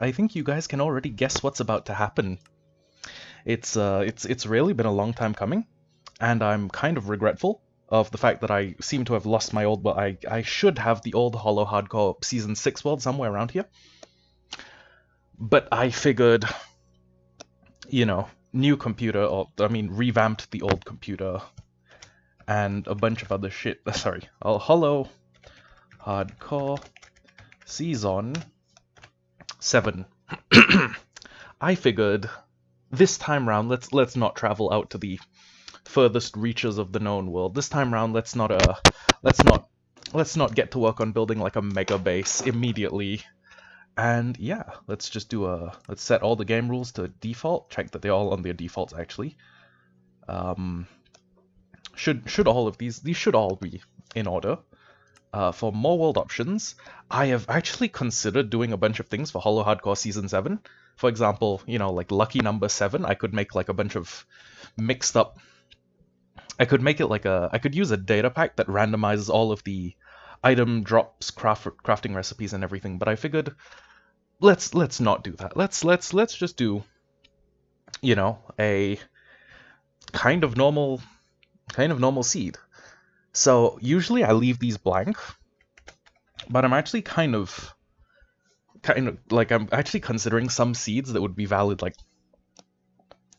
I think you guys can already guess what's about to happen. It's really been a long time coming, and I'm kind of regretful of the fact that I seem to have lost my old. Well, I should have the old Hollowhardcore Season 6 world somewhere around here. But I figured, new computer, or I mean, revamped the old computer, and a bunch of other shit. Sorry, Hollowhardcore Season 7. I figured this time round, let's not travel out to the furthest reaches of the known world. This time round, let's not get to work on building like a mega base immediately. And yeah, let's set all the game rules to default. Check that they're all on their defaults actually. Should all of these should all be in order. For more world options, I have actually considered doing a bunch of things for Hollowhardcore Season 7. For example, like lucky number 7, I could make like a bunch of mixed up. I could make it like I could use a data pack that randomizes all of the item drops, crafting recipes, and everything. But I figured, let's not do that. Let's just do, a kind of normal seed. So usually I leave these blank, but I'm actually kind of like I'm actually considering some seeds that would be valid, like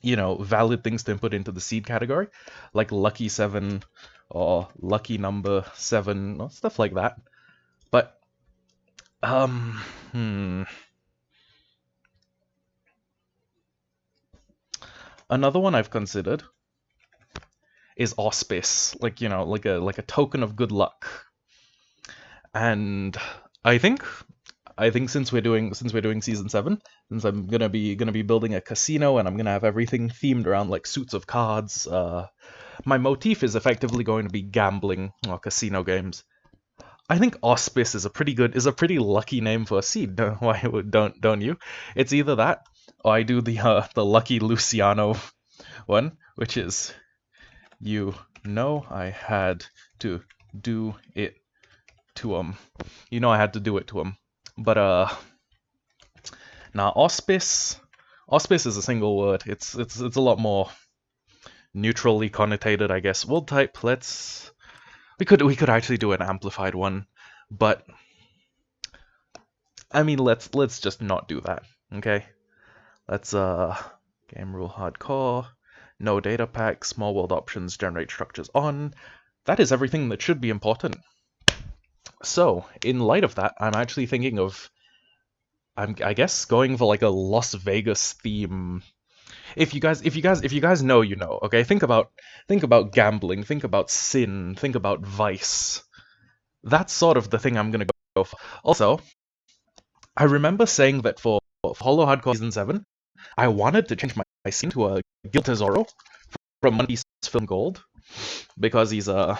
valid things to input into the seed category, like lucky 7 or lucky number 7 or stuff like that. But another one I've considered is auspice, like like a token of good luck. And I think since we're doing season 7, since I'm gonna be building a casino and I'm gonna have everything themed around like suits of cards, my motif is effectively going to be gambling or casino games. I think auspice is a pretty lucky name for a seed. Why don't you? It's either that or I do the lucky Luciano one, which is I had to do it to him. I had to do it to him. But now auspice is a single word. It's a lot more neutrally connotated, I guess. World type, we could actually do an amplified one, but I mean let's just not do that. Okay? Let's game rule hardcore, no data pack, small world options, generate structures on. That is everything that should be important. So, in light of that, I'm actually thinking of, I guess, going for like a Las Vegas theme. If you guys know, okay? Think about gambling, think about sin, think about vice. That's sort of the thing I'm gonna go for. Also, I remember saying that for Hollowhardcore Season 7, I wanted to change my scene to a Gil Tesoro from One Piece Film Gold, because he's a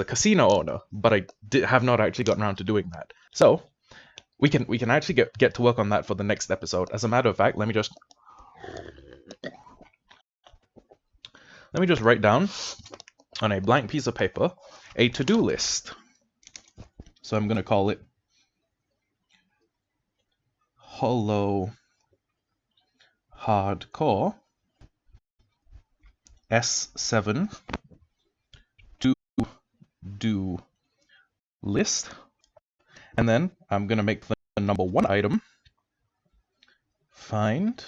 casino owner, but I have not actually gotten around to doing that. So we can actually get to work on that for the next episode. As a matter of fact, let me just write down on a blank piece of paper a to-do list. So I'm gonna call it Hollowhardcore S7 to-do list, and then I'm gonna make the number 1 item find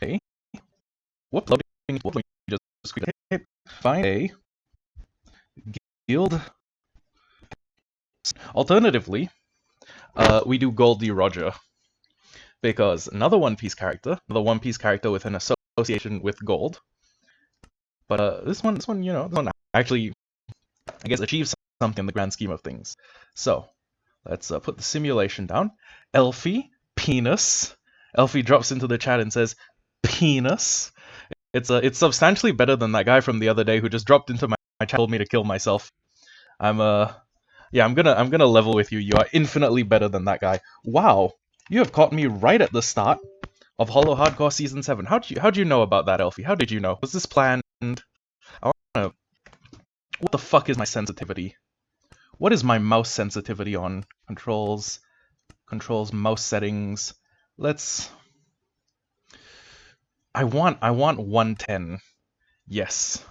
a find a guild. Alternatively, we do Goldie Roger, because another One Piece character with an association with gold. But this one actually, I guess, achieves something in the grand scheme of things. So let's put the simulation down. Elfie, penis. Elfie drops into the chat and says, penis. It's substantially better than that guy from the other day who just dropped into my chat, told me to kill myself. I'm gonna level with you. You are infinitely better than that guy. Wow, you have caught me right at the start of Hollowhardcore Season 7. How'd you know about that, Elfie? How did you know? Was this planned? I wanna... What the fuck is my sensitivity? What is my mouse sensitivity on? Controls, Controls, mouse settings. Let's... I want 110. Yes.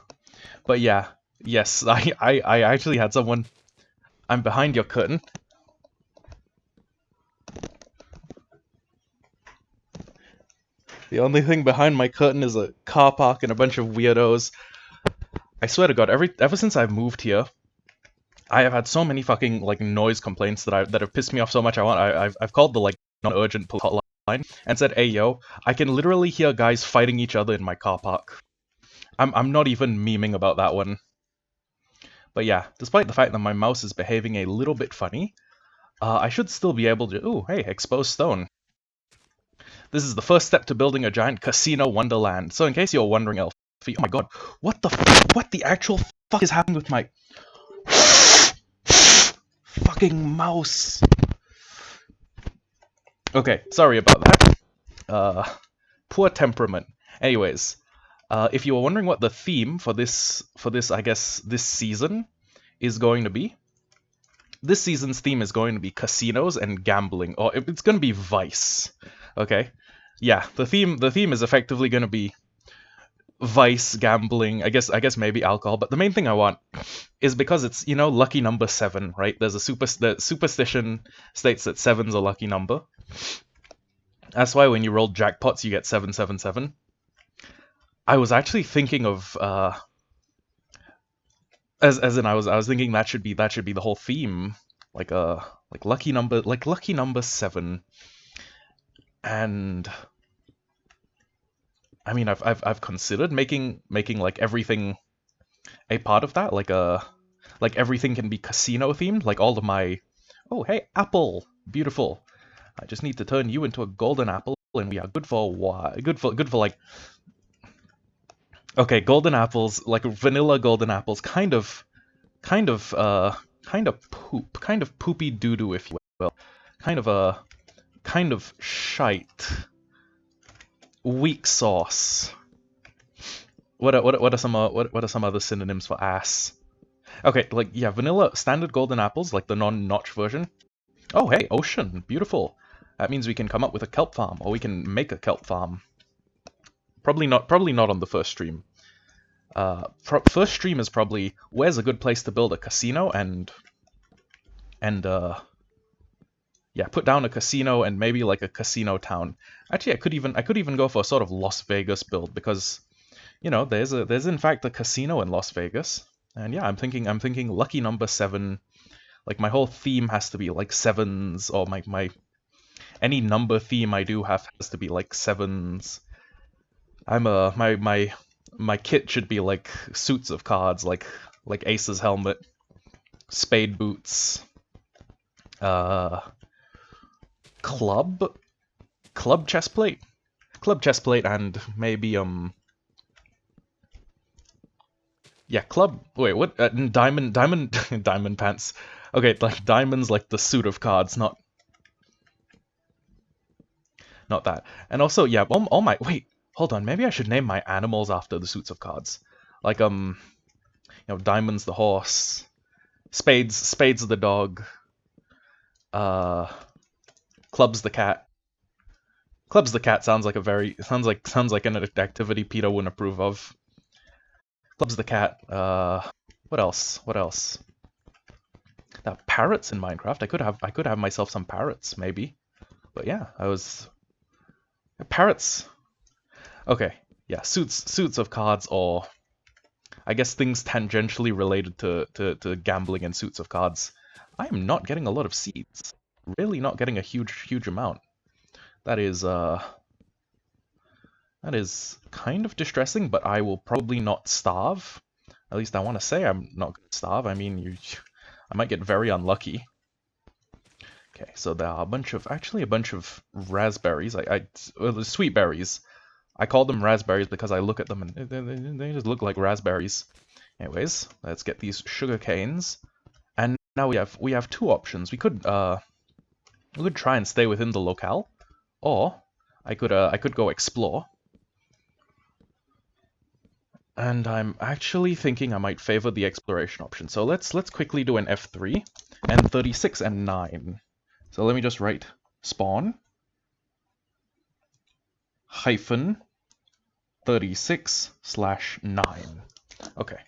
But yeah, yes, I actually had someone... I'm behind your curtain. The only thing behind my curtain is a car park and a bunch of weirdos. I swear to God, ever since I've moved here, I have had so many fucking like noise complaints that have pissed me off so much. I've called the like non-urgent police hotline and said, "Hey yo, I can literally hear guys fighting each other in my car park." I'm not even memeing about that one. But yeah, despite the fact that my mouse is behaving a little bit funny, I should still be able to... Ooh, hey, exposed stone. This is the first step to building a giant casino wonderland. So in case you're wondering, Elfie, oh my god, what the actual fuck is happening with my fucking mouse? Okay, sorry about that. Poor temperament. Anyways, if you were wondering what the theme for this, I guess, this season is going to be, this season's theme is going to be casinos and gambling, or it's going to be Vice. Okay, yeah, the theme is effectively going to be Vice, gambling. I guess maybe alcohol, but the main thing I want is because it's, you know, lucky number 7, right? There's a the superstition states that 7's a lucky number. That's why when you roll jackpots, you get 777. I was actually thinking of as in I was thinking that should be the whole theme, like lucky number 7. And I mean, I've considered making like everything a part of that, like everything can be casino themed, like all of my... Oh, hey, apple, beautiful. I just need to turn you into a golden apple, and we are good for a while. Good for like... Okay, golden apples, like vanilla golden apples, kind of poopy doo-doo, if you will. Kind of shite. Weak sauce. What are some other synonyms for ass? Okay, like, yeah, vanilla standard golden apples, like the non-notch version. Oh, hey, ocean, beautiful. That means we can come up with a kelp farm, or we can make a kelp farm. Probably not on the first stream. First stream is probably where's a good place to build a casino and yeah, put down a casino and maybe like a casino town. Actually, I could even go for a sort of Las Vegas build because, you know, there's in fact a casino in Las Vegas. And yeah, I'm thinking lucky number 7. Like my whole theme has to be like 7s, or my any number theme I do has to be like 7s. My kit should be like suits of cards, like Ace's helmet, spade boots, club chestplate, and maybe yeah, club. Wait, what? Diamond diamond pants. Okay, like diamonds, like the suit of cards, not that. And also, yeah, all my... Wait, hold on. Maybe I should name my animals after the suits of cards. Like, you know, diamonds the horse, spades the dog, clubs the cat. Clubs the cat sounds like an activity Peter wouldn't approve of. Clubs the cat. What else? Parrots in Minecraft. I could have myself some parrots, maybe. But yeah, parrots. Okay, yeah, suits of cards, or I guess things tangentially related to gambling and suits of cards. I am not getting a lot of seeds. Really not getting a huge amount. That is kind of distressing, but I will probably not starve. At least I want to say I'm not going to starve. I mean, I might get very unlucky. Okay, so there are a bunch of raspberries. Sweet berries. I call them raspberries because I look at them and they just look like raspberries. Anyways, let's get these sugar canes. And now we have 2 options. We could try and stay within the locale, or I could go explore. And I'm actually thinking I might favor the exploration option. So let's quickly do an F3 and 36 and 9. So let me just write spawn hyphen 36/9. Okay,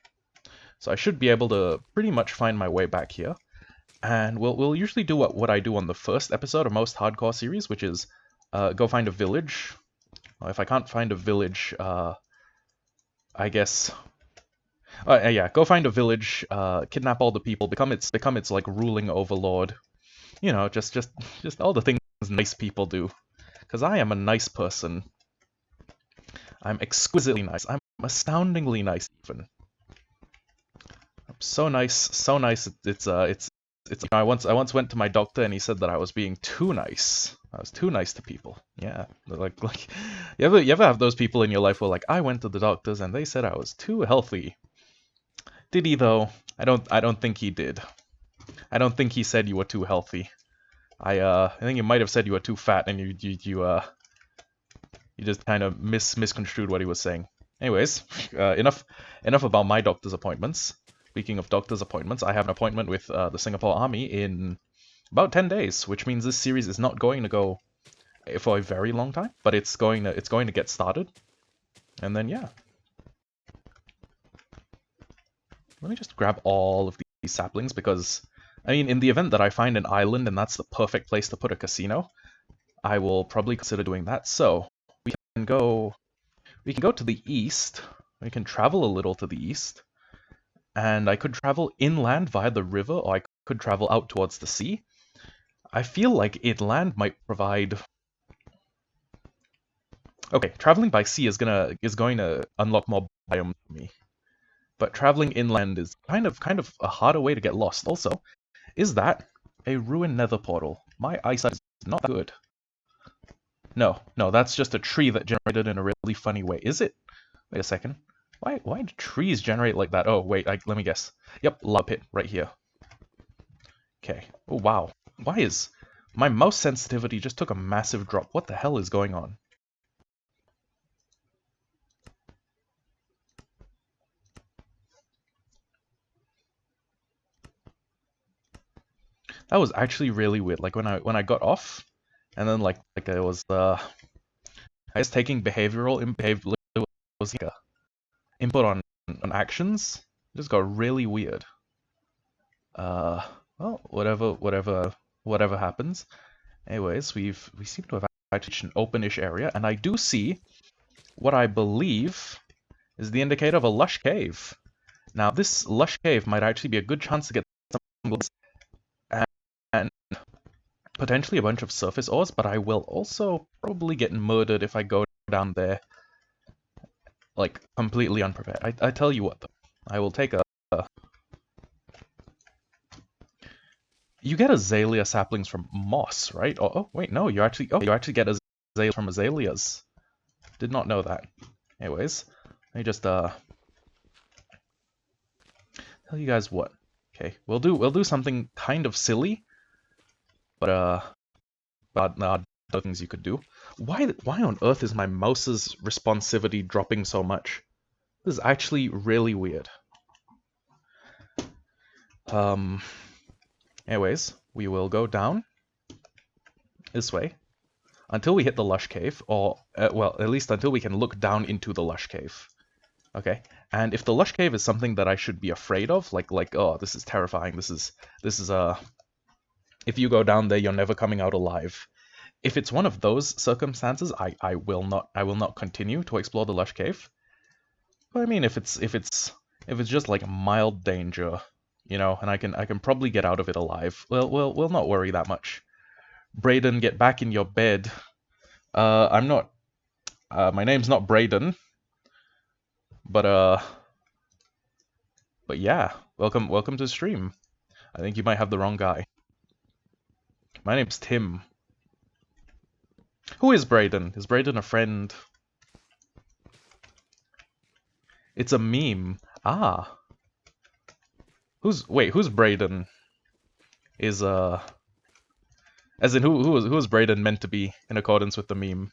so I should be able to pretty much find my way back here. And we'll usually do what I do on the first episode of most hardcore series, which is go find a village. Well, if I can't find a village, I guess... yeah, go find a village, kidnap all the people, become its like ruling overlord. You know, just all the things nice people do. Because I am a nice person. I'm exquisitely nice. I'm astoundingly nice, even. I'm so nice, so nice. It's I once went to my doctor and he said that I was being too nice. I was too nice to people. Yeah, like you ever have those people in your life where like I went to the doctors and they said I was too healthy. Did he though? I don't think he did. I don't think he said you were too healthy. I think he might have said you were too fat and you just kind of misconstrued what he was saying. Anyways, enough about my doctor's appointments. Speaking of doctor's appointments, I have an appointment with the Singapore Army in about 10 days, which means this series is not going to go for a very long time, but it's going to get started. And then yeah. Let me just grab all of these saplings because I mean, in the event that I find an island and that's the perfect place to put a casino, I will probably consider doing that. So, we can go to the east. We can travel a little to the east. And I could travel inland via the river, or I could travel out towards the sea. I feel like inland might provide... Okay, traveling by sea is going to unlock more biomes for me. But traveling inland is kind of a harder way to get lost. Also, is that a ruined nether portal? My eyesight is not that good. No, that's just a tree that generated in a really funny way. Is it? Wait a second. Why do trees generate like that? Oh, wait, let me guess. Yep, lava pit right here. Okay. Oh, wow. Why is... My mouse sensitivity just took a massive drop. What the hell is going on? That was actually really weird. Like when I got off, and then like I was I was taking behavioral was like a input on actions. It just got really weird. Well, whatever happens. Anyways, we seem to have reached an open-ish area, and I do see what I believe is the indicator of a lush cave. Now, this lush cave might actually be a good chance to get some and potentially a bunch of surface ores, but I will also probably get murdered if I go down there, like, completely unprepared. I tell you what, though. I will take a... You get azalea saplings from moss, right? Oh, wait, no, you actually get azaleas from azaleas. Did not know that. Anyways, let me just, tell you guys what. Okay, we'll do something kind of silly, but other things you could do. Why on earth is my mouse's responsivity dropping so much? This is actually really weird. Anyways, we will go down this way until we hit the lush cave, or well, at least until we can look down into the lush cave. Okay, and if the lush cave is something that I should be afraid of, like oh, this is terrifying. This is if you go down there, you're never coming out alive. If it's one of those circumstances, I will not continue to explore the lush cave. But I mean, if it's just like mild danger, you know, and I can probably get out of it alive, we'll not worry that much. Brayden, get back in your bed. I'm not. My name's not Brayden. But yeah, welcome to the stream. I think you might have the wrong guy. My name's Tim. Who is Brayden? Is Brayden a friend? It's a meme. Ah. Who's Brayden? Is as in who is Brayden meant to be in accordance with the meme?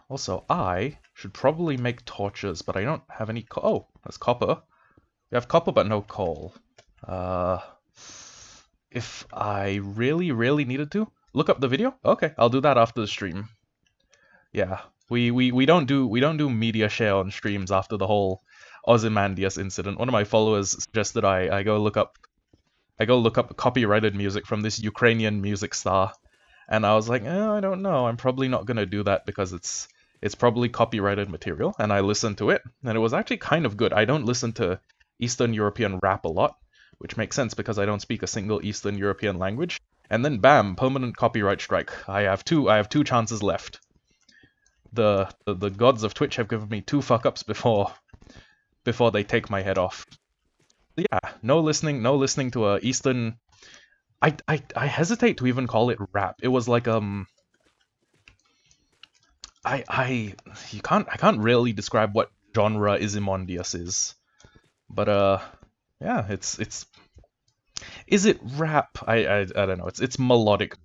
Also, I should probably make torches, but I don't have any oh, that's copper. We have copper but no coal. If I really needed to, Look up the video? Okay, I'll do that after the stream. Yeah, we don't do media share on streams after the whole Ozymandias incident. One of my followers suggested I go look up copyrighted music from this Ukrainian music star, and I was like, I don't know. I'm probably not gonna do that because it's probably copyrighted material. And I listened to it, and it was actually kind of good. I don't listen to Eastern European rap a lot, which makes sense because I don't speak a single Eastern European language. And then bam, permanent copyright strike. I have two chances left. The gods of Twitch have given me two fuck ups before they take my head off. Yeah, no listening to a Eastern. I hesitate to even call it rap. It was like I can't really describe what genre Izimondius is, but yeah, it's is it rap? I don't know. It's melodic.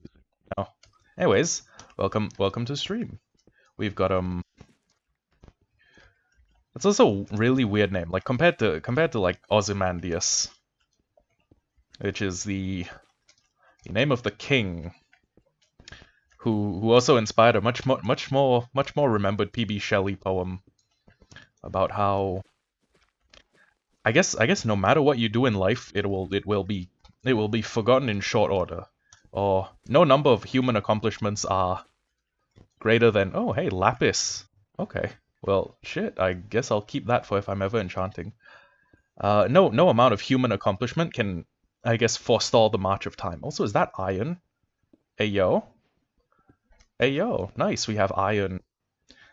No. Anyways, welcome to the stream. We've got it's also a really weird name, like compared to like Ozymandias, which is the name of the king, who also inspired a much more remembered P.B. Shelley poem about how I guess no matter what you do in life, it will be forgotten in short order, or no number of human accomplishments are greater than, oh hey, lapis. Okay, well shit, I guess I'll keep that for if I'm ever enchanting. No amount of human accomplishment can, I guess, forestall the march of time. Also, is that iron? Ayo. Ayo, nice, we have iron.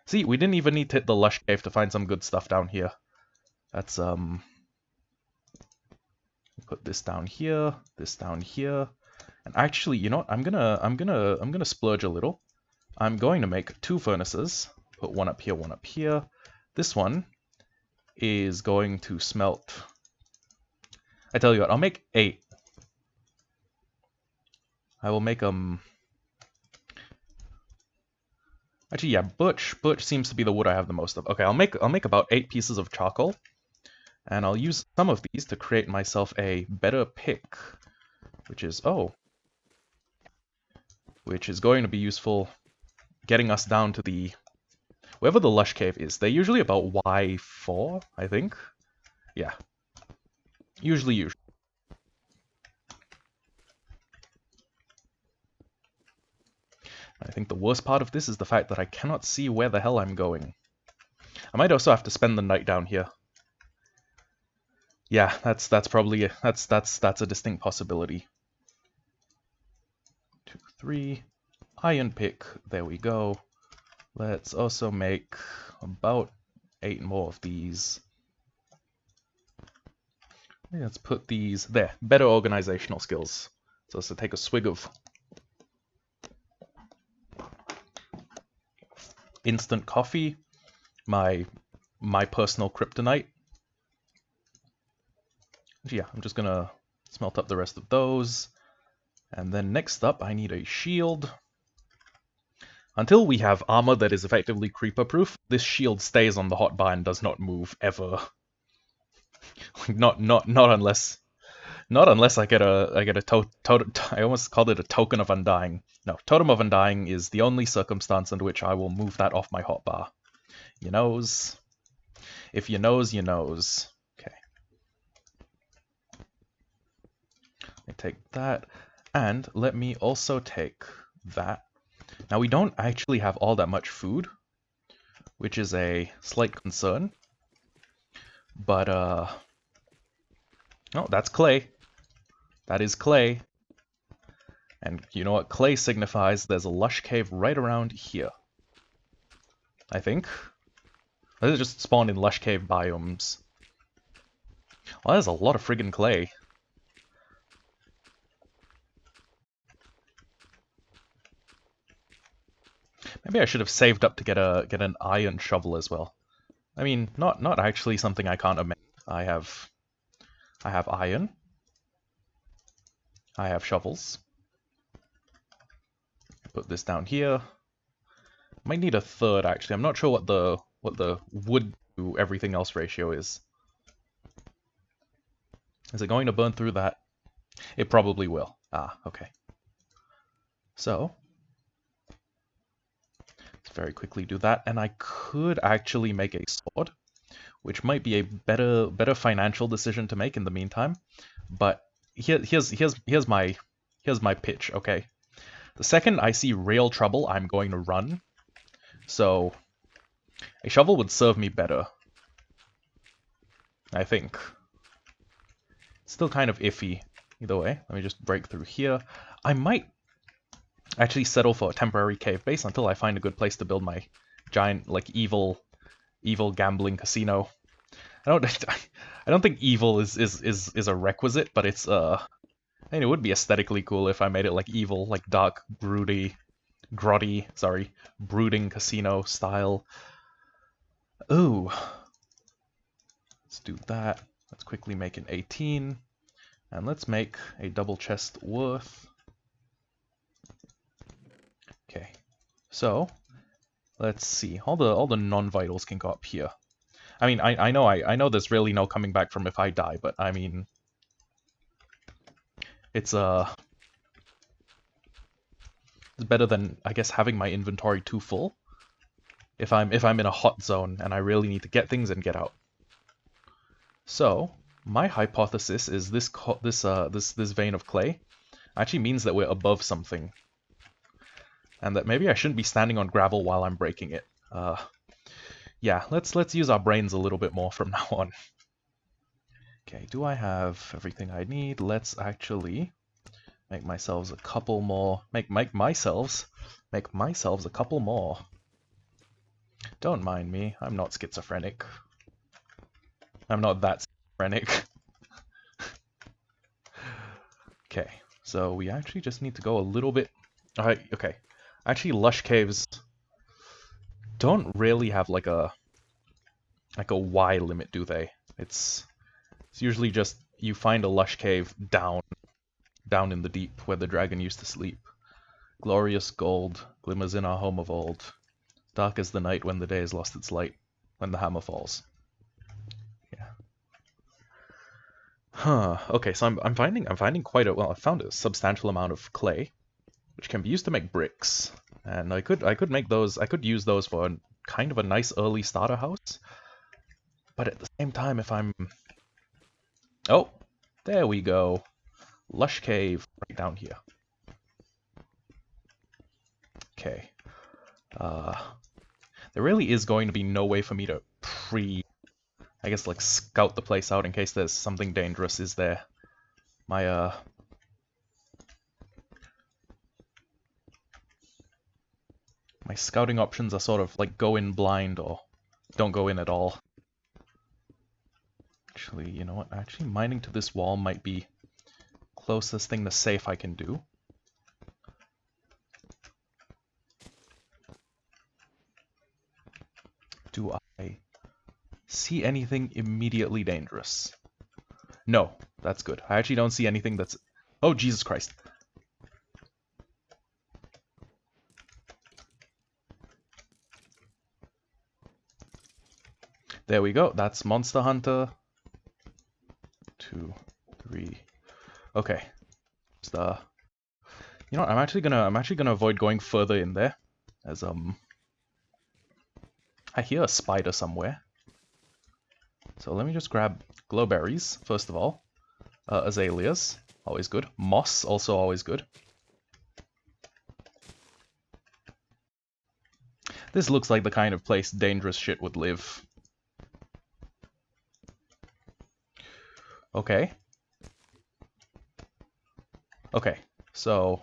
See, we didn't even need to hit the lush cave to find some good stuff down here. That's put this down here, and actually, you know what? I'm gonna splurge a little. I'm going to make two furnaces. Put one up here, one up here. This one is going to smelt. I tell you what, I'll make 8. I will make Actually, yeah, birch seems to be the wood I have the most of. Okay, I'll make about 8 pieces of charcoal, and I'll use some of these to create myself a better pick, which is going to be useful getting us down to the wherever the lush cave is. They're usually about Y4, I think. Yeah. Usually. I think the worst part of this is the fact that I cannot see where the hell I'm going. I might also have to spend the night down here. Yeah, that's probably that's a distinct possibility. 2, 3, iron pick. There we go. Let's also make about 8 more of these. Let's put these there. Better organizational skills. So let's take a swig of instant coffee, my personal kryptonite. Yeah, I'm just gonna smelt up the rest of those. And then next up, I need a shield. Until we have armor that is effectively creeper-proof, this shield stays on the hotbar and does not move ever. not unless I get a I almost called it a token of undying. No, totem of undying is the only circumstance under which I will move that off my hotbar. You knows. If you knows, you knows. Okay. Let me take that, and let me also take that. Now we don't actually have all that much food, which is a slight concern. But oh, that's clay. That is clay. And you know what clay signifies? There's a lush cave right around here. I think. Those just spawn in lush cave biomes. Well, there's a lot of friggin' clay. Maybe I should have saved up to get an iron shovel as well. I mean, not actually something I can't amend. I have iron. I have shovels. Put this down here. Might need a third actually. I'm not sure what the wood to everything else ratio is. Is it going to burn through that? It probably will. Ah, okay. So let's very quickly do that, and I could actually make a sword, which might be a better financial decision to make in the meantime. But here's my pitch. Okay, the second I see real trouble, I'm going to run. So a shovel would serve me better, I think. Still kind of iffy. Either way, let me just break through here. I might actually settle for a temporary cave base until I find a good place to build my giant, like, evil gambling casino. I don't I don't think evil is a requisite, but it's I mean, it would be aesthetically cool if I made it like evil, like dark, brooding casino style. Ooh. Let's do that. Let's quickly make an 18. And let's make a double chest worth. Okay. So, let's see. All the non-vitals can go up here. I mean, I know there's really no coming back from if I die, but I mean, it's better than, I guess, having my inventory too full if I'm in a hot zone and I really need to get things and get out. So, my hypothesis is this vein of clay actually means that we're above something, and that maybe I shouldn't be standing on gravel while I'm breaking it. Yeah, let's use our brains a little bit more from now on. Okay, do I have everything I need? Let's actually make myself a couple more. Make myself a couple more. Don't mind me. I'm not schizophrenic. I'm not that schizophrenic. Okay, so we actually just need to go a little bit. Alright, okay. Actually, lush caves don't really have like a Y limit, do they? It's usually just you find a lush cave down in the deep where the dragon used to sleep. Glorious gold glimmers in our home of old. Dark as the night when the day has lost its light, when the hammer falls. Yeah. Huh. Okay, so I'm finding quite a I found a substantial amount of clay, which can be used to make bricks, and I could make those. I could use those for kind of a nice early starter house. But at the same time, if I'm oh, there we go, lush cave right down here. Okay. There really is going to be no way for me to I guess, like, scout the place out in case there's something dangerous, is there? My scouting options are sort of like go in blind or don't go in at all. Actually, you know what? Actually, mining to this wall might be closest thing to safe I can do. Do I see anything immediately dangerous? No, that's good. I actually don't see anything that's... Oh, Jesus Christ. There we go. That's Monster Hunter. 2, 3. Okay. Just, you know what? I'm actually gonna avoid going further in there, as I hear a spider somewhere. So let me just grab glowberries first of all. Azaleas, always good. Moss, also always good. This looks like the kind of place dangerous shit would live. Okay. Okay, so...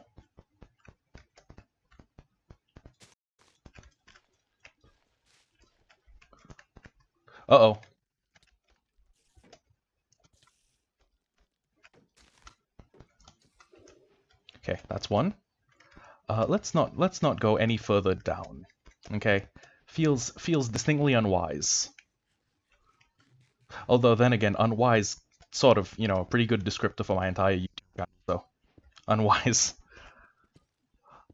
Uh-oh. Okay, that's one. Let's not go any further down. Okay? Feels distinctly unwise. Although then again, unwise sort of, you know, a pretty good descriptor for my entire YouTube channel, so unwise.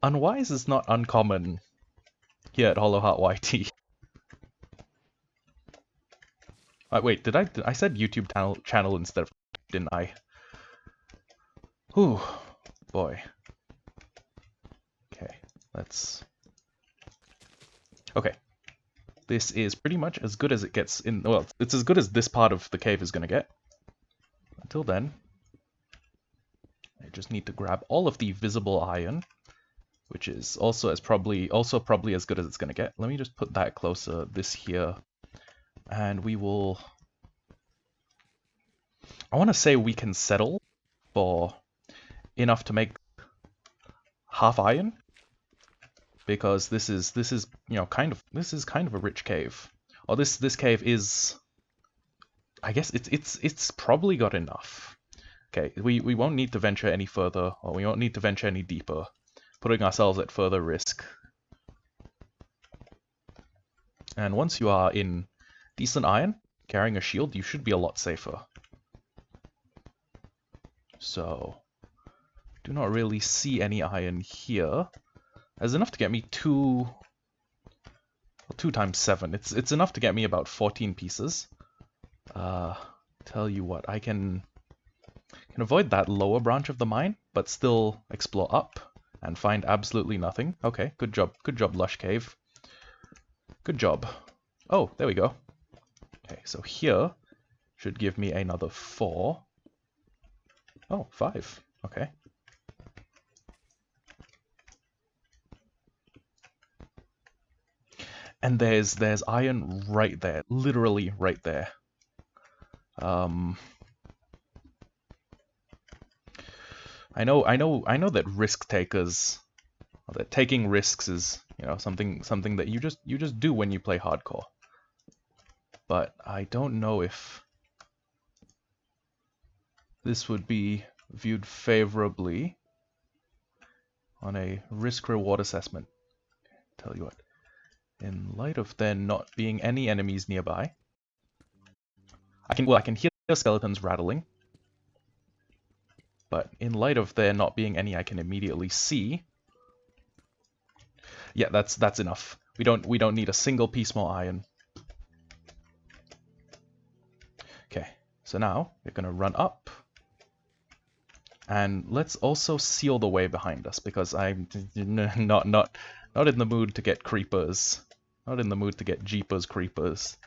Unwise is not uncommon here at Hollowhard YT. Wait, did I said YouTube channel instead of, didn't I? Whew, boy. Let's... Okay. This is pretty much as good as it gets in... Well, it's as good as this part of the cave is going to get. Until then, I just need to grab all of the visible iron, which is also probably as good as it's going to get. Let me just put that closer, this here, and we will... I want to say we can settle for enough to make half iron, because this is you know kind of a rich cave. Or this cave is, I guess it's probably got enough. Okay, we won't need to venture any further, or we won't need to venture any deeper, putting ourselves at further risk. And once you are in decent iron, carrying a shield, you should be a lot safer. So, do not really see any iron here. There's enough to get me 2 times 7. It's enough to get me about 14 pieces. Tell you what, I can avoid that lower branch of the mine, but still explore up and find absolutely nothing. Okay, good job, Lush Cave. Good job. Oh, there we go. Okay, so here should give me another 4. Oh, 5. Okay. And there's iron right there, literally right there. I know that risk takers, or that taking risks is, you know, something that you just do when you play hardcore. But I don't know if this would be viewed favorably on a risk-reward assessment. Tell you what, in light of there not being any enemies nearby, I can hear the skeletons rattling, but in light of there not being any I can immediately see, yeah, that's enough. We don't need a single piece more iron. Okay, so now we're gonna run up. And let's also seal the way behind us, because I'm not in the mood to get creepers. Not in the mood to get jeepers creepers.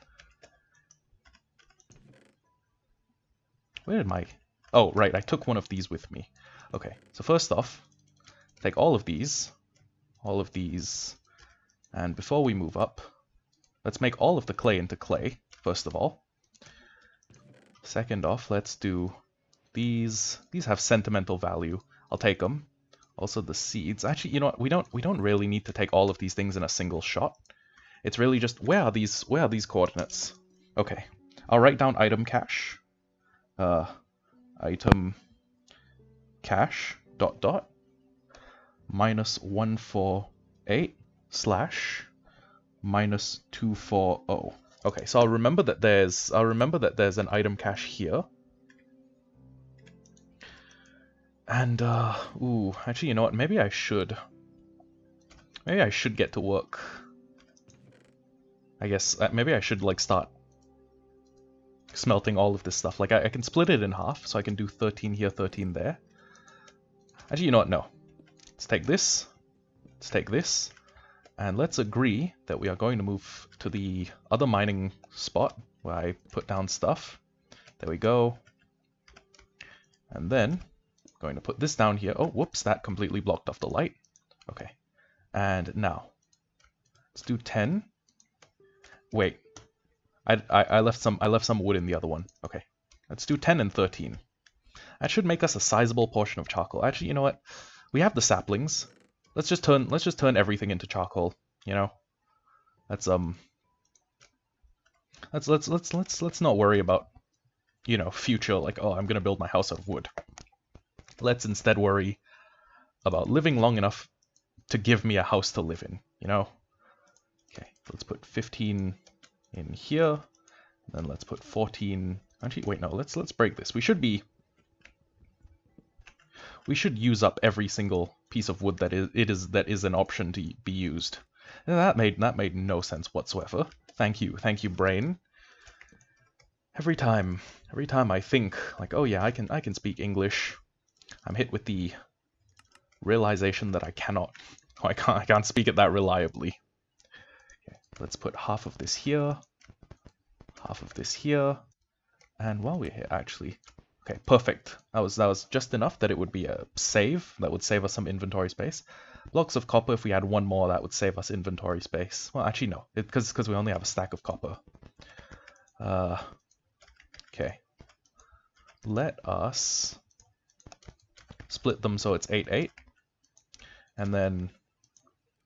Where did my... Oh, right, I took one of these with me. Okay, so first off, take all of these, and before we move up, let's make all of the clay into clay, first of all. Second off, let's do... These have sentimental value. I'll take them. Also the seeds. Actually, you know what? We don't really need to take all of these things in a single shot. It's really just where are these coordinates? Okay. I'll write down item cache. Item cache ... -148 / -240. Okay, so I'll remember that there's an item cache here. And, ooh, actually, you know what, maybe I should get to work. I guess, maybe I should, like, start smelting all of this stuff. Like, I can split it in half, so I can do 13 here, 13 there. Actually, you know what, no. Let's take this, and let's agree that we are going to move to the other mining spot where I put down stuff. There we go. And then... going to put this down here. Oh, whoops, that completely blocked off the light. Okay. And now, let's do 10. Wait. I left some wood in the other one. Okay. Let's do 10 and 13. That should make us a sizable portion of charcoal. Actually, you know what? We have the saplings. Let's just turn everything into charcoal, you know? Let's not worry about, you know, future, like, oh, I'm gonna build my house out of wood. Let's instead worry about living long enough to give me a house to live in, you know? Okay, let's put 15 in here, and then let's put 14... Actually, wait, no, let's break this. We should use up every single piece of wood that is an option to be used. And that made no sense whatsoever. Thank you, brain. Every time I think, like, oh yeah, I can speak English, I'm hit with the realization that I cannot. Oh, I can't speak it that reliably. Okay, let's put half of this here, half of this here, and while we're here, actually, okay, perfect. That was just enough that it would be a save. That would save us some inventory space. Blocks of copper. If we had one more, that would save us inventory space. Well, actually, no, because we only have a stack of copper. Okay. Let us split them so it's 8, 8, and then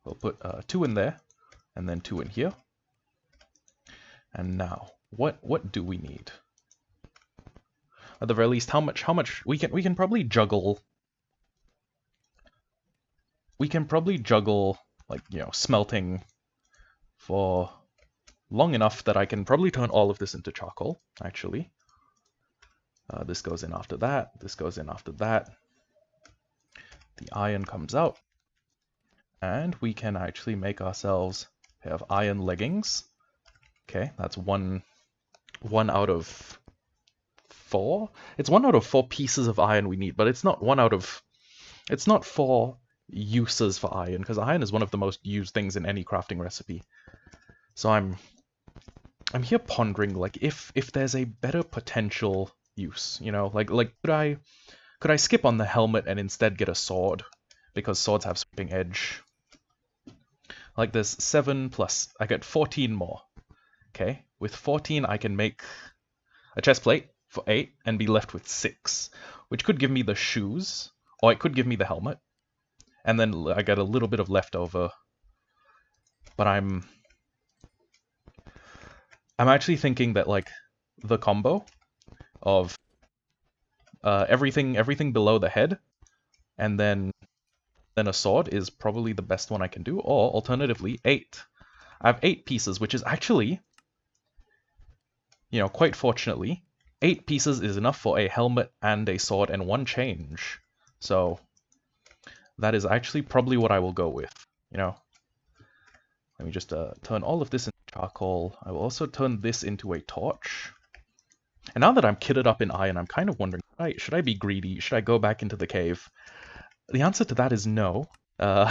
we'll put 2 in there, and then 2 in here. And now, what do we need? At the very least, how much we can probably juggle. We can probably juggle, like, you know, smelting for long enough that I can probably turn all of this into charcoal, actually. This goes in after that, this goes in after that. The iron comes out, and we can actually make ourselves a pair of iron leggings. Okay, that's one out of 4. It's 1 out of 4 pieces of iron we need, but it's not 4 uses for iron, because iron is one of the most used things in any crafting recipe. So I'm here pondering, like, if there's a better potential use, you know, like could I skip on the helmet and instead get a sword, because swords have sweeping edge. Like, there's 7 plus I get 14 more. Okay, with 14 I can make a chest plate for 8 and be left with 6, which could give me the shoes, or it could give me the helmet, and then I get a little bit of leftover. But I'm actually thinking that, like, the combo of everything below the head and then a sword is probably the best one I can do, or alternatively 8. I have 8 pieces, which is actually, you know, quite fortunately, 8 pieces is enough for a helmet and a sword and 1 change. So that is actually probably what I will go with, you know. Let me just turn all of this into charcoal. I will also turn this into a torch. And now that I'm kitted up in iron, I'm kind of wondering, should I be greedy? Should I go back into the cave? The answer to that is no. The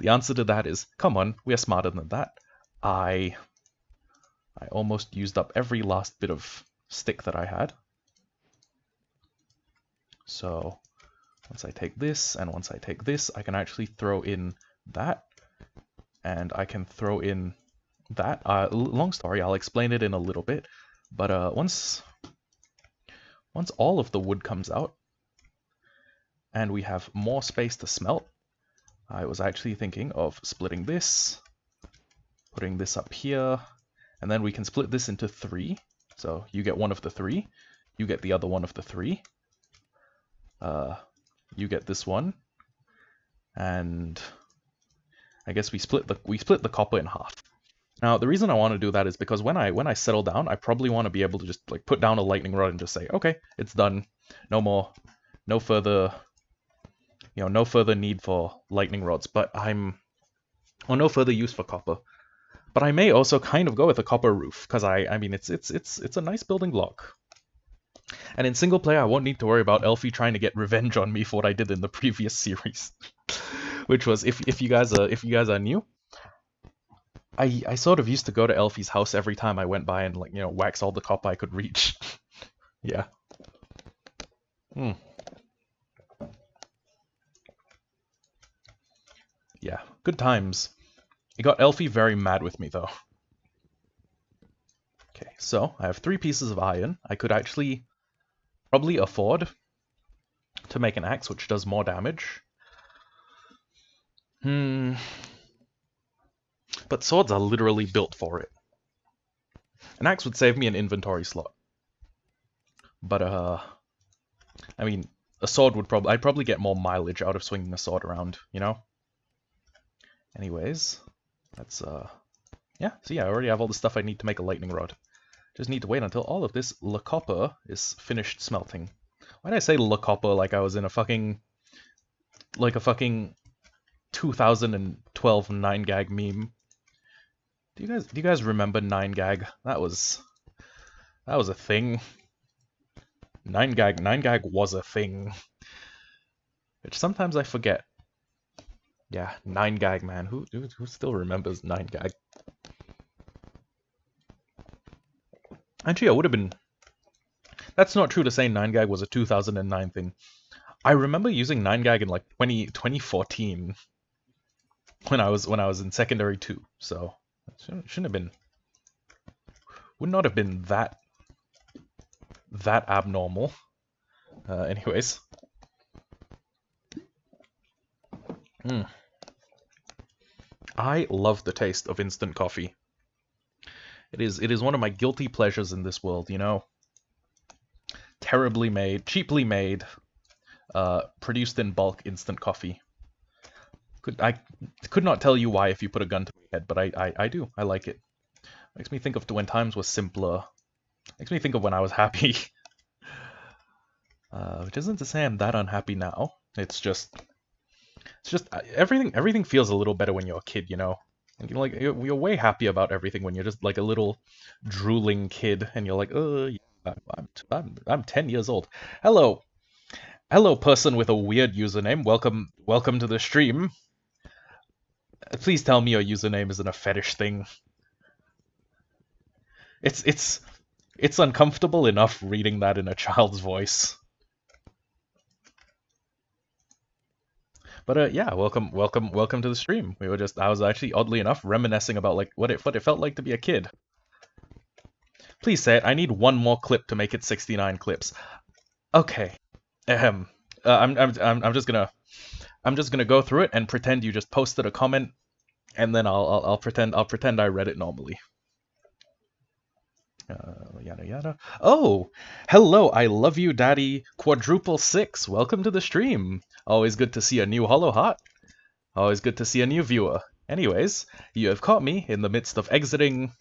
answer to that is, come on, we are smarter than that. I almost used up every last bit of stick that I had. So once I take this, and once I take this, I can actually throw in that. And I can throw in that. Long story, I'll explain it in a little bit. But once all of the wood comes out, and we have more space to smelt, I was actually thinking of splitting this, putting this up here, and then we can split this into 3. So you get one of the 3, you get the other one of the 3, you get this one, and I guess we split the copper in half. Now, the reason I want to do that is because when I settle down, I probably want to be able to just, like, put down a lightning rod and just say, okay, it's done. No further need for lightning rods, or no further use for copper. But I may also kind of go with a copper roof, because I mean, it's a nice building block. And in single player, I won't need to worry about Elfie trying to get revenge on me for what I did in the previous series. Which was, if you guys are new, I sort of used to go to Elfie's house every time I went by and, like, you know, wax all the copper I could reach. Yeah. Yeah, good times. It got Elfie very mad with me, though. Okay, so I have 3 pieces of iron. I could actually probably afford to make an axe, which does more damage. But swords are literally built for it. An axe would save me an inventory slot. But, I mean, a sword would I'd probably get more mileage out of swinging a sword around, you know? Anyways, that's, yeah, so yeah, I already have all the stuff I need to make a lightning rod. Just need to wait until all of this le copper is finished smelting. Why did I say le copper like I was in a fucking 2012 9gag meme? Do you guys remember 9gag? That was a thing. 9gag was a thing. Which sometimes I forget. Yeah, 9gag, man. Who still remembers 9gag? Actually, I would have been. That's not true to say 9gag was a 2009 thing. I remember using 9gag in like 2014 when I was in secondary too. So it shouldn't have been. Would not have been that abnormal. Anyways. Mm. I love the taste of instant coffee. It is one of my guilty pleasures in this world, you know. Terribly made, cheaply made, produced in bulk instant coffee. I could not tell you why if you put a gun to my head, but I do. I like it. Makes me think of when times were simpler. Makes me think of when I was happy. Which isn't to say I'm that unhappy now. It's just everything feels a little better when you're a kid, you know. And you're way happy about everything when you're just like a little drooling kid, and you're like, yeah, I'm 10 years old. Hello, hello, person with a weird username. Welcome to the stream. Please tell me your username isn't a fetish thing. It's uncomfortable enough reading that in a child's voice. But yeah, welcome to the stream. I was actually oddly enough reminiscing about like what it felt like to be a kid. Please say it. I need one more clip to make it 69 clips. Okay. Ahem. I'm just gonna go through it and pretend you just posted a comment, and then I'll pretend I read it normally. Yada yada. Oh, hello. I love you, Daddy. Quadruple six. Welcome to the stream. Always good to see a new Hollow Heart. Always good to see a new viewer. Anyways, you have caught me in the midst of exiting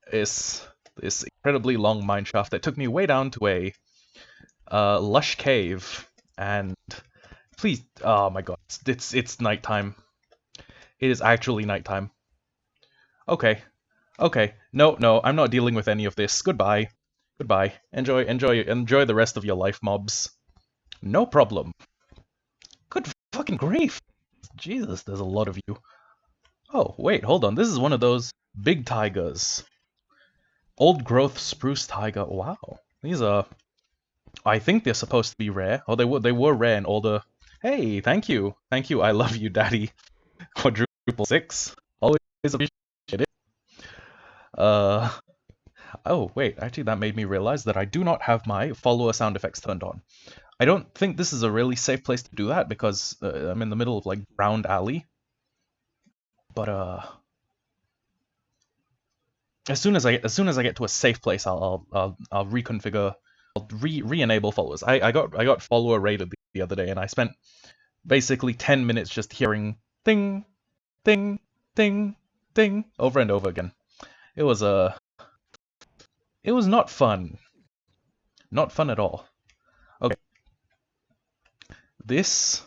this incredibly long mineshaft that took me way down to a lush cave. And please, oh my god, it's nighttime. It is actually nighttime. Okay, okay, no, I'm not dealing with any of this. Goodbye, goodbye. Enjoy the rest of your life, mobs. No problem. Good fucking grief. Jesus, there's a lot of you. Oh, wait, hold on. This is one of those big tigers. Old growth spruce tiger. Wow. These are. I think they're supposed to be rare. Oh, they were rare in older. Hey, thank you. Thank you. I love you, Daddy. Quadruple six. Always appreciate it. Uh. Oh, wait. Actually, that made me realize that I do not have my follower sound effects turned on. I don't think this is a really safe place to do that because I'm in the middle of like Round Alley. But as soon as I get to a safe place, I'll reconfigure, I'll re-enable followers. I got follower rated the other day, and I spent basically 10 minutes just hearing ding, ding, ding, ding over and over again. It was it was not fun, not fun at all. Okay, this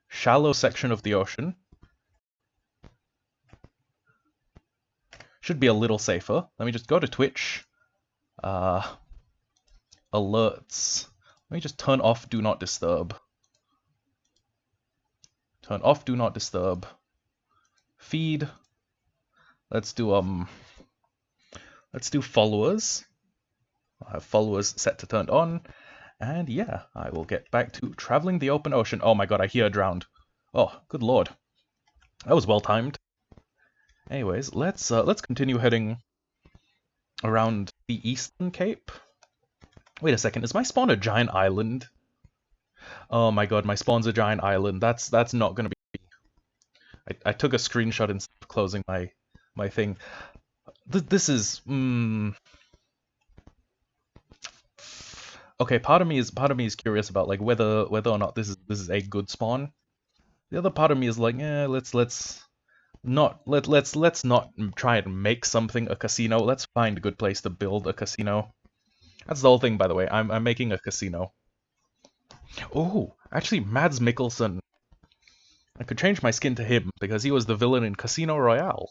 shallow section of the ocean should be a little safer. Let me just go to Twitch. Alerts. Let me just turn off Do Not Disturb. Turn off Do Not Disturb. Feed. Let's do followers. I'll have followers set to turned on. And yeah, I will get back to traveling the open ocean. Oh my god, I hear a drowned. Oh, good lord. That was well timed. Anyways, let's continue heading around the Eastern Cape. Wait a second, is my spawn a giant island? Oh my god, my spawn's a giant island. That's not gonna be. I took a screenshot instead of closing my thing. This is. Okay, part of me is curious about like whether or not this is a good spawn. The other part of me is like, let's not try and make something a casino. Let's find a good place to build a casino. That's the whole thing, by the way. I'm making a casino. Oh, actually, Mads Mikkelsen. I could change my skin to him because he was the villain in Casino Royale.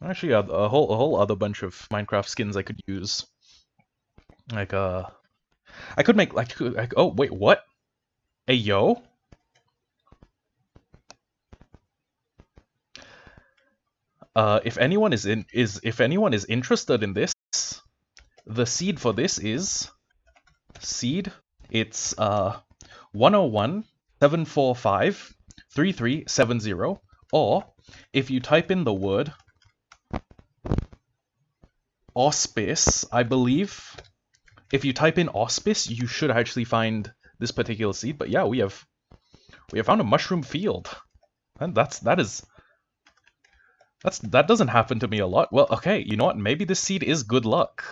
Actually, a whole other bunch of Minecraft skins I could use. Like I could make like, oh wait, what? Hey yo. If anyone is interested in this, the seed for this is seed. It's 101 745 3370, or if you type in the word auspice, I believe. If you type in auspice, you should actually find this particular seed. But yeah, we have found a mushroom field, and that doesn't happen to me a lot. Well, okay, you know what? Maybe this seed is good luck.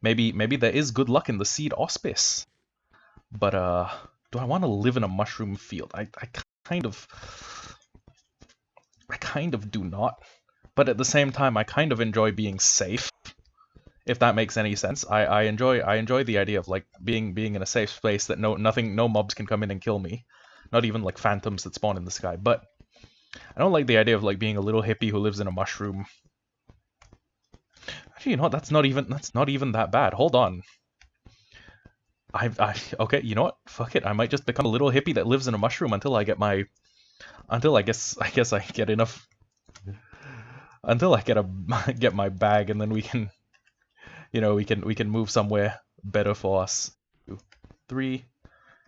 Maybe there is good luck in the seed auspice. But do I want to live in a mushroom field? I kind of do not. But at the same time, I kind of enjoy being safe. If that makes any sense. I enjoy the idea of like being in a safe space that no mobs can come in and kill me. Not even like phantoms that spawn in the sky. But I don't like the idea of like being a little hippie who lives in a mushroom. Actually, you know what? That's not even that bad. Hold on. Okay, you know what? Fuck it. I might just become a little hippie that lives in a mushroom until I get my I guess I get enough until I get my bag, and then we can we can move somewhere better for us. 2, 3.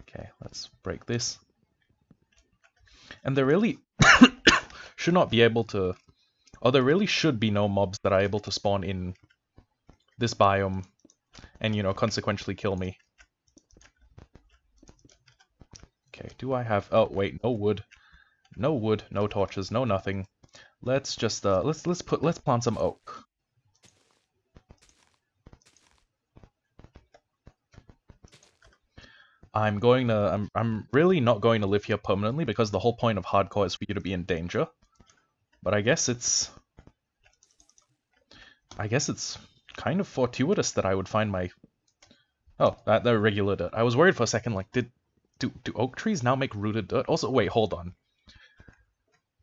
Okay, let's break this. And there really should not be able to, or there really should be no mobs that are able to spawn in this biome and consequentially kill me. Okay, do I have? Oh wait, no wood, no torches, no nothing. Let's just let's plant some oak. I'm really not going to live here permanently because the whole point of hardcore is for you to be in danger. But I guess it's kind of fortuitous that I would find my they're regular dirt. I was worried for a second, like do oak trees now make rooted dirt? Also, wait, hold on.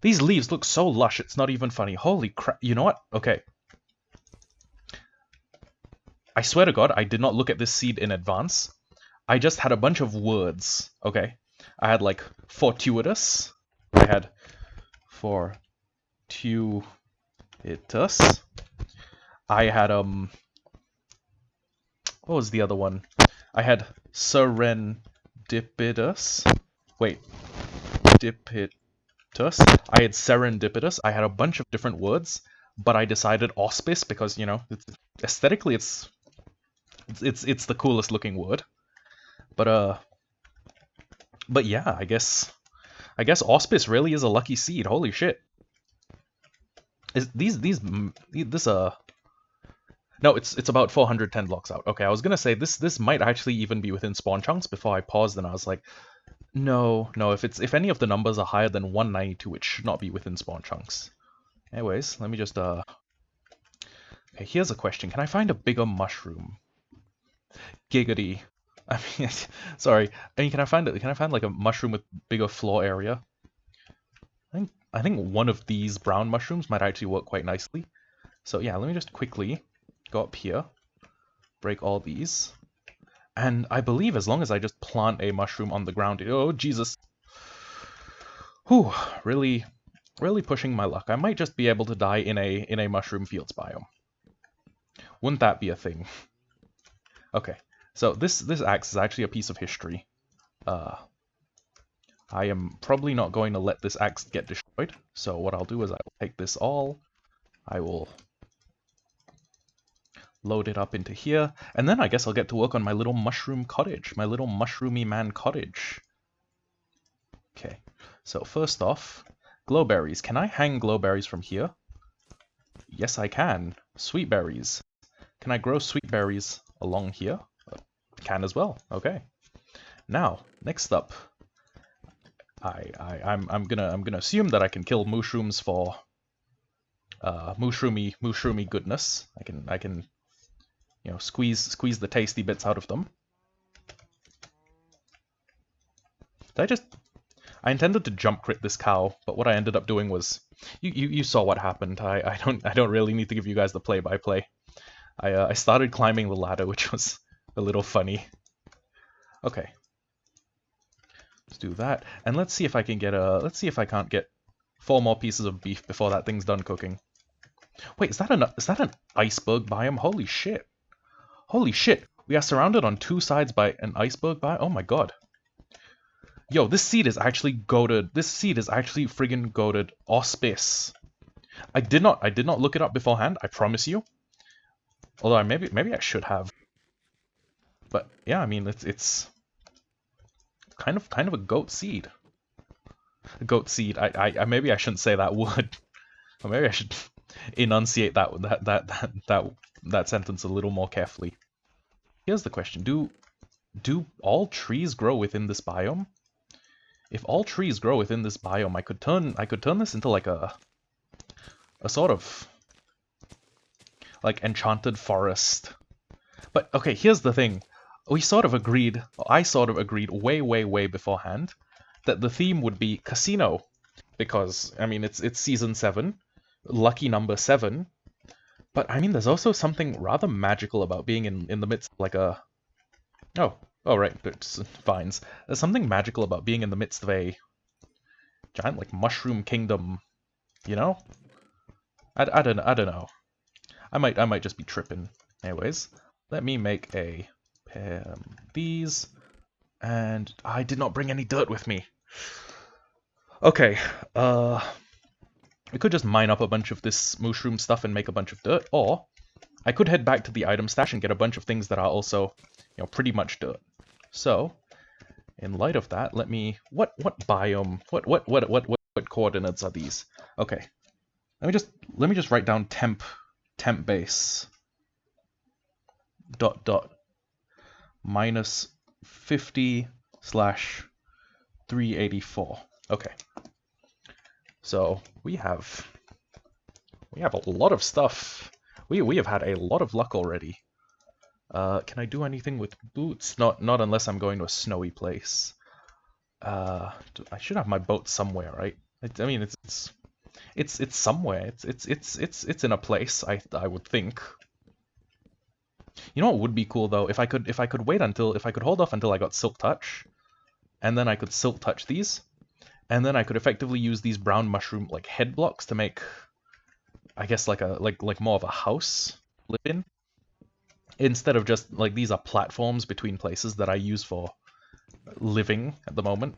These leaves look so lush, it's not even funny. Holy crap! You know what? Okay. I swear to God, I did not look at this seed in advance. I just had a bunch of words, okay? I had, like, fortuitous. I had fortuitous. I had, what was the other one? I had serendipitous. Wait. Dipitous. I had serendipitous. I had a bunch of different words, but I decided auspice because, aesthetically it's the coolest looking word. But yeah, I guess auspice really is a lucky seed. Holy shit. Is no, it's about 410 blocks out. Okay, I was gonna say this might actually even be within spawn chunks before I paused and I was like, no, if any of the numbers are higher than 192, it should not be within spawn chunks. Anyways, let me just okay, here's a question. Can I find a bigger mushroom? Giggity. I mean, sorry. I mean, can I find like a mushroom with bigger floor area? I think one of these brown mushrooms might actually work quite nicely. So yeah, let me just quickly go up here, break all these, and I believe as long as I just plant a mushroom on the ground, oh Jesus, whew, really pushing my luck. I might just be able to die in a mushroom fields biome. Wouldn't that be a thing? Okay, so this axe is actually a piece of history. I am probably not going to let this axe get destroyed, so what I'll do is I will take this all, I will load it up into here, and then I guess I'll get to work on my little mushroom cottage, my little mushroomy man cottage. Okay, so first off, glowberries. Can I hang glowberries from here? Yes, I can. Sweet berries. Can I grow sweet berries along here? Can as well. Okay. Now, next up, I'm gonna assume that I can kill mushrooms for mushroomy goodness. I can squeeze the tasty bits out of them. I intended to jump crit this cow, but what I ended up doing was you saw what happened. I don't really need to give you guys the play-by-play. I started climbing the ladder, which was a little funny. Okay. Let's do that. And let's see if I can get let's see if I can't get 4 more pieces of beef before that thing's done cooking. Wait, is that an iceberg biome? Holy shit. Holy shit. We are surrounded on 2 sides by an iceberg biome. Oh my god. Yo, this seed is actually goated. This seed is actually friggin' goated. Auspice. I did not look it up beforehand, I promise you. Although maybe I should have. But yeah, I mean it's kind of a goat seed. A goat seed. I maybe I shouldn't say that word. Or maybe I should enunciate that sentence a little more carefully. Here's the question. Do all trees grow within this biome? If all trees grow within this biome, I could turn this into like a sort of like enchanted forest. But okay, here's the thing. I sort of agreed way beforehand that the theme would be casino. Because, I mean, it's season 7, lucky number 7. But, I mean, there's also something rather magical about being in the midst of like a... Oh, right, it's vines. There's something magical about being in the midst of a giant, like, mushroom kingdom, you know? I don't know. I might just be tripping. Anyways, let me make a pair of these, and I did not bring any dirt with me. Okay, we could just mine up a bunch of this mushroom stuff and make a bunch of dirt, or I could head back to the item stash and get a bunch of things that are also, you know, pretty much dirt. So, in light of that, let me what biome, what coordinates are these? Okay, let me just write down temp base dot minus 50 slash 384. Okay. So we have a lot of stuff. We have had a lot of luck already. Can I do anything with boots? Not unless I'm going to a snowy place. I should have my boat somewhere, right? I mean, it's somewhere. It's in a place. I would think. You know what would be cool though? If I could hold off until I got Silk Touch, and then I could Silk Touch these. And then I could effectively use these brown mushroom like head blocks to make, I guess, like more of a house live in, instead of just like these are platforms between places that I use for living at the moment.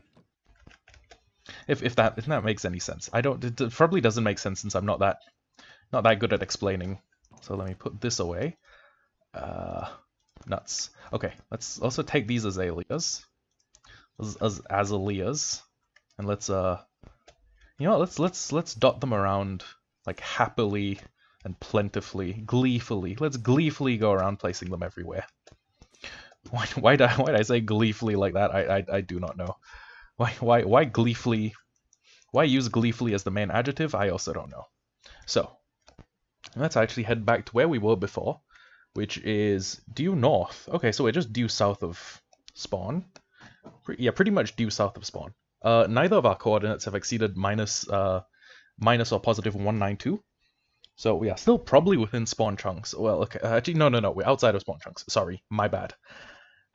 If that makes any sense. It probably doesn't make sense since I'm not that good at explaining. So let me put this away. Nuts. Okay, let's also take these azaleas, azaleas. And let's you know, let's dot them around like happily and plentifully, gleefully. Let's gleefully go around placing them everywhere. Why did I say gleefully like that? I do not know. Why gleefully? Why use gleefully as the main adjective? I also don't know. So let's actually head back to where we were before, which is due north. Okay, so we're just due south of spawn. Yeah, pretty much due south of spawn. Neither of our coordinates have exceeded minus or positive 192. So we are still probably within spawn chunks. Well, okay, actually, no, we're outside of spawn chunks. Sorry, my bad.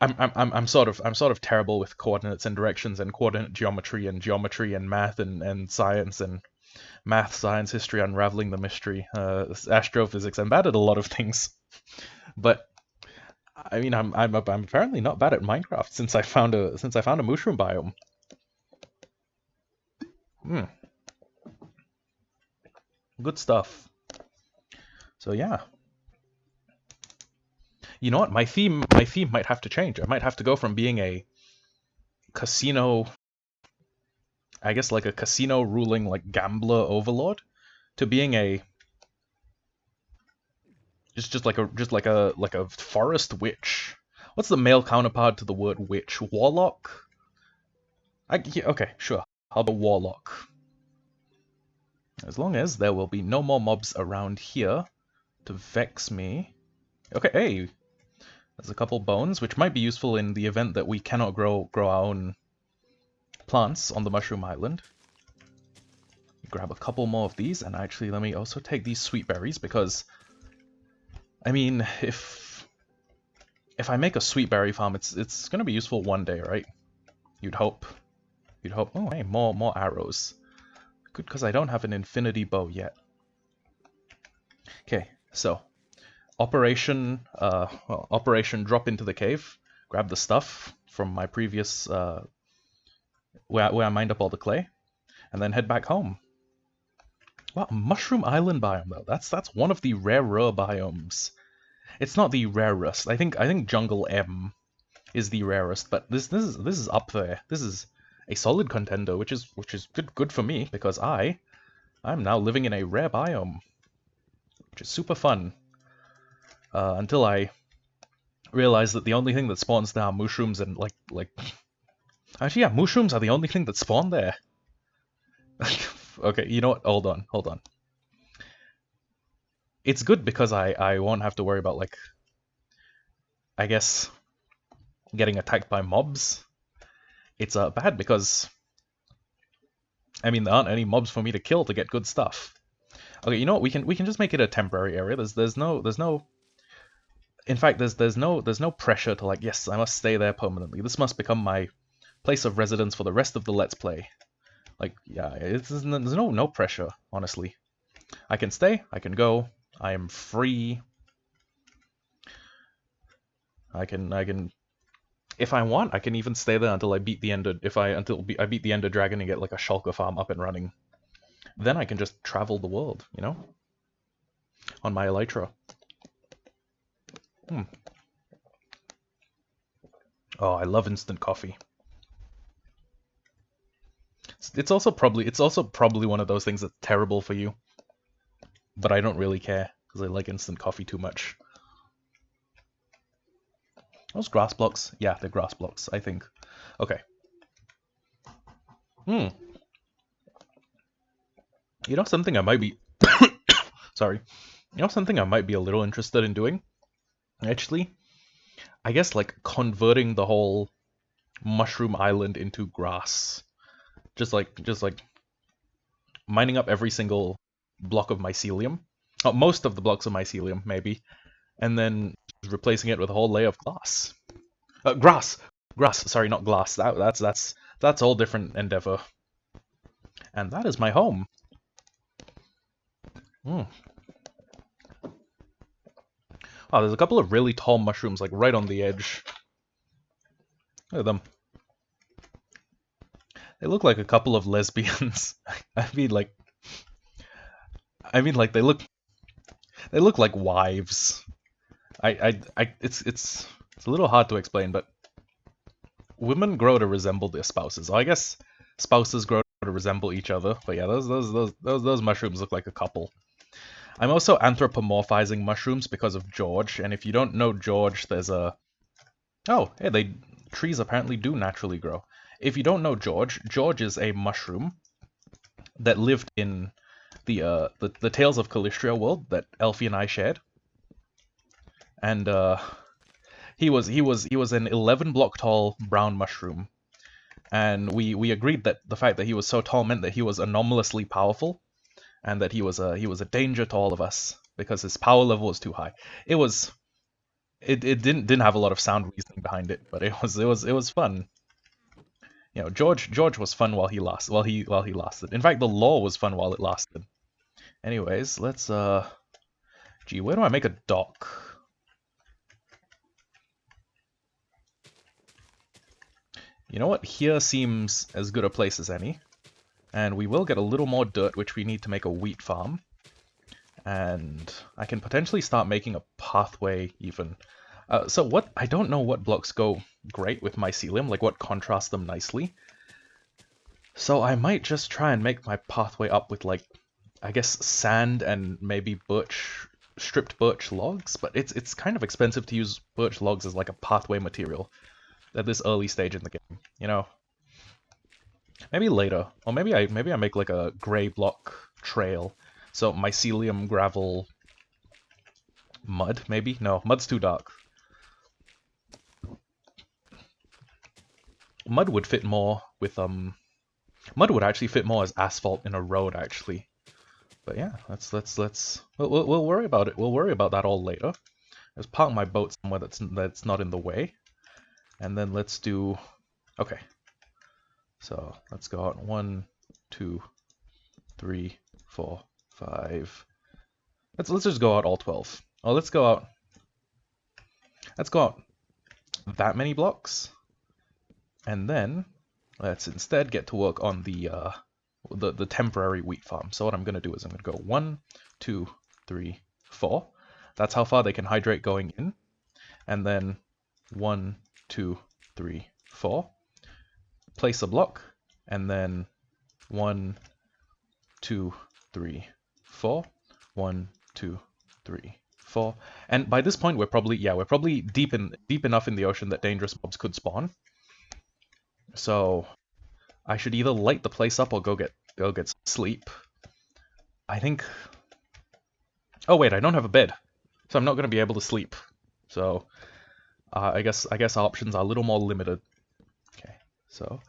I'm sort of terrible with coordinates and directions and coordinate geometry and math and science and math, science, history, unraveling the mystery, astrophysics. I'm bad at a lot of things, but I mean, I'm apparently not bad at Minecraft since I found a mushroom biome. Good stuff. So yeah. You know what? My theme might have to change. I might have to go from being a casino, I guess like a casino ruling like gambler overlord, to being a just like a forest witch. What's the male counterpart to the word witch? Warlock? Yeah, okay, sure. How about warlock? As long as there will be no more mobs around here to vex me. Okay, hey, there's a couple bones, which might be useful in the event that we cannot grow our own plants on the Mushroom Island. Grab a couple more of these, and actually let me also take these sweet berries, because, I mean, if if I make a sweet berry farm, it's gonna be useful one day, right? You'd hope. You'd hope. Oh, hey, more arrows. Good, because I don't have an infinity bow yet. Okay, so Operation drop into the cave, grab the stuff from my previous where I mined up all the clay, and then head back home. Wow, Mushroom Island biome though. That's one of the rarer biomes. It's not the rarest. I think Jungle M is the rarest, but this is up there. This is a solid contender, which is good for me because I'm now living in a rare biome, which is super fun. Until I realize that the only thing that spawns there are mushrooms and like actually, yeah, mushrooms are the only thing that spawn there. Okay, you know what? Hold on. It's good because I won't have to worry about, like, I guess, getting attacked by mobs. It's bad because, I mean, there aren't any mobs for me to kill to get good stuff. Okay, you know what? We can just make it a temporary area. There's no. In fact, there's no pressure to, like, yes, I must stay there permanently. This must become my place of residence for the rest of the Let's Play. Like, yeah, there's no pressure, honestly. I can stay, I can go, I am free. I can, if I want, I can even stay there until I beat the Ender. I beat the Ender Dragon and get like a shulker farm up and running. Then I can just travel the world, you know, on my Elytra. Oh, I love instant coffee. It's also probably one of those things that's terrible for you, but I don't really care because I like instant coffee too much. Those grass blocks? Yeah, they're grass blocks, I think. Okay. You know something I might be... Sorry. You know something I might be a little interested in doing? Actually, I guess, like, converting the whole Mushroom Island into grass. Just like mining up every single block of mycelium. Oh, most of the blocks of mycelium, maybe. And then replacing it with a whole layer of glass. Grass! Sorry, not glass. That's all different endeavor. And that is my home. Oh, there's a couple of really tall mushrooms, like, right on the edge. Look at them. They look like a couple of lesbians. I mean, like, they look like wives. It's a little hard to explain, but women grow to resemble their spouses. I guess spouses grow to resemble each other. But yeah, those mushrooms look like a couple. I'm also anthropomorphizing mushrooms because of George, and if you don't know George, there's a... Oh, hey, trees apparently do naturally grow. If you don't know George, George is a mushroom that lived in the Tales of Calistria world that Elfie and I shared. And he was an 11 block tall brown mushroom. And we agreed that the fact that he was so tall meant that he was anomalously powerful, and that he was a danger to all of us because his power level was too high. It didn't have a lot of sound reasoning behind it, but it was fun. You know, George was fun while he lasted. In fact, the lore was fun while it lasted. Anyways, let's gee, where do I make a dock? You know what? Here seems as good a place as any. And we will get a little more dirt, which we need to make a wheat farm. And I can potentially start making a pathway even. So what? I don't know what blocks go great with mycelium, like what contrasts them nicely. So I might just try and make my pathway up with, like, I guess sand and maybe stripped birch logs, but it's kind of expensive to use birch logs as like a pathway material at this early stage in the game, you know. Maybe later, or maybe I make like a gray block trail. So mycelium, gravel, mud, maybe? No, mud's too dark. Mud would fit more with mud would actually fit more as asphalt in a road, actually. But yeah, we'll worry about it. We'll worry about that all later. Just park my boat somewhere that's not in the way. And then let's do... Okay. So let's go out 1, 2, 3, 4, 5. Let's just go out all 12. Oh, let's go out that many blocks. And then let's instead get to work on the temporary wheat farm. So what I'm going to do is I'm going to go 1, 2, 3, 4. That's how far they can hydrate going in. And then 1, 2, 3, 4. Place a block. And then 1, 2, 3, 4. 1, 2, 3, 4. And by this point we're probably deep enough in the ocean that dangerous mobs could spawn. So I should either light the place up or go get some sleep. I think... Oh wait, I don't have a bed, so I'm not going to be able to sleep. So I guess our options are a little more limited. Okay, so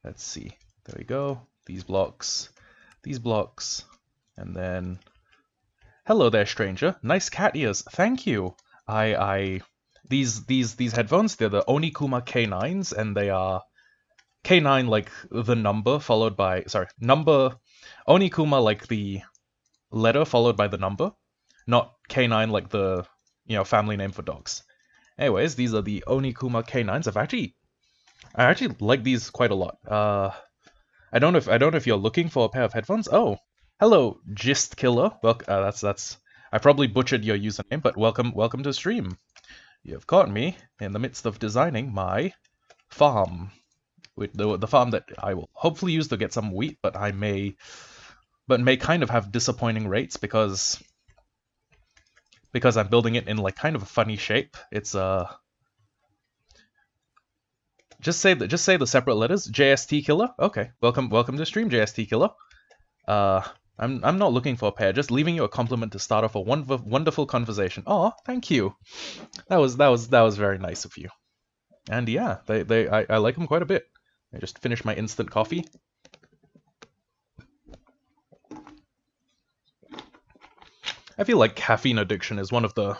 let's see. There we go. These blocks, and then... Hello there, stranger. Nice cat ears. Thank you. These headphones, they're the Onikuma K9s, and they are K9 like the number followed by, sorry, number, Onikuma like the letter followed by the number, not K9 like the, family name for dogs. Anyways, these are the Onikuma K9s. I actually like these quite a lot. I don't know if you're looking for a pair of headphones. Oh, hello, Gist Killer. Well, that's I probably butchered your username, but welcome to stream. You have caught me in the midst of designing my farm. With the farm that I will hopefully use to get some wheat, but may kind of have disappointing rates because I'm building it in like kind of a funny shape. It's just say the separate letters. JST Killer. Okay, welcome to stream, JST Killer. I'm not looking for a pair, just leaving you a compliment to start off a wonderful conversation. Oh, thank you. That was very nice of you. And yeah, I like them quite a bit. I just finished my instant coffee. I feel like caffeine addiction is one of the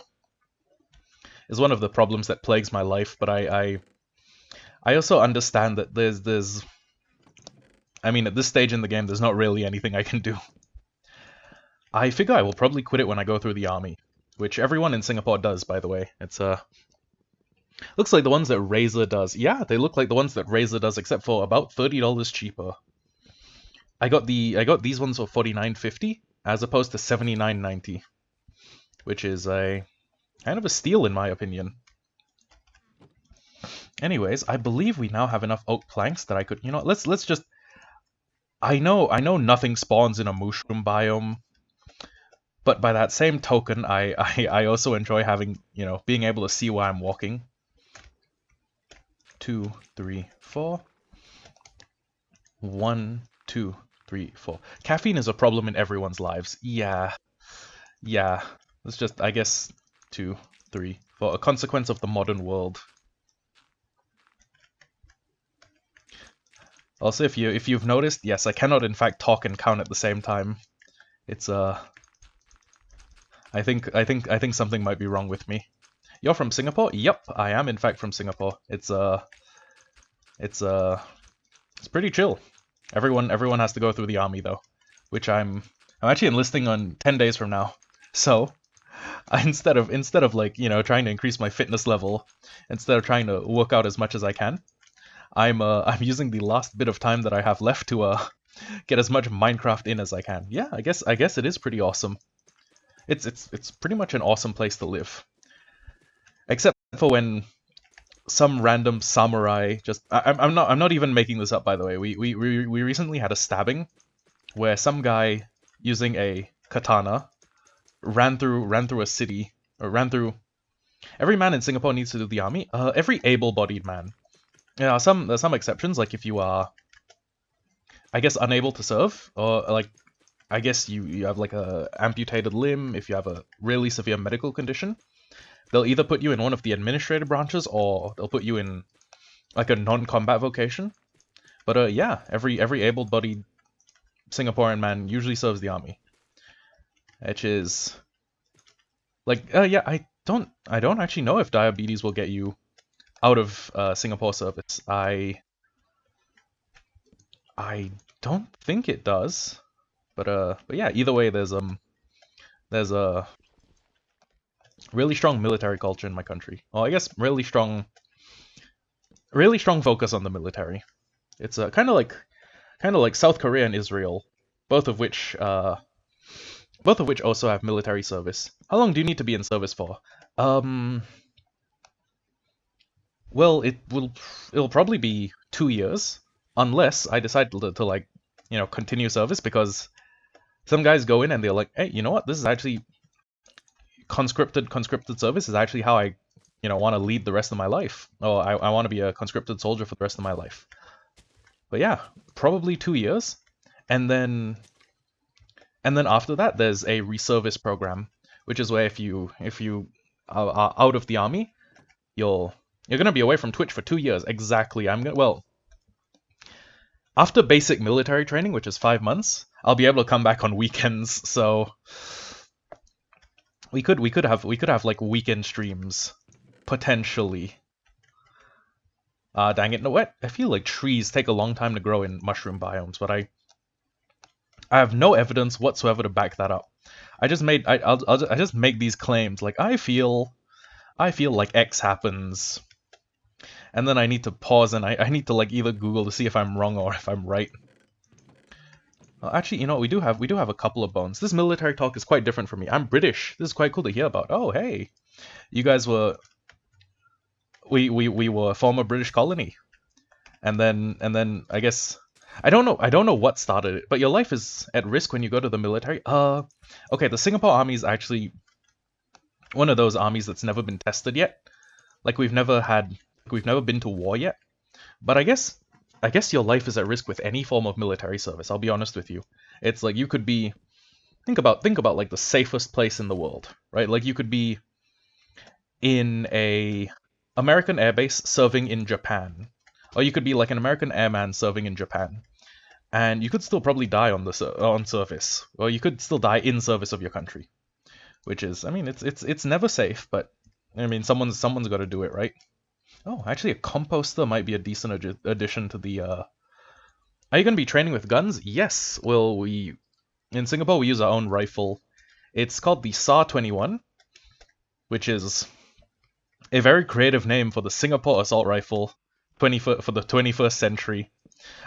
problems that plagues my life, but I also understand that there's I mean, at this stage in the game, there's not really anything I can do. I figure I will probably quit it when I go through the army, which everyone in Singapore does, by the way. It's looks like the ones that Razer does. Yeah, they look like the ones that Razer does, except for about $30 cheaper. I got these ones for $49.50 as opposed to $79.90, which is a kind of a steal in my opinion. Anyways, I believe we now have enough oak planks that I could, let's just... I know nothing spawns in a mushroom biome, but by that same token, I also enjoy having, being able to see where I'm walking. 2, 3, 4. 1, 2, 3, 4. Caffeine is a problem in everyone's lives. Yeah. It's just, I guess, 2, 3, 4. A consequence of the modern world. Also, if you've noticed, yes, I cannot in fact talk and count at the same time. It's I think something might be wrong with me. You're from Singapore? Yep, I am in fact from Singapore. It's pretty chill. Everyone has to go through the army though, which I'm actually enlisting on 10 days from now. So, instead of like, trying to increase my fitness level, instead of trying to work out as much as I can, I'm using the last bit of time that I have left to get as much Minecraft in as I can. Yeah, I guess it is pretty awesome. It's pretty much an awesome place to live. Except for when some random samurai just... I'm not even making this up, by the way. We recently had a stabbing where some guy using a katana ran through a city, or ran through... Every man in Singapore needs to do the army. Every able-bodied man. Yeah, there's some exceptions, like if you are, I guess, unable to serve, or like, I guess you have like a amputated limb, if you have a really severe medical condition, they'll either put you in one of the administrative branches, or they'll put you in like a non-combat vocation. But yeah, every able-bodied Singaporean man usually serves the army, which is like, yeah, don't actually know if diabetes will get you out of Singapore service. I don't think it does. But yeah, either way, there's a really strong military culture in my country. Well, I guess really strong focus on the military. It's kind of like South Korea and Israel, both of which also have military service. How long do you need to be in service for? Um, well, it'll probably be 2 years, unless I decide to like, continue service because some guys go in and they're like, hey, you know what? This is actually conscripted service is actually how I, want to lead the rest of my life. Oh, I want to be a conscripted soldier for the rest of my life. But yeah, probably 2 years, and then after that, there's a reservice program, which is where if you are out of the army, you're gonna be away from Twitch for 2 years exactly. After basic military training, which is 5 months, I'll be able to come back on weekends. So we could have like weekend streams potentially. Dang it! No, what? I feel like trees take a long time to grow in mushroom biomes, but I have no evidence whatsoever to back that up. I just make these claims like I feel like X happens, and then I need to pause and I need to like either Google to see if I'm wrong or if I'm right. Actually, we do have a couple of bones. This military talk is quite different from me. I'm British. This is quite cool to hear about. Oh, hey, you guys were we were a former British colony, and then I guess I don't know what started it, but your life is at risk when you go to the military. Okay, the Singapore Army is actually one of those armies that's never been tested yet. Like we've never been to war yet. But I guess your life is at risk with any form of military service. I'll be honest with you. It's like you could be think about like the safest place in the world, right? Like you could be in a American airbase serving in Japan, or you could be like an American airman serving in Japan, and you could still probably die on service, or you could still die in service of your country, which is, I mean, it's never safe, but I mean, someone's got to do it, right? Oh, actually, a composter might be a decent addition to the. Are you going to be training with guns? Yes. Well, we in Singapore we use our own rifle. It's called the SA-21, which is a very creative name for the Singapore assault rifle, for the 21st century.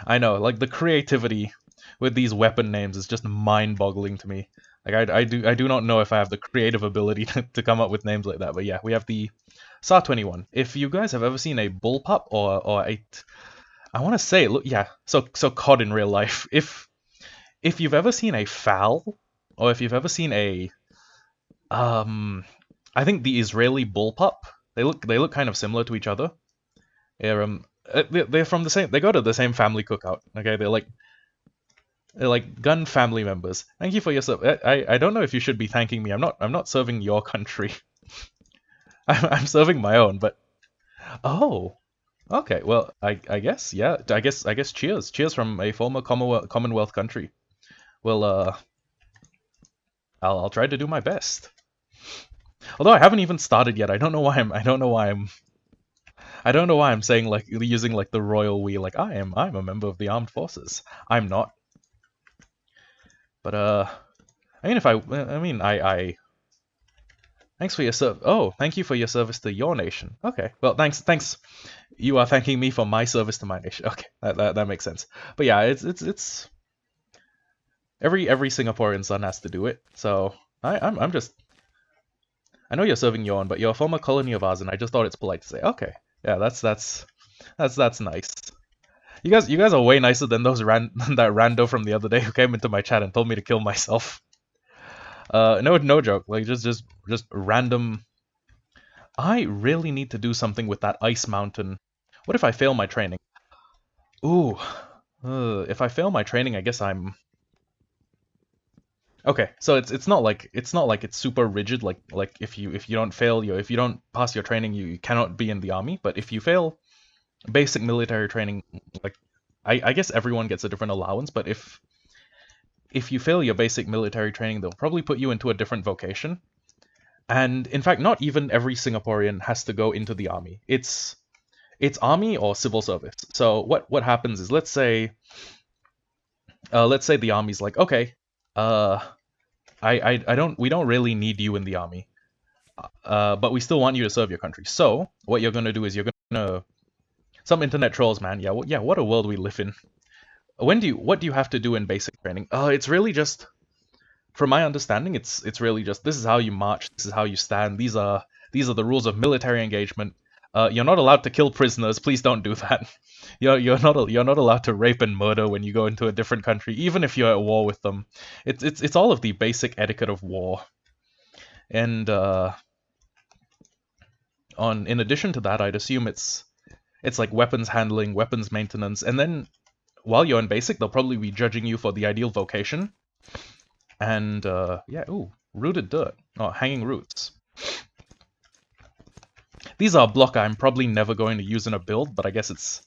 I know, like the creativity with these weapon names is just mind-boggling to me. Like I do not know if I have the creative ability to come up with names like that. But yeah, we have the SA-21. If you guys have ever seen a bullpup or I want to say, look, yeah, so COD in real life. If you've ever seen a FAL, or if you've ever seen a I think the Israeli bullpup, they look kind of similar to each other. They're from the same. They go to the same family cookout. Okay, they're like gun family members. Thank you for your service. I don't know if you should be thanking me. I'm not serving your country. I'm serving my own. But oh, okay. Well, I guess yeah. I guess cheers from a former Commonwealth country. Well, I'll try to do my best. Although I haven't even started yet. I don't know why I'm saying like using like the royal we. Like I'm a member of the armed forces. I'm not. But I mean, I thanks for your thank you for your service to your nation. Okay, well, thanks. You are thanking me for my service to my nation. Okay, that makes sense. But yeah, it's every Singaporean son has to do it. So I'm just, I know you're serving your own, but you're a former colony of ours, and I just thought it's polite to say, okay, yeah, that's nice. You guys are way nicer than that rando from the other day who came into my chat and told me to kill myself. No joke. Like just random. I really need to do something with that ice mountain. What if I fail my training? Ooh. If I fail my training, I guess I'm okay. So it's not like it's super rigid. Like if you don't fail if you don't pass your training, you cannot be in the army. But if you fail basic military training, like I guess everyone gets a different allowance. But if you fail your basic military training, they'll probably put you into a different vocation. And in fact, not even every Singaporean has to go into the army. It's army or civil service. So what happens is, let's say the army's like, okay, uh, I don't we don't really need you in the army, but we still want you to serve your country. So what you're gonna do is you're gonna some internet trolls, man. Yeah, yeah. What a world we live in. What do you have to do in basic training? It's really just, from my understanding, it's really just, this is how you march, this is how you stand. These are the rules of military engagement. You're not allowed to kill prisoners. Please don't do that. You're not allowed to rape and murder when you go into a different country, even if you're at war with them. It's all of the basic etiquette of war. And in addition to that, I'd assume it's like weapons handling, weapons maintenance, and then while you're in basic, they'll probably be judging you for the ideal vocation. And yeah, ooh, rooted dirt. Oh, hanging roots. These are a block I'm probably never going to use in a build, but I guess it's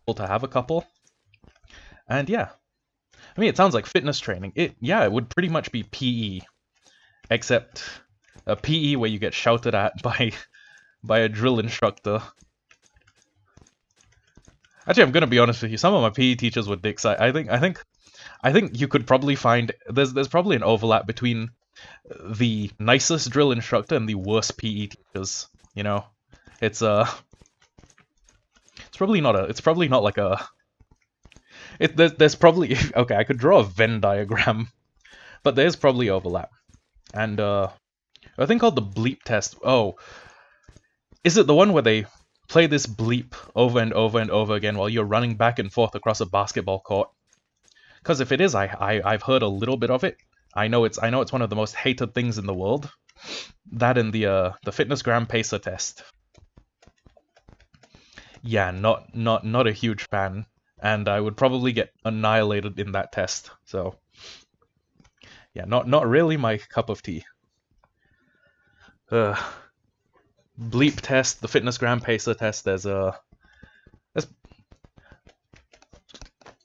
cool to have a couple. And yeah, I mean, it sounds like fitness training. It would pretty much be PE, except a PE where you get shouted at by a drill instructor. Actually, I'm gonna be honest with you. Some of my PE teachers were dicks. I think you could probably find there's probably an overlap between the nicest drill instructor and the worst PE teachers. You know, it's probably not like a. There's probably okay. I could draw a Venn diagram, but there's probably overlap. And a thing called the bleep test. Oh, is it the one where they play this bleep over and over and over again while you're running back and forth across a basketball court? Because if it is, I've heard a little bit of it. I know it's one of the most hated things in the world. That and the fitness gram pacer test. Yeah, not a huge fan, and I would probably get annihilated in that test. So yeah, not really my cup of tea. Bleep test, the fitness gram pacer test.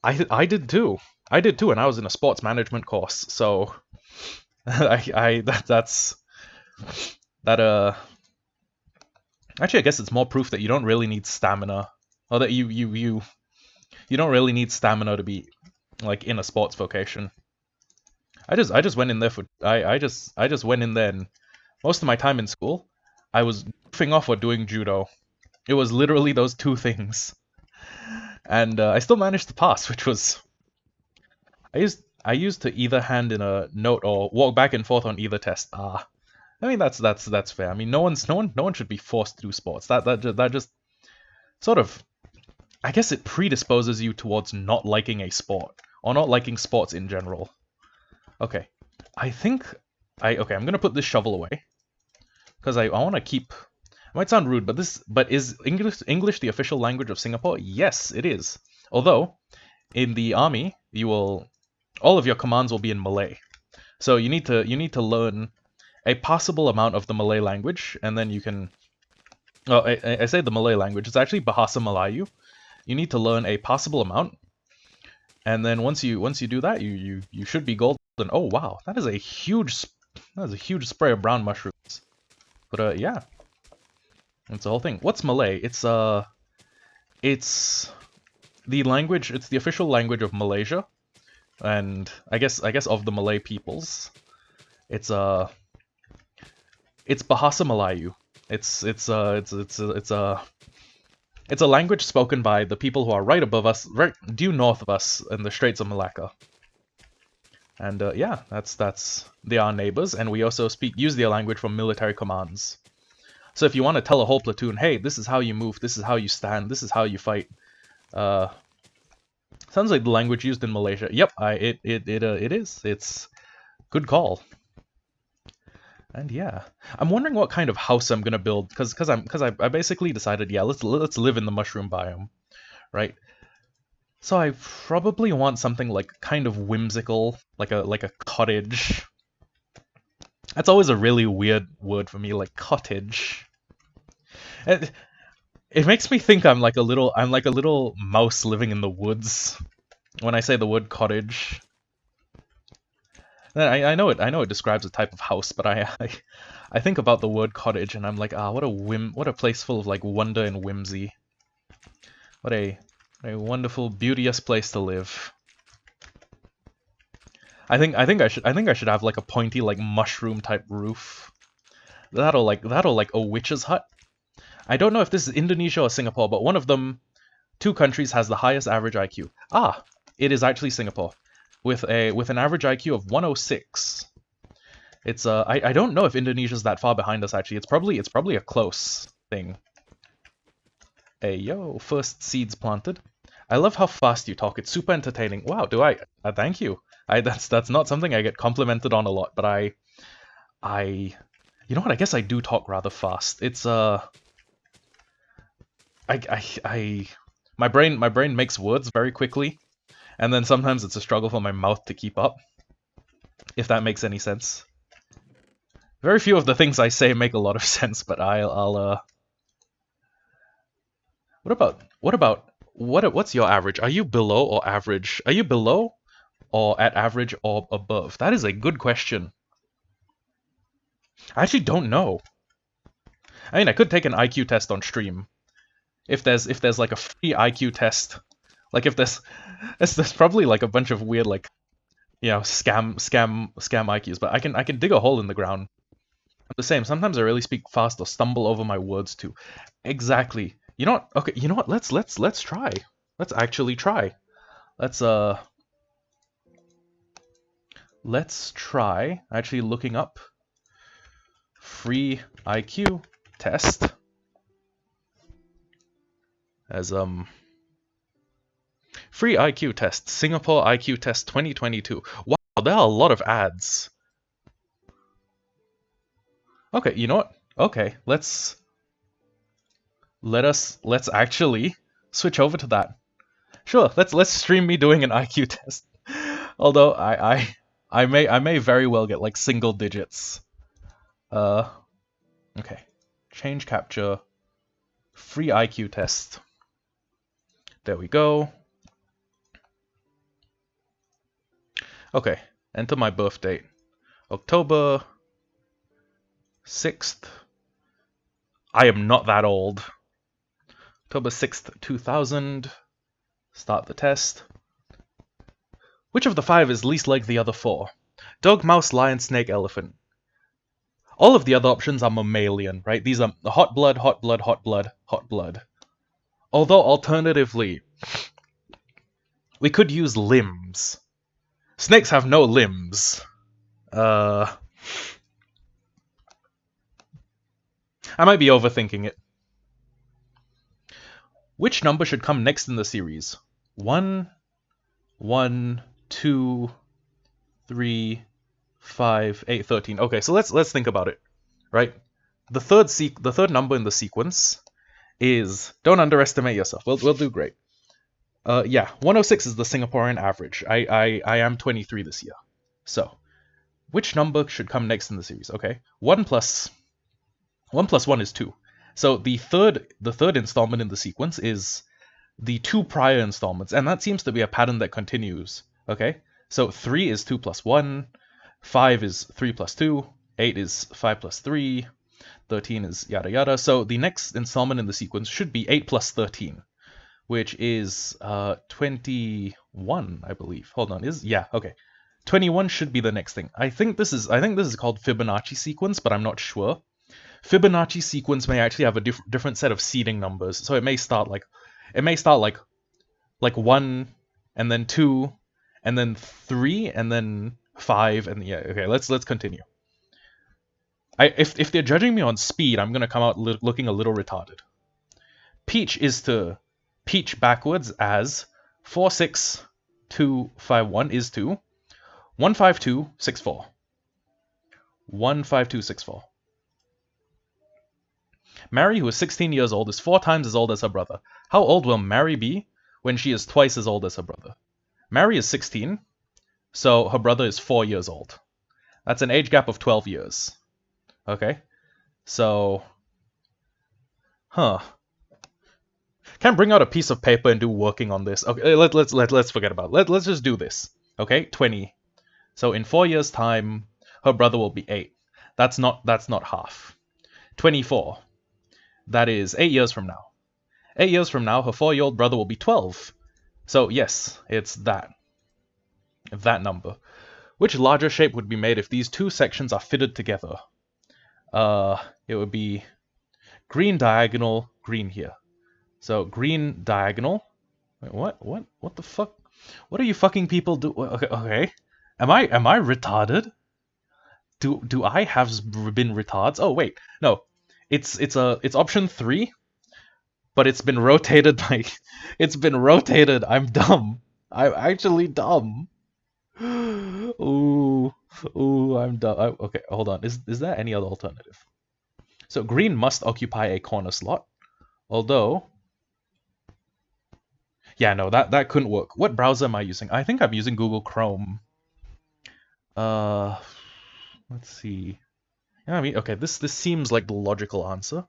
I did too. And I was in a sports management course, so that's that. Actually, I guess it's more proof that you don't really need stamina, or that you don't really need stamina to be like in a sports vocation. I just went in there for I just went in there, and most of my time in school, I was goofing off or doing judo. It was literally those two things, and I still managed to pass, which was I used to either hand in a note or walk back and forth on either test. I mean that's fair. I mean no one should be forced to do sports. That just sort of, I guess it predisposes you towards not liking a sport or not liking sports in general. Okay, I'm gonna put this shovel away because I want to keep. It might sound rude, but is English the official language of Singapore? Yes, it is. Although in the army, all of your commands will be in Malay. So you need to learn a passable amount of the Malay language, and then you can. Well, I say the Malay language. It's actually Bahasa Melayu. You need to learn a passable amount, and then once you do that, you should be golden. Oh wow, that is a huge spray of brown mushrooms. But yeah, that's the whole thing. What's Malay? It's the language. It's the official language of Malaysia, and I guess of the Malay peoples. It's Bahasa Melayu. It's a language spoken by the people who are right above us, right due north of us in the Straits of Malacca. And yeah, they are neighbors, and we also use their language for military commands. So if you want to tell a whole platoon, hey, this is how you move, this is how you stand, this is how you fight. Sounds like the language used in Malaysia. Yep, it is. It's good call. And yeah, I'm wondering what kind of house I'm gonna build, because I basically decided, yeah, let's live in the mushroom biome, right? So I probably want something like kind of whimsical, like a cottage. That's always a really weird word for me, like cottage. It makes me think I'm like a little mouse living in the woods when I say the word cottage. I know it describes a type of house, but I think about the word cottage and I'm like, ah, what a place full of like wonder and whimsy. What a wonderful, beauteous place to live. I think I should have like a pointy like mushroom type roof. That'll like a witch's hut. I don't know if this is Indonesia or Singapore, but one of them, two countries, has the highest average IQ. Ah, it is actually Singapore, with an average IQ of 106. It's I don't know if Indonesia's that far behind us actually. It's probably a close thing. Hey yo, first seeds planted. I love how fast you talk. It's super entertaining. Wow, do I? Thank you. That's not something I get complimented on a lot, but you know what? I guess I do talk rather fast. It's my brain makes words very quickly, and then sometimes it's a struggle for my mouth to keep up. If that makes any sense. Very few of the things I say make a lot of sense, but what's your average? Are you below or average? Are you below or at average or above? That is a good question. I actually don't know. I mean, I could take an IQ test on stream. If there's like a free IQ test, like if there's probably like a bunch of weird like, you know, scam IQs, but I can dig a hole in the ground. I'm the same. Sometimes I really speak fast or stumble over my words too. Exactly. You know what? Okay, you know what? Let's try. Let's actually try. Let's try actually looking up free IQ test as free IQ test, Singapore IQ test 2022. Wow, there are a lot of ads. Okay, you know what? Okay, let's actually switch over to that. Sure, let's stream me doing an IQ test. Although I may very well get like single digits. Okay. Change capture. Free IQ test. There we go. Okay, enter my birth date. October 6th. I am not that old. October 6th, 2000. Start the test. Which of the 5 is least like the other 4? Dog, mouse, lion, snake, elephant. All of the other options are mammalian, right? These are hot blood, hot blood, hot blood, hot blood. Although, alternatively, we could use limbs. Snakes have no limbs. I might be overthinking it. Which number should come next in the series? 1, 1, 2, 3, 5, 8, 13. Okay, so let's think about it, right? The third number in the sequence is, don't underestimate yourself. We'll do great. Yeah, 106 is the Singaporean average. I am 23 this year. So, which number should come next in the series? Okay, 1 plus 1 is 2. So the third installment in the sequence is the 2 prior installments, and that seems to be a pattern that continues. Okay, so 3 is 2 plus 1, 5 is 3 plus 2, 8 is 5 plus 3, 13 is yada yada. So the next installment in the sequence should be 8 plus 13, which is 21, I believe. Hold on, yeah, okay. 21 should be the next thing. I think this is called Fibonacci sequence, but I'm not sure. Fibonacci sequence may actually have a different set of seeding numbers, so it may start like 1 and then 2 and then 3 and then 5 and yeah, okay, let's continue. If they're judging me on speed, I'm gonna come out looking a little retarded. Peach is to peach backwards as 4, 6, 2, 5, 1 is to 1, 5, 2, 6, 4. 1, 5, 2, 6, 4. Mary, who is 16 years old, is 4 times as old as her brother. How old will Mary be when she is twice as old as her brother? Mary is 16, so her brother is 4 years old. That's an age gap of 12 years. Okay, so, Can't bring out a piece of paper and do working on this. Okay, let's forget about it. Let's just do this. Okay, 20. So in 4 years' time, her brother will be 8. That's not half. 24. That is 8 years from now. 8 years from now, her 4-year-old brother will be 12. So yes, it's that number. Which larger shape would be made if these two sections are fitted together? It would be green diagonal, green here. So green diagonal. Wait, what the fuck? What are you fucking people do? Okay. Am I retarded? Do I have been retards? Oh wait, no. It's option 3, but it's been rotated like it's been rotated. I'm dumb. I'm actually dumb. Ooh, I'm dumb. Okay, hold on. Is there any other alternative? So green must occupy a corner slot, although yeah, no, that couldn't work. What browser am I using? I think I'm using Google Chrome. Uh, let's see. Yeah, I mean, okay, this seems like the logical answer.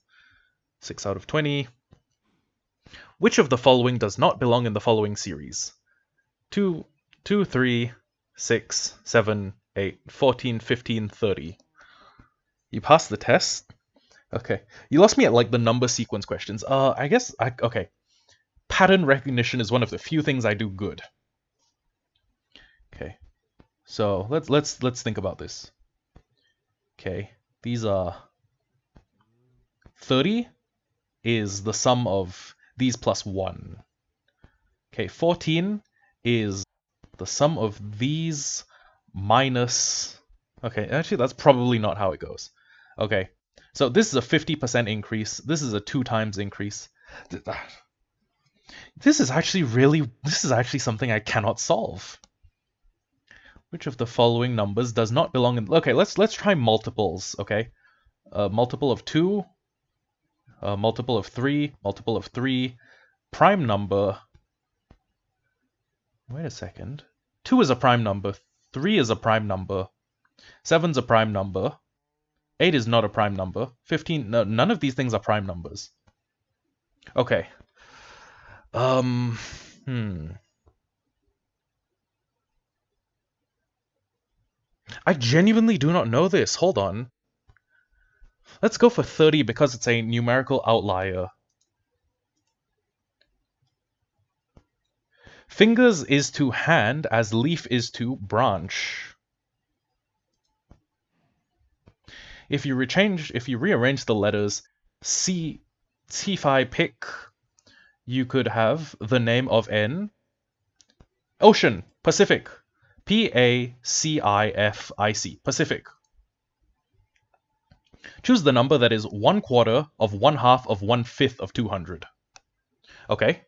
6 out of 20. Which of the following does not belong in the following series? 2, 2, 3, 6, 7, 8, 14, 15, 30. You passed the test? Okay. You lost me at like the number sequence questions. I guess okay. Pattern recognition is one of the few things I do good. Okay. So let's think about this. Okay. These are 30 is the sum of these plus 1. Okay, 14 is the sum of these minus... Okay, actually that's probably not how it goes. Okay, so this is a 50% increase. This is a 2 times increase. This is actually something I cannot solve. Which of the following numbers does not belong in... Okay, let's try multiples, okay? Multiple of 2, multiple of 3, multiple of 3, prime number... Wait a second. 2 is a prime number, 3 is a prime number, 7's a prime number, 8 is not a prime number, 15... No, none of these things are prime numbers. Okay. I genuinely do not know this. Hold on. Let's go for 30 because it's a numerical outlier. Fingers is to hand as leaf is to branch. If you rearrange the letters C5 pick, you could have the name of an ocean, Pacific. Pacific, Pacific. Choose the number that is 1/4 of 1/2 of 1/5 of 200. Okay.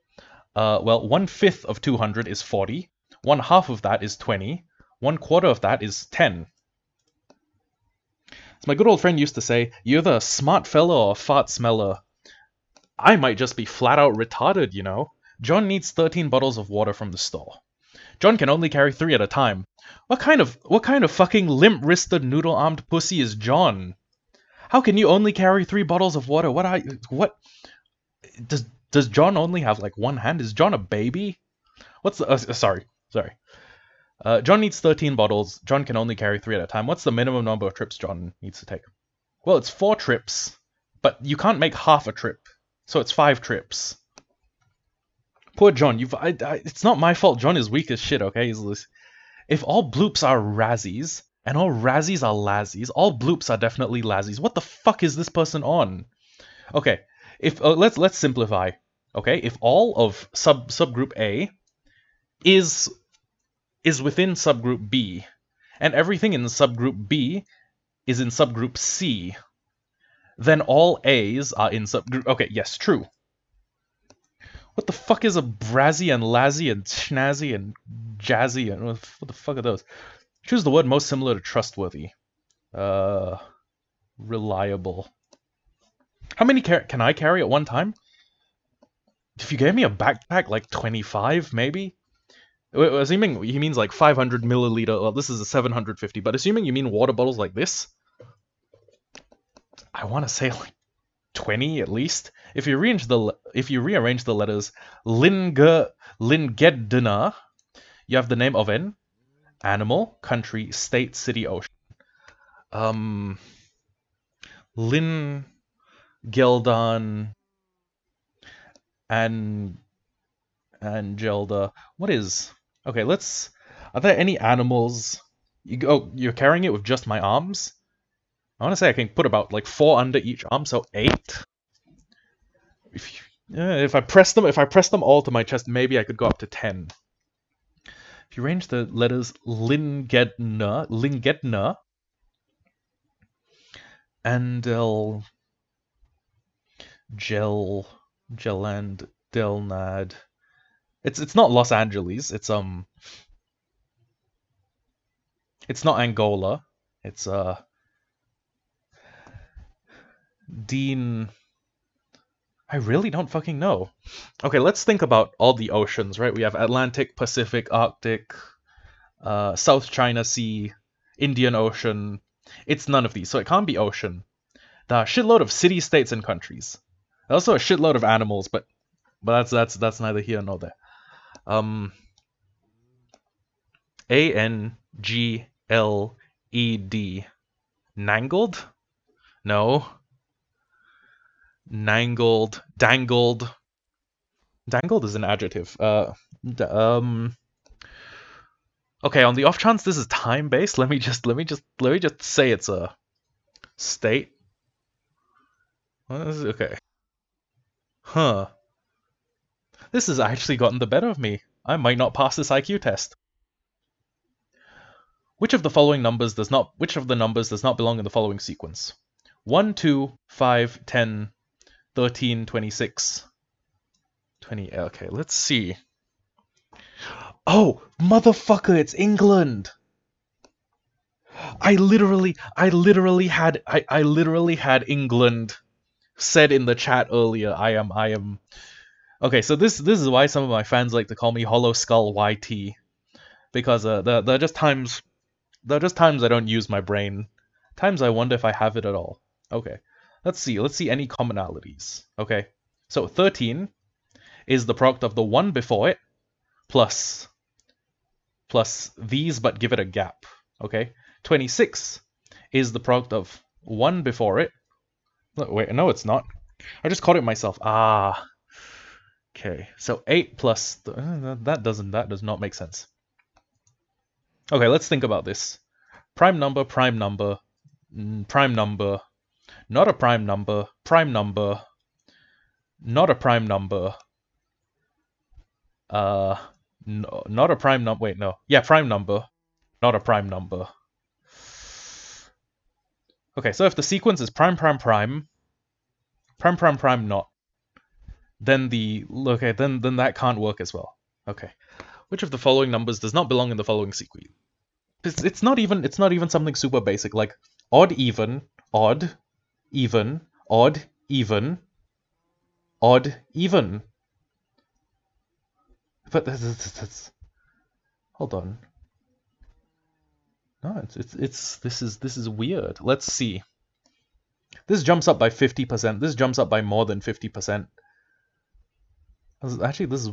Well, 1/5 of 200 is 40. 1/2 of that is 20. 1/4 of that is 10. As my good old friend used to say, you're either a smart fella or a fart smeller. I might just be flat out retarded, you know. John needs 13 bottles of water from the store. John can only carry 3 at a time. What kind of fucking limp-wristed, noodle-armed pussy is John? How can you only carry 3 bottles of water? What? Does John only have like one hand? Is John a baby? What's the... sorry. John needs 13 bottles. John can only carry 3 at a time. What's the minimum number of trips John needs to take? Well, it's 4 trips, but you can't make half a trip, so it's 5 trips. Poor John. It's not my fault. John is weak as shit. Okay, if all bloops are Razzies and all Razzies are Lazzies, all bloops are definitely Lazzies. What the fuck is this person on? Okay, if let's simplify. Okay, if all of subgroup A is within subgroup B, and everything in subgroup B is in subgroup C, then all A's are in subgroup... Okay, yes, true. What the fuck is a Brazzy and Lazzy and Schnazzy and Jazzy and what the fuck are those? Choose the word most similar to trustworthy. Reliable. How many can I carry at one time? If you gave me a backpack, like 25, maybe? Assuming he means like 500 milliliter, well, this is a 750, but assuming you mean water bottles like this, I want to say like 20 at least. If you rearrange the letters Lingedna, you have the name of an animal, country, state, city, ocean. Lin Geldan and Gelda. What is? Okay, let's. Are there any animals? You're carrying it with just my arms. I want to say I can put about like 4 under each arm, so 8. If I press them all to my chest, maybe I could go up to 10. If you arrange the letters Lingetna, Andel, Geland, Delnad. It's not Los Angeles. It's not Angola. It's Dean. I really don't fucking know. Okay, let's think about all the oceans, right? We have Atlantic, Pacific, Arctic, South China Sea, Indian Ocean. It's none of these, so it can't be ocean. There are a shitload of city-states and countries. Also a shitload of animals, but that's neither here nor there. Angled. Nangled? No. Nangled. Dangled. Dangled is an adjective. Okay, on the off chance this is time-based, let me just say it's a state. Okay. Huh. This has actually gotten the better of me. I might not pass this IQ test. Which of the numbers does not belong in the following sequence? 1, 2, 5, 10, 13, 26, 20. Okay, let's see. Oh, motherfucker, it's England. I literally had England said in the chat earlier. I am. Okay, so this is why some of my fans like to call me Hollow Skull YT, because there are just times I don't use my brain. Times I wonder if I have it at all. Okay, let's see any commonalities. Okay, so 13 is the product of the 1 before it plus these, but give it a gap. Okay, 26 is the product of 1 before it. Wait, no, it's not. I just caught it myself. Ah. Okay, so 8 plus that does not make sense. Okay, let's think about this. Prime number, prime number, prime number, not a prime number, prime number, not a prime number. No, not a prime number. Wait, no. Yeah, prime number, not a prime number. Okay, so if the sequence is prime, prime, prime, prime, prime, prime, not, then then that can't work as well. Okay, which of the following numbers does not belong in the following sequence? It's not even something super basic like odd, even, odd, even, odd, even, odd, even. But that's hold on. No, this is weird. Let's see. This jumps up by 50%. This jumps up by more than 50%. Actually, this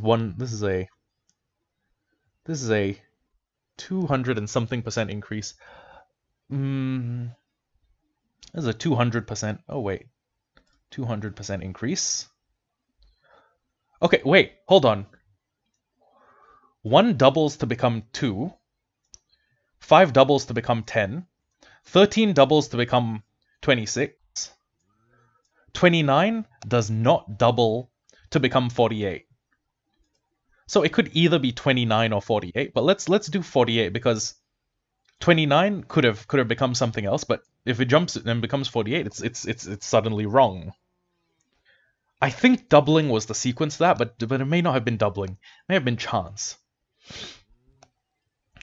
is a 200 and something percent increase. This is a 200%. Oh wait, 200% increase. Okay, wait, hold on. 1 doubles to become 2. 5 doubles to become 10. 13 doubles to become 26. 29 does not double to become 48. So it could either be 29 or 48, but let's do 48 because 29 could have become something else, but if it jumps and becomes 48, it's suddenly wrong. I think doubling was the sequence to that, but it may not have been doubling. It may have been chance.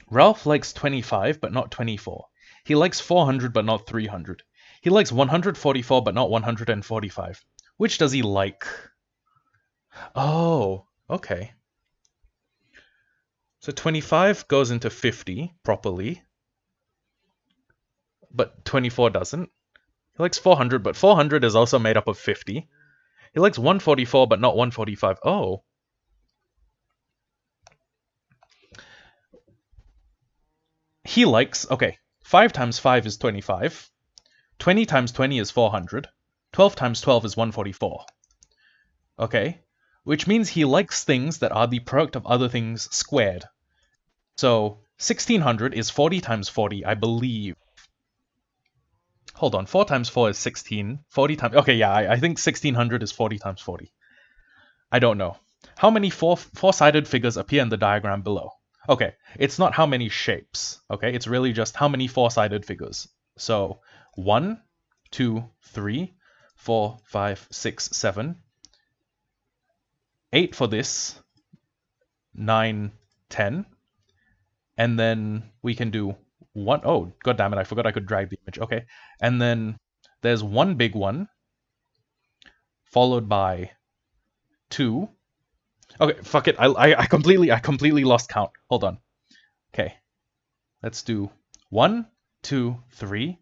Ralph likes 25, but not 24. He likes 400, but not 300. He likes 144, but not 145. Which does he like? Oh, okay. So 25 goes into 50 properly, but 24 doesn't. He likes 400, but 400 is also made up of 50. He likes 144, but not 145. Oh. He likes, okay, 5 times 5 is 25. 20 times 20 is 400. 12 times 12 is 144. Okay? Which means he likes things that are the product of other things squared. So 1600 is 40 times 40, I believe. Hold on, 4 times 4 is 16. 40 times... Okay, yeah, I think 1600 is 40 times 40. I don't know. How many four-sided figures appear in the diagram below? Okay, it's not how many shapes, okay? It's really just how many four-sided figures. So 1, 2, 3, 4, 5, 6, 7, 8 for this, 9, 10, and then we can do one. Oh, god damn it, I forgot I could drag the image. Okay, and then there's one big one, followed by 2. Okay, fuck it. I completely lost count. Hold on. Okay, let's do 1, 2, 3,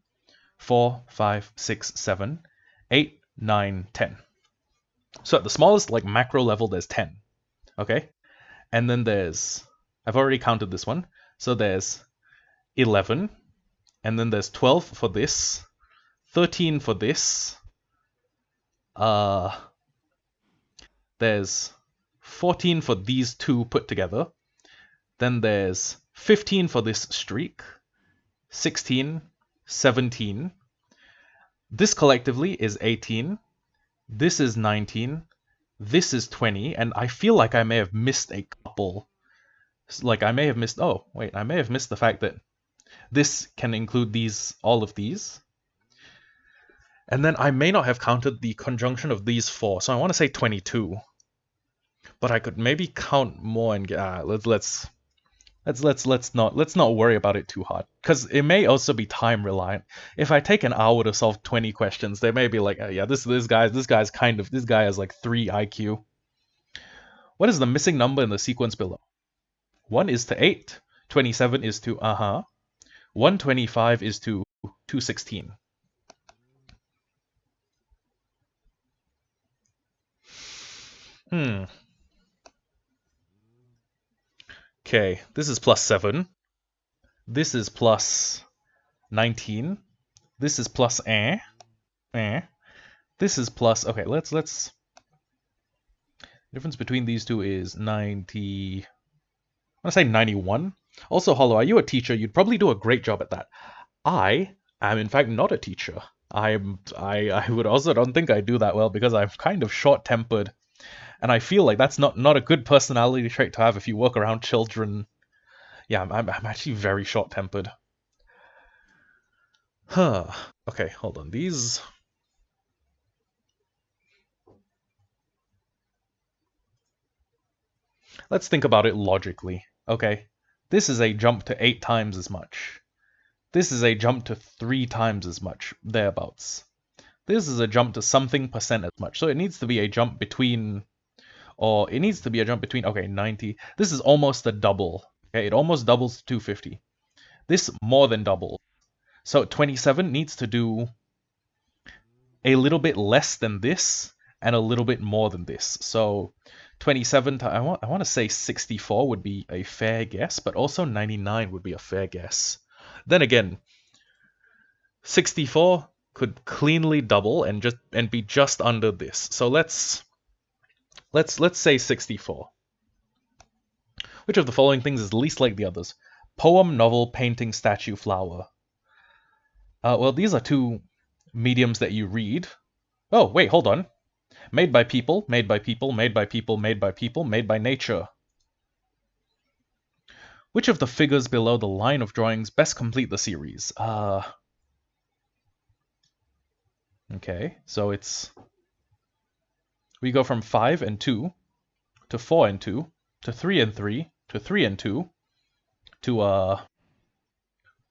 4, 5, 6, 7, 8, 9, 10. So at the smallest, like, macro level, there's 10. Okay, and then there's... I've already counted this one. So there's 11, and then there's 12 for this, 13 for this, there's 14 for these two put together, then there's 15 for this streak, 16, 17, this collectively is 18, this is 19, this is 20, and I feel like I may have missed a couple. Like, I may have missed... Oh, wait, I may have missed the fact that this can include these, all of these. And then I may not have counted the conjunction of these 4, so I want to say 22. But I could maybe count more and let's not worry about it too hard, because it may also be time reliant. If I take an hour to solve 20 questions, they may be like, yeah, this guy has like 3 IQ. What is the missing number in the sequence below? 1 is to 8, 27 is to 125 is to 216. Okay, this is plus 7. This is plus 19. This is plus This is plus... Okay, let's... The difference between these two is 90... I want to say 91. Also, Hollow, are you a teacher? You'd probably do a great job at that. I am, in fact, not a teacher. I would also don't think I do that well because I'm kind of short-tempered. And I feel like that's not a good personality trait to have if you work around children. Yeah, I'm actually very short-tempered. Huh. Okay, hold on. These... Let's think about it logically. Okay, this is a jump to 8 times as much. This is a jump to 3 times as much, thereabouts. This is a jump to something percent as much. So it needs to be a jump between... Or it needs to be a jump between... Okay, 90. This is almost a double. Okay, it almost doubles to 250. This more than doubles. So 27 needs to do a little bit less than this and a little bit more than this. So 27 I want to say 64 would be a fair guess, but also 99 would be a fair guess. Then again, 64 could cleanly double and be just under this. So let's say 64. Which of the following things is least like the others? Poem, novel, painting, statue, flower. Well, these are 2 mediums that you read. Oh, wait, hold on. Made by people, made by people, made by people, made by people, made by nature. Which of the figures below the line of drawings best complete the series? Okay, so it's... We go from 5 and 2, to 4 and 2, to 3 and 3, to 3 and 2, to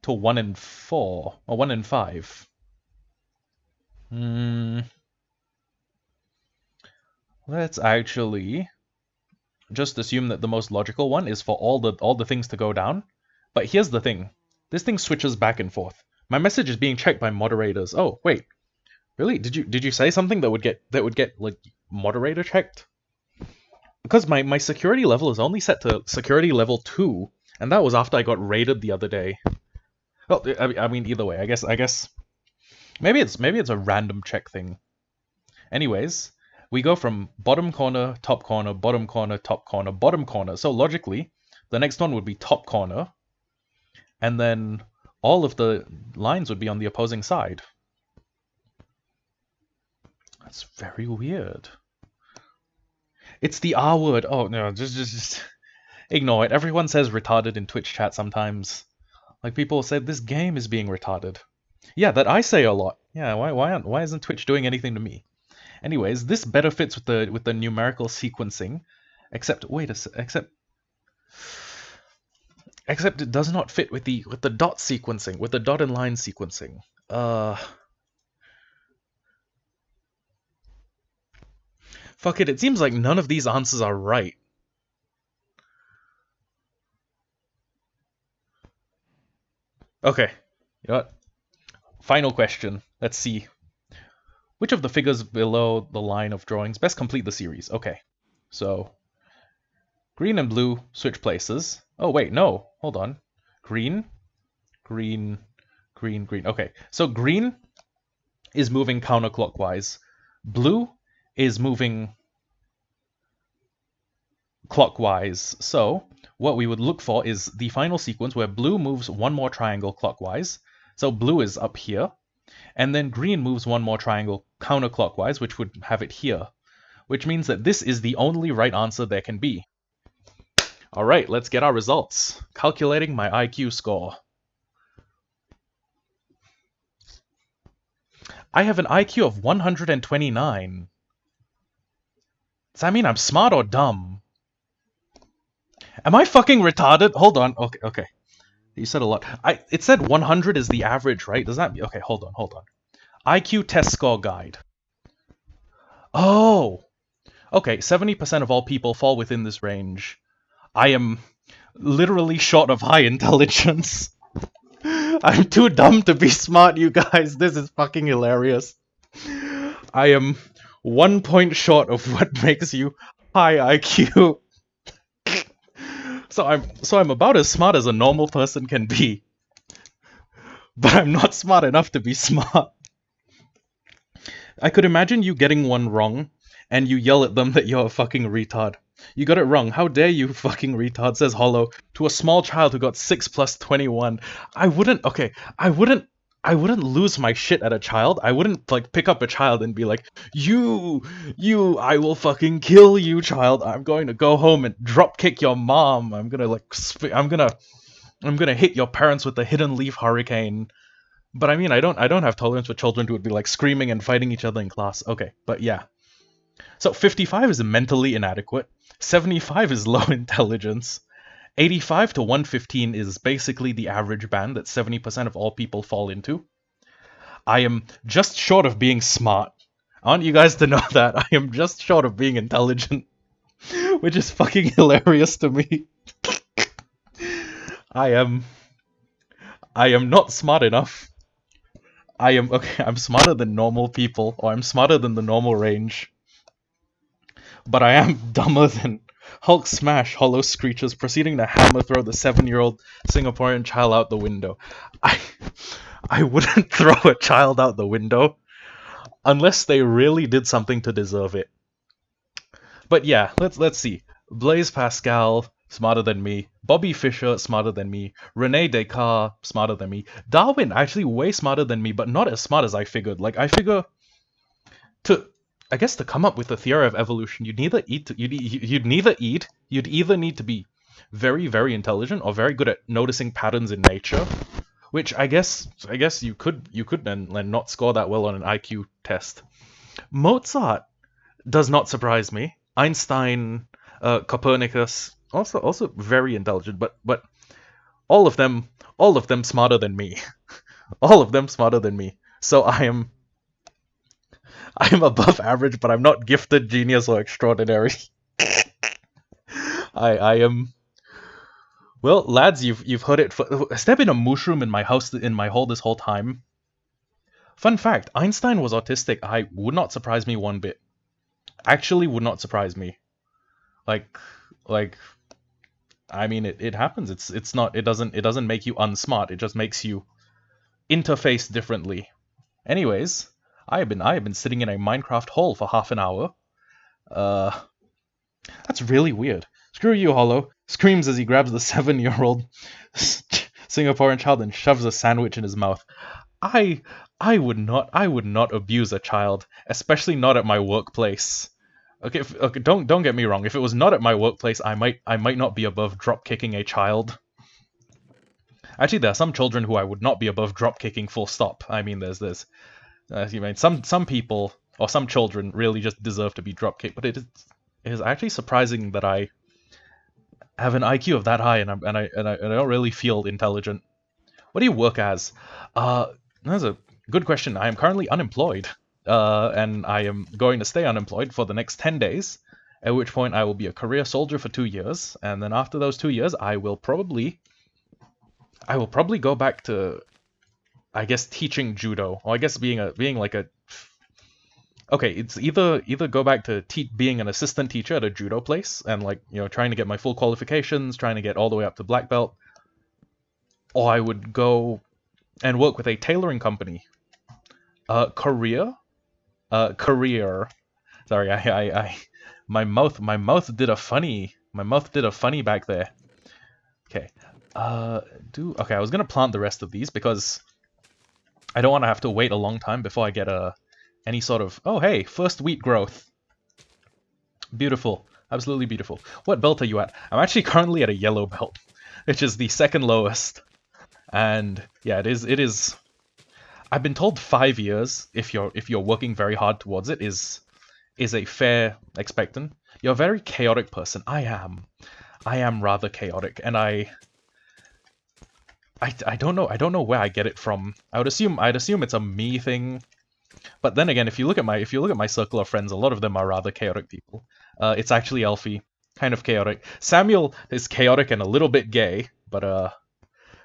1 and 4, or 1 and 5. Let's actually just assume that the most logical one is for all the things to go down. But here's the thing. This thing switches back and forth. My message is being checked by moderators. Oh, wait. Really? Did you say something that would get like moderator checked? Because my security level is only set to security level 2, and that was after I got raided the other day. Well, I mean either way, I guess Maybe it's a random check thing. Anyways, we go from bottom corner, top corner, bottom corner, top corner, bottom corner. So logically, the next one would be top corner, and then all of the lines would be on the opposing side. That's very weird. It's the R word. Oh no, just ignore it. Everyone says retarded in Twitch chat sometimes. Like people say this game is being retarded. Yeah, that I say a lot. Yeah, why isn't Twitch doing anything to me? Anyways, this better fits with the numerical sequencing, except wait except it does not fit with the dot sequencing, with the dot and line sequencing. Fuck it. It seems like none of these answers are right. Okay, you know what? Final question. Let's see. Which of the figures below the line of drawings best complete the series? Okay, so green and blue switch places. Oh wait, no, hold on. Green, green, green, green. Okay, so green is moving counterclockwise. Blue is moving clockwise. So what we would look for is the final sequence where blue moves one more triangle clockwise. So blue is up here. And then green moves one more triangle counterclockwise, which would have it here. Which means that this is the only right answer there can be. Alright, let's get our results. Calculating my IQ score. I have an IQ of 129. Does that mean I'm smart or dumb? Am I fucking retarded? Hold on. Okay. You said a lot. It said 100 is the average, right? Does that mean... Okay, hold on. IQ test score guide. Oh! Okay, 70% of all people fall within this range. I am literally short of high intelligence. I'm too dumb to be smart, you guys. This is fucking hilarious. I am 1 point short of what makes you high IQ. So I'm about as smart as a normal person can be. But I'm not smart enough to be smart. I could imagine you getting one wrong, and you yell at them that you're a fucking retard. You got it wrong. How dare you, fucking retard, says Hollow, to a small child who got 6 plus 21. I wouldn't lose my shit at a child. I wouldn't, like, pick up a child and be like, you, I will fucking kill you, child. I'm going to go home and drop kick your mom. I'm gonna, like, I'm gonna hit your parents with a hidden leaf hurricane. But I mean, I don't have tolerance for children who would be, like, screaming and fighting each other in class. Okay, but yeah. So 55 is mentally inadequate, 75 is low intelligence, 85 to 115 is basically the average band that 70% of all people fall into. I am just short of being smart. I want you guys to know that. I am just short of being intelligent, which is fucking hilarious to me. I am not smart enough. I'm smarter than normal people, or I'm smarter than the normal range. But I am dumber than Hulk smash, Hollow screeches, proceeding to hammer throw the 7-year-old Singaporean child out the window. I wouldn't throw a child out the window unless they really did something to deserve it. But yeah, let's see. Blaise Pascal, smarter than me. Bobby Fischer, smarter than me. Rene Descartes, smarter than me. Darwin, actually way smarter than me, but not as smart as I figured. Like, I figure to come up with the theory of evolution, you'd either need to be very, very intelligent or very good at noticing patterns in nature, which I guess you could then not score that well on an IQ test. Mozart does not surprise me. Einstein, Copernicus, also very intelligent, but all of them smarter than me. All of them smarter than me. So I am above average, but I'm not gifted, genius, or extraordinary. I am. Well, lads, you've heard it. Has there been a mushroom in my house in my hall this whole time? Fun fact: Einstein was autistic. I would not surprise me one bit. Actually, would not surprise me. Like, I mean, it happens. It doesn't make you unsmart. It just makes you interface differently. Anyways, I have been sitting in a Minecraft hole for half an hour. Uh, that's really weird. Screw you, Hollow. Screams as he grabs the 7-year-old Singaporean child and shoves a sandwich in his mouth. I I would not abuse a child, especially not at my workplace. Okay, okay, don't get me wrong. If it was not at my workplace, I might not be above drop kicking a child. Actually, there are some children who I would not be above drop kicking. Full stop. I mean, you mean some people or some children really just deserve to be drop kicked, but it is actually surprising that I have an IQ of that high and I don't really feel intelligent. What do you work as? That's a good question. I am currently unemployed, and I am going to stay unemployed for the next 10 days, at which point I will be a career soldier for 2 years, and then after those 2 years, I will probably go back to, I guess, teaching judo, or I guess being like a okay, it's either go back to being an assistant teacher at a judo place and like, you know, trying to get my full qualifications, trying to get all the way up to black belt, or I would go and work with a tailoring company. Career. Sorry, my mouth did a funny back there. Okay. Okay, I was gonna plant the rest of these because I don't want to have to wait a long time before I get any sort of, oh hey, first wheat growth. Beautiful. Absolutely beautiful. What belt are you at? I'm actually currently at a yellow belt, which is the second lowest. And yeah, it is I've been told 5 years, if you're working very hard towards it, is a fair expectant. You're a very chaotic person. I am rather chaotic, and I don't know where I get it from. I'd assume it's a me thing. But then again, if you look at my circle of friends, a lot of them are rather chaotic people. It's actually Elfie, kind of chaotic. Samuel is chaotic and a little bit gay, but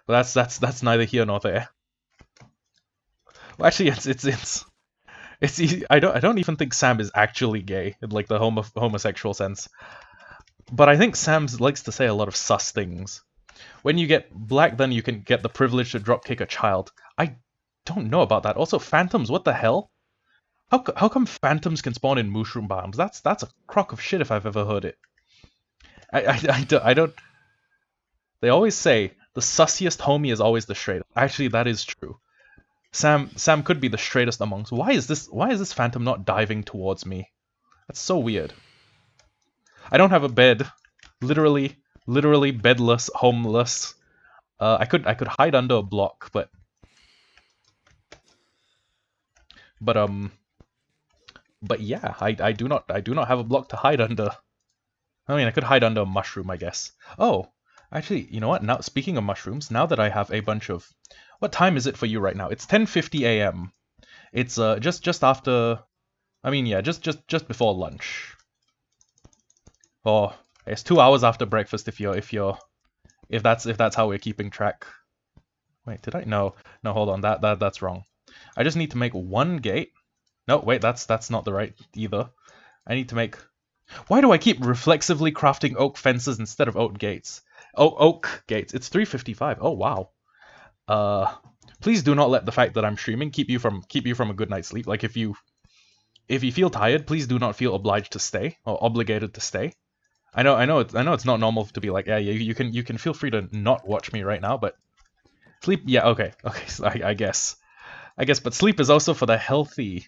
that's neither here nor there. Well, actually, I don't even think Sam is actually gay in like the homosexual sense. But I think Sam likes to say a lot of sus things. When you get black, then you can get the privilege to dropkick a child. I don't know about that. Also, phantoms, what the hell? How come phantoms can spawn in mushroom biomes? That's a crock of shit if I've ever heard it. I don't. They always say the sussiest homie is always the straightest. Actually, that is true. Sam could be the straightest amongst. Why is this phantom not diving towards me? That's so weird. I don't have a bed. Literally bedless, homeless. I could hide under a block, but yeah, I do not have a block to hide under. I mean, I could hide under a mushroom, I guess. Oh, actually, you know what? Now, speaking of mushrooms, now that I have a bunch of, what time is it for you right now? It's 10:50 a.m. It's just after. I mean, yeah, just before lunch. Or it's 2 hours after breakfast if that's how we're keeping track. Wait, did I? No, hold on. That's wrong. I just need to make one gate. No, wait, that's not the right either. I need to make. Why do I keep reflexively crafting oak fences instead of oak gates? Oh, oak gates. It's 3:55. Oh wow. Please do not let the fact that I'm streaming keep you from a good night's sleep. Like if you feel tired, please do not feel obliged to stay or obligated to stay. I know it's not normal to be like, yeah, you can feel free to not watch me right now, but sleep, yeah, okay, so I guess, but sleep is also for the healthy,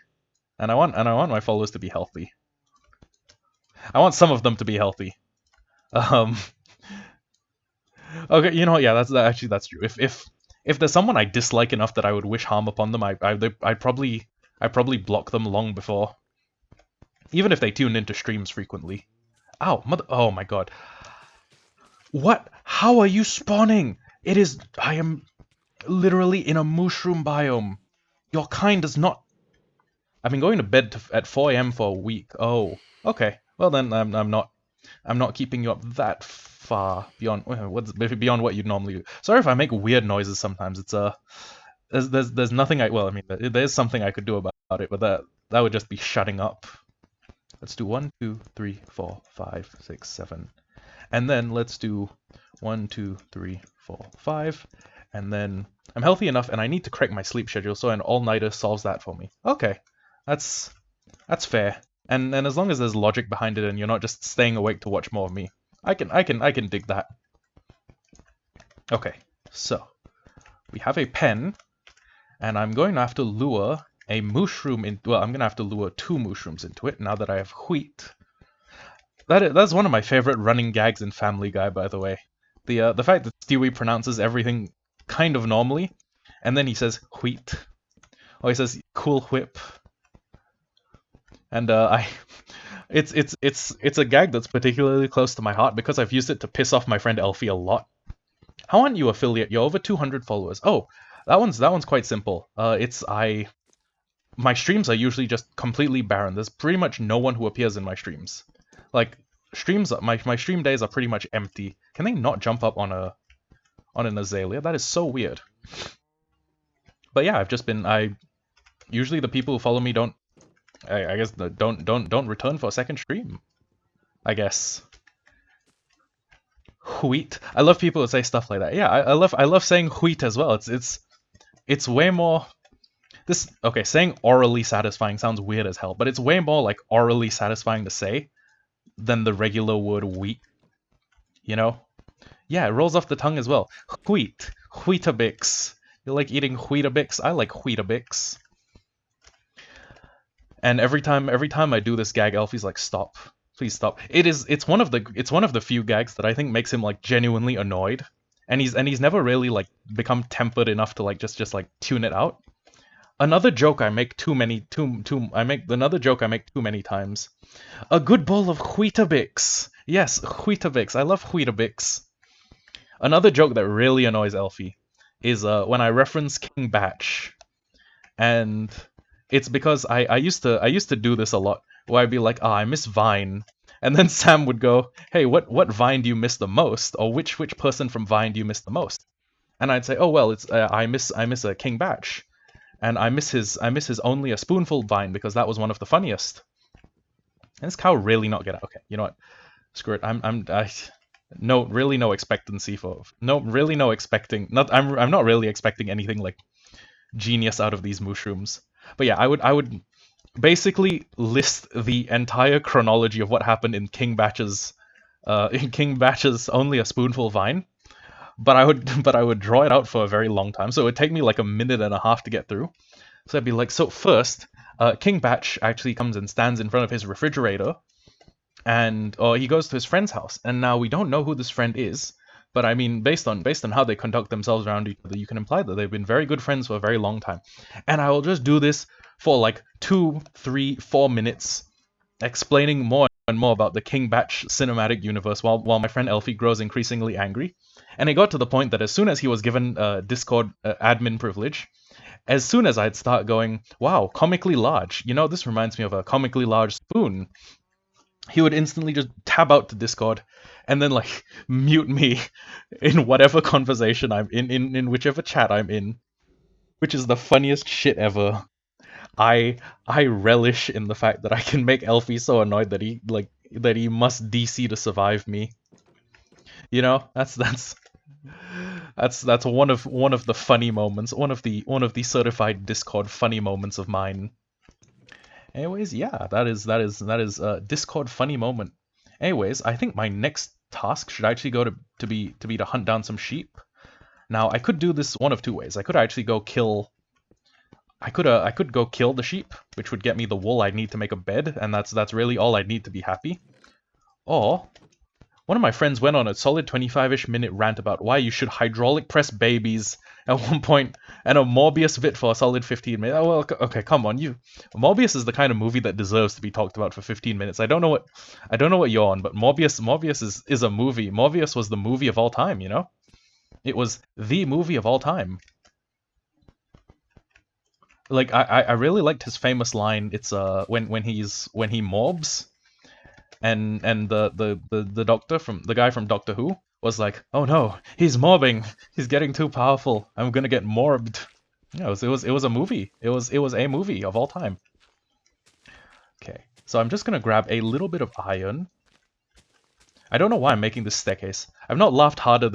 and I want my followers to be healthy. I want some of them to be healthy. Um, okay, you know what? Yeah, that's true. If there's someone I dislike enough that I would wish harm upon them, I'd probably block them long before, even if they tune into streams frequently. Ow, mother! Oh my god. What? How are you spawning? I am literally in a mushroom biome. Your kind does not. I've been going to bed at 4 a.m. for a week. Oh, okay. Well then, I'm not keeping you up that far beyond beyond what you'd normally do. Sorry if I make weird noises sometimes. It's there's nothing well, I mean, there's something I could do about it, but that would just be shutting up. Let's do 1, 2, 3, 4, 5, 6, 7. And then let's do 1, 2, 3, 4, 5. and then I'm healthy enough, and I need to correct my sleep schedule, so an all-nighter solves that for me. Okay, that's fair. And as long as there's logic behind it, and you're not just staying awake to watch more of me, I can dig that. Okay, so we have a pen, and I'm going to have to lure a mushroom in. Well, I'm going to have to lure 2 mushrooms into it now that I have wheat. That's one of my favorite running gags in Family Guy, by the way. The fact that Stewie pronounces everything kind of normally, and then he says wheat, or he says cool whip, and it's a gag that's particularly close to my heart because I've used it to piss off my friend Elfie a lot. How aren't you affiliate? You're over 200 followers. Oh, that one's quite simple. My streams are usually just completely barren. There's pretty much no one who appears in my streams. Like my stream days are pretty much empty. Can they not jump up on an azalea? That is so weird. But yeah, usually the people who follow me don't return for a second stream. I guess. Wheat. I love people who say stuff like that. Yeah, I love saying wheat as well. It's way more. Saying orally satisfying sounds weird as hell, but it's way more like orally satisfying to say than the regular word wheat. You know? Yeah, it rolls off the tongue as well. Wheat. Wheatabix. You like eating Weetabix? I like Weetabix. And every time I do this gag, Elfie's like, "Stop, please stop." It's one of the few gags that I think makes him like genuinely annoyed, and he's never really like become tempered enough to like just like tune it out. Another joke I make too many times. A good bowl of Weetabix. Yes, Weetabix. I love Weetabix. Another joke that really annoys Elfie is when I reference King Batch, and it's because I used to do this a lot, where I'd be like, I miss Vine, and then Sam would go, hey, what Vine do you miss the most, or which person from Vine do you miss the most? And I'd say, oh well, it's I miss a King Batch, and I miss his only a spoonful Vine because that was one of the funniest. And this cow really not get out. Okay, you know what? Screw it. No expectancy for I'm not really expecting anything like genius out of these mushrooms. But yeah, I would basically list the entire chronology of what happened in King Batch's only a spoonful Vine. But I would draw it out for a very long time. So it would take me like a minute and a half to get through. So I'd be like, so first, King Batch actually comes and stands in front of his refrigerator, or he goes to his friend's house, and now we don't know who this friend is, but I mean, based on how they conduct themselves around each other, you can imply that they've been very good friends for a very long time. And I will just do this for like 2, 3, 4 minutes, explaining more and more about the King Batch cinematic universe, while my friend Elfie grows increasingly angry. And it got to the point that as soon as he was given Discord admin privilege, as soon as I'd start going, wow, comically large, this reminds me of a comically large spoon, he would instantly just tab out to Discord and then like mute me in whatever conversation I'm in whichever chat I'm in, which is the funniest shit ever. I relish in the fact that I can make Elfie so annoyed that he must DC to survive me. That's one of the funny moments, one of the certified Discord funny moments of mine. Anyways, yeah, that is a Discord funny moment. Anyways, I think my next task should actually go to be to hunt down some sheep. Now, I could do this one of 2 ways. I could actually go kill. I could go kill the sheep, which would get me the wool I'd need to make a bed, and that's really all I'd need to be happy. Or one of my friends went on a solid 25-ish minute rant about why you should hydraulic press babies at one point, and a Morbius vid for a solid 15 minutes. Oh, well, okay, come on, Morbius is the kind of movie that deserves to be talked about for 15 minutes. I don't know what you're on, but Morbius is a movie. Morbius was the movie of all time, It was the movie of all time. Like I really liked his famous line. It's when he morbs, and the doctor the guy from Doctor Who was like, "Oh no, he's mobbing. He's getting too powerful. I'm gonna get morbed." Yeah, it was a movie. It was a movie of all time. Okay, so I'm just gonna grab a little bit of iron. I don't know why I'm making this staircase. I've not laughed harder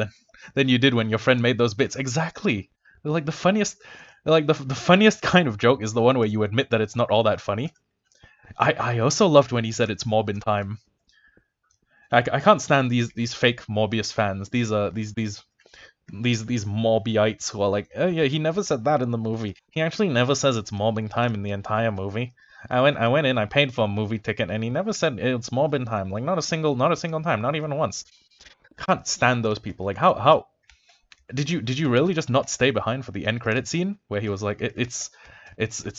than you did when your friend made those bits. Exactly. They're like the funniest. Like the funniest kind of joke is the one where you admit that it's not all that funny. I also loved when he said it's mob in time. I can't stand these fake Morbius fans. These Mobbyites who are like, oh yeah, he never said that in the movie. He actually never says it's mobbing time in the entire movie. I went in, I paid for a movie ticket, and he never said it's mobbing time. Like not a single time, not even once. Can't stand those people. Like how did you really just not stay behind for the end credit scene where he was like, it's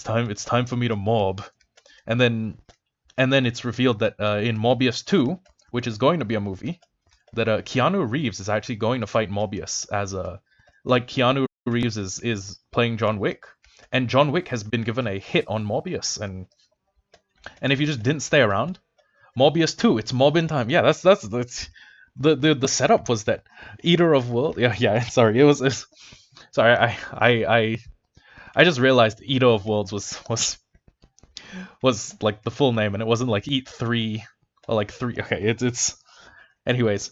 time for me to mob, and then it's revealed that in Morbius 2, which is going to be a movie, that Keanu Reeves is actually going to fight Morbius as a like Keanu Reeves is playing John Wick, and John Wick has been given a hit on Morbius, and if you just didn't stay around, Morbius 2, it's mob in time. Yeah, that's the setup was that Eater of World. Yeah. Sorry, it was sorry. I just realized Eater of Worlds was like the full name, and it wasn't like Eat Three or like three. Okay, it's. Anyways,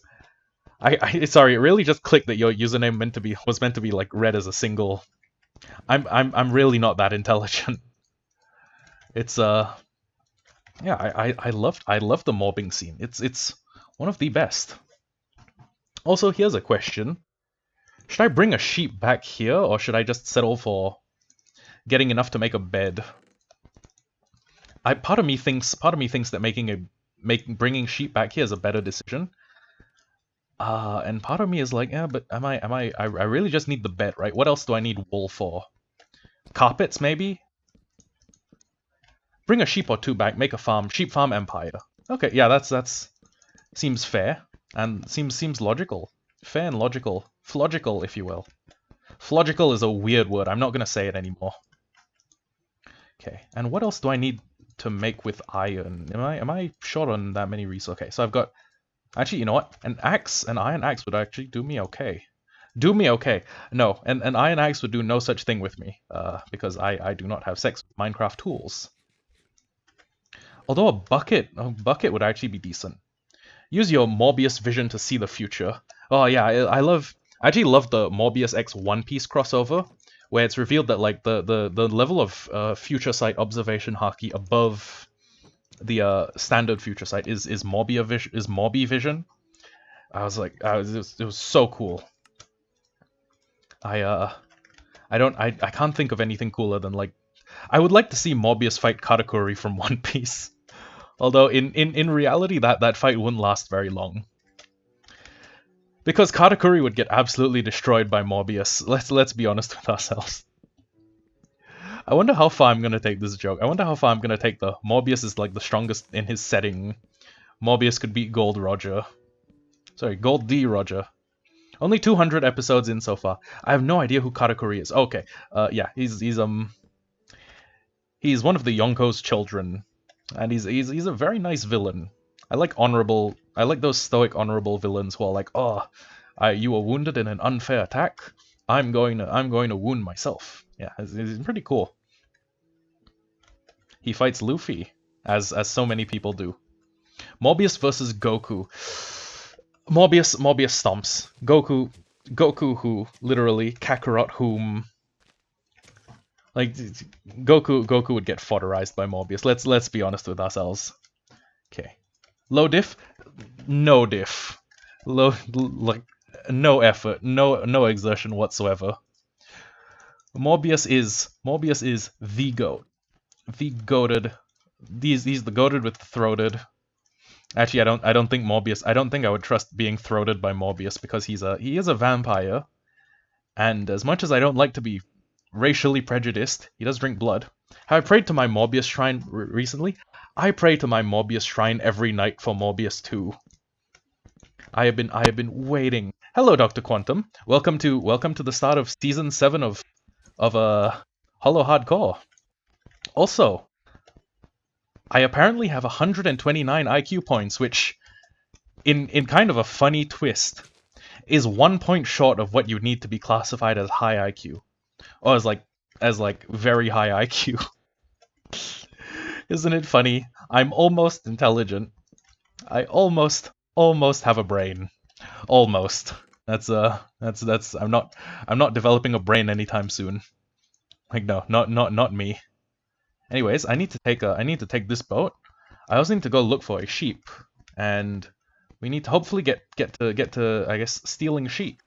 sorry, it really just clicked that your username was meant to be like read as a single. I'm really not that intelligent. It's yeah, I loved the mobbing scene. It's one of the best. Also, here's a question. Should I bring a sheep back here, or should I just settle for getting enough to make a bed? Part of me thinks that bringing sheep back here is a better decision. And part of me is like, yeah, but I really just need the bed, right? What else do I need wool for? Carpets, maybe? Bring a sheep or two back, make a farm, sheep farm empire. Okay, yeah, that's seems fair and seems logical. Fair and logical. Flogical, if you will. Flogical is a weird word. I'm not gonna say it anymore. Okay, and what else do I need to make with iron? Am I short on that many resources? Okay, so I've got actually, you know what? An iron axe would actually do me okay. Do me okay. No, an iron axe would do no such thing with me, because I do not have sex with Minecraft tools. Although a bucket would actually be decent. Use your Morbius vision to see the future. Oh yeah, I actually love the Morbius X One Piece crossover, where it's revealed that like the level of future sight observation haki above the standard future sight is Morbi vision. I was like, it was so cool. I can't think of anything cooler than like, I would like to see Morbius fight Katakuri from One Piece. Although in reality that fight wouldn't last very long. Because Katakuri would get absolutely destroyed by Morbius. Let's be honest with ourselves. I wonder how far I'm gonna take this joke. I wonder how far I'm gonna take the Morbius is like the strongest in his setting. Morbius could beat Gold Roger. Sorry, Gold D Roger. Only 200 episodes in so far. I have no idea who Katakuri is. Okay, yeah, he's one of the Yonko's children, and he's a very nice villain. I like those stoic, honorable villains who are like, oh, you were wounded in an unfair attack. I'm going to wound myself. Yeah, it's pretty cool. He fights Luffy, as so many people do. Morbius versus Goku. Morbius stomps. Goku who literally Kakarot whom. Like Goku would get fodderized by Morbius. Let's be honest with ourselves. Okay. Low diff? No diff. Like no effort, no exertion whatsoever. Morbius is the goat. The goated. He's the goated with the throated. Actually, I don't think Morbius. I don't think I would trust being throated by Morbius because he is a vampire, and as much as I don't like to be racially prejudiced, he does drink blood. Have I prayed to my Morbius shrine recently? I pray to my Morbius shrine every night for Morbius 2. I have been waiting. Hello, Dr. Quantum. Welcome to the start of season 7 of Hollowhardcore. Also, I apparently have 129 IQ points, which, in kind of a funny twist, is 1 point short of what you need to be classified as high IQ, or as very high IQ. Isn't it funny? I'm almost intelligent. I almost have a brain. Almost. That's I'm not developing a brain anytime soon. Like no, not me. Anyways, I need to take this boat. I also need to go look for a sheep, and we need to hopefully get to I guess stealing sheep.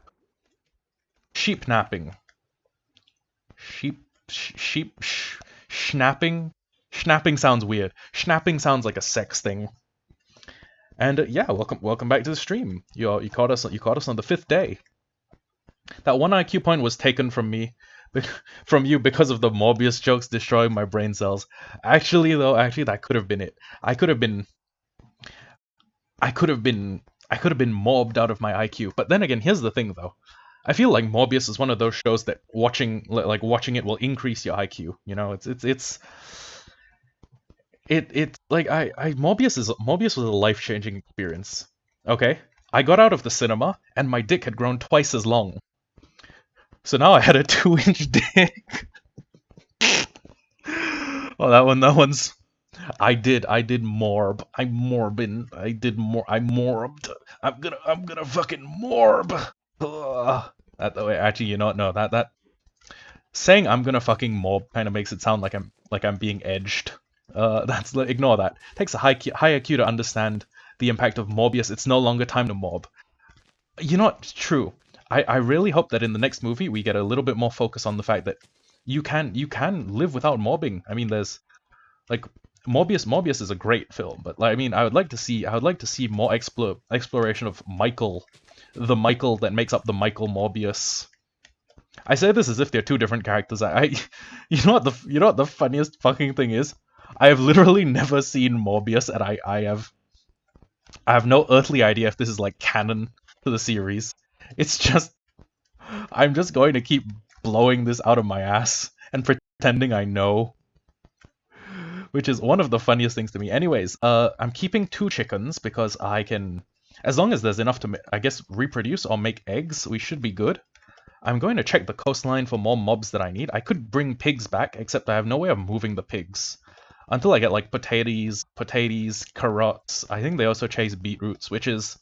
Sheep napping. Schnapping. Schnapping sounds weird. Schnapping sounds like a sex thing. And yeah, welcome back to the stream. You caught us on the 5th day. That one IQ point was taken from me, from you because of the Morbius jokes destroying my brain cells. Actually that could have been it. I could have been mobbed out of my IQ. But then again, here's the thing though. I feel like Morbius is one of those shows that watching it will increase your IQ. You know, it's like Morbius was a life-changing experience. Okay? I got out of the cinema and my dick had grown twice as long. So now I had a 2-inch dick. Oh, that one's. I did morb. I morbed. I'm gonna fucking morb. Ugh. Actually, you know what? No, that saying I'm gonna fucking morb kind of makes it sound like I'm being edged. Ignore that. It takes a high IQ to understand the impact of Morbius. It's no longer time to mob. You know what? It's true. I really hope that in the next movie we get a little bit more focus on the fact that you can live without mobbing. I mean, there's like Morbius is a great film, but like, I mean, I would like to see more exploration of Michael, the Michael that makes up the Michael Morbius. I say this as if they're two different characters. You know what the funniest fucking thing is? I have literally never seen Morbius, and I have no earthly idea if this is like canon to the series. It's just I'm just going to keep blowing this out of my ass and pretending I know, which is one of the funniest things to me. Anyways, I'm keeping 2 chickens because I can, as long as there's enough to, I guess, reproduce or make eggs, we should be good. I'm going to check the coastline for more mobs that I need. I could bring pigs back, except I have no way of moving the pigs. Until I get, like, potatoes, carrots. I think they also chase beetroots, which is...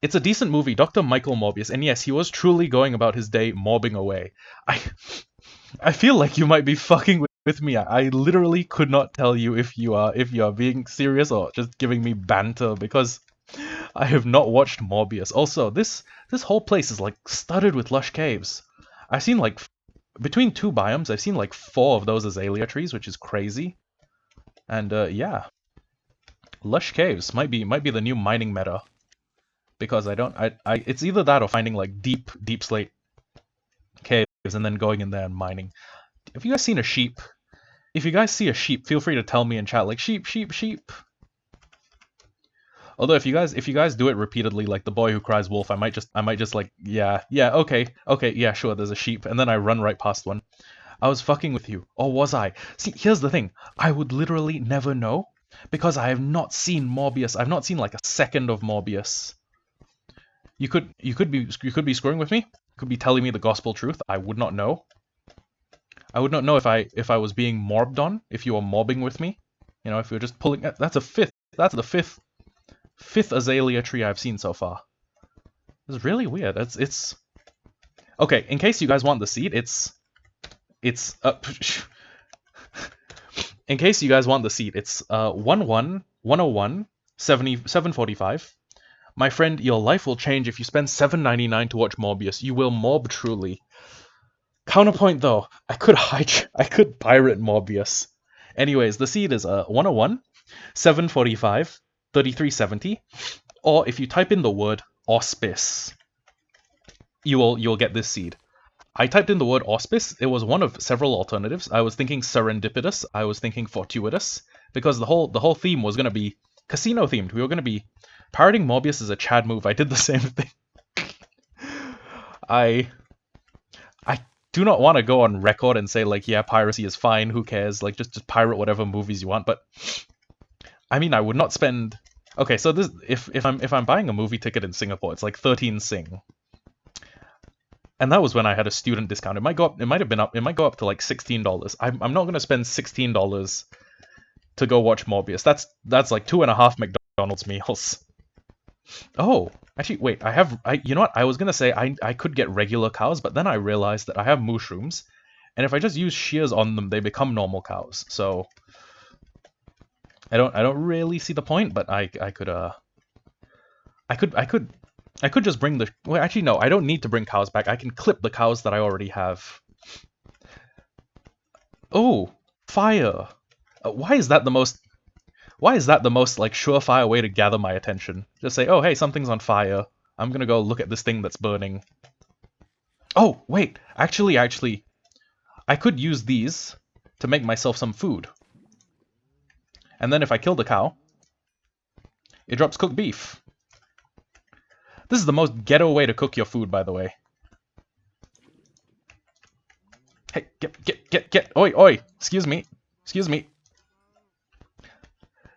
It's a decent movie, Dr. Michael Morbius, and yes, he was truly going about his day mobbing away. I feel like you might be fucking with me. I literally could not tell you if you are being serious or just giving me banter, because I have not watched Morbius. Also, this whole place is like studded with lush caves. I've seen like between 2 biomes, I've seen like 4 of those azalea trees, which is crazy. And yeah, lush caves might be the new mining meta, because it's either that or finding like deep slate caves and then going in there and mining. Have you guys seen a sheep? If you guys see a sheep, feel free to tell me in chat, like sheep. Although if you guys do it repeatedly, like the boy who cries wolf, I might just like, yeah, okay, yeah, sure, there's a sheep, and then I run right past one. I was fucking with you, or was I? See, here's the thing, I would literally never know, because I have not seen Morbius. I've not seen like a second of Morbius. You could be screwing with me. You could be telling me the gospel truth. I would not know. I would not know if I was being morbed on, if you were mobbing with me. You know, if you're just pulling... That's a 5th. That's the 5th azalea tree I've seen so far. It's really weird. It's... Okay, in case you guys want the seed, it's in case you guys want the seed, it's 101 745. My friend, your life will change if you spend $7.99 to watch Morbius. You will morb truly. Counterpoint though, I could pirate Morbius. Anyways, the seed is 101 745 3370, or if you type in the word auspice, you'll get this seed. I typed in the word auspice. It was one of several alternatives. I was thinking serendipitous. I was thinking fortuitous, because the whole theme was going to be casino themed. We were going to be pirating Morbius as a Chad move. I did the same thing. I do not want to go on record and say like, yeah, piracy is fine. Who cares? Like, just pirate whatever movies you want. But I mean, I would not spend. Okay, so this if I'm buying a movie ticket in Singapore, it's like 13 Sing. And that was when I had a student discount. It might go up. It might go up to like $16. I'm not going to spend $16 to go watch Morbius. That's like 2.5 McDonald's meals. Oh, actually, wait. You know what? I was gonna say I could get regular cows, but then I realized that I have mushrooms, and if I just use shears on them, they become normal cows. So I don't really see the point, but I could just bring the. Well, actually, no. I don't need to bring cows back. I can clip the cows that I already have. Oh, fire! Why is that the most? Why is that the most like surefire way to gather my attention? Just say, oh hey, something's on fire. I'm gonna go look at this thing that's burning. Oh wait, actually, I could use these to make myself some food. And then if I kill the cow, it drops cooked beef. This is the most ghetto way to cook your food, by the way. Hey, get! Oi, oi! Excuse me. Excuse me.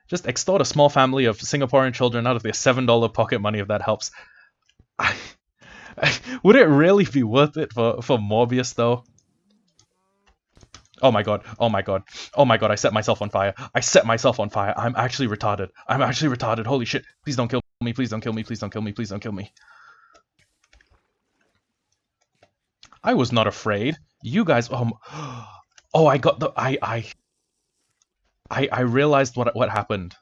Just extort a small family of Singaporean children out of their $7 pocket money if that helps. Would it really be worth it for Morbius, though? Oh my god, oh my god, oh my god, I set myself on fire. I set myself on fire. I'm actually retarded. I'm actually retarded. Holy shit. Please don't kill me. Please don't kill me. Please don't kill me. Please don't kill me. I was not afraid. You guys, oh, I got the, I realized what happened.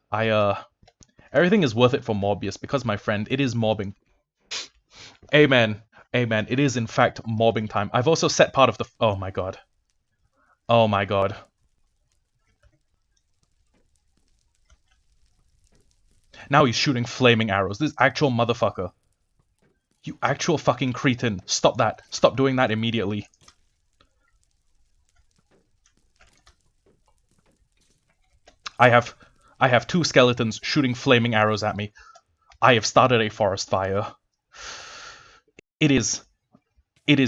Everything is worth it for Morbius because, my friend, it is mobbing. Amen. Amen. It is, in fact, mobbing time. I've also set part of the, oh my god. Oh my god. Now he's shooting flaming arrows. This actual motherfucker. You actual fucking cretin. Stop that. Stop doing that immediately. I have two skeletons shooting flaming arrows at me. I have started a forest fire. It is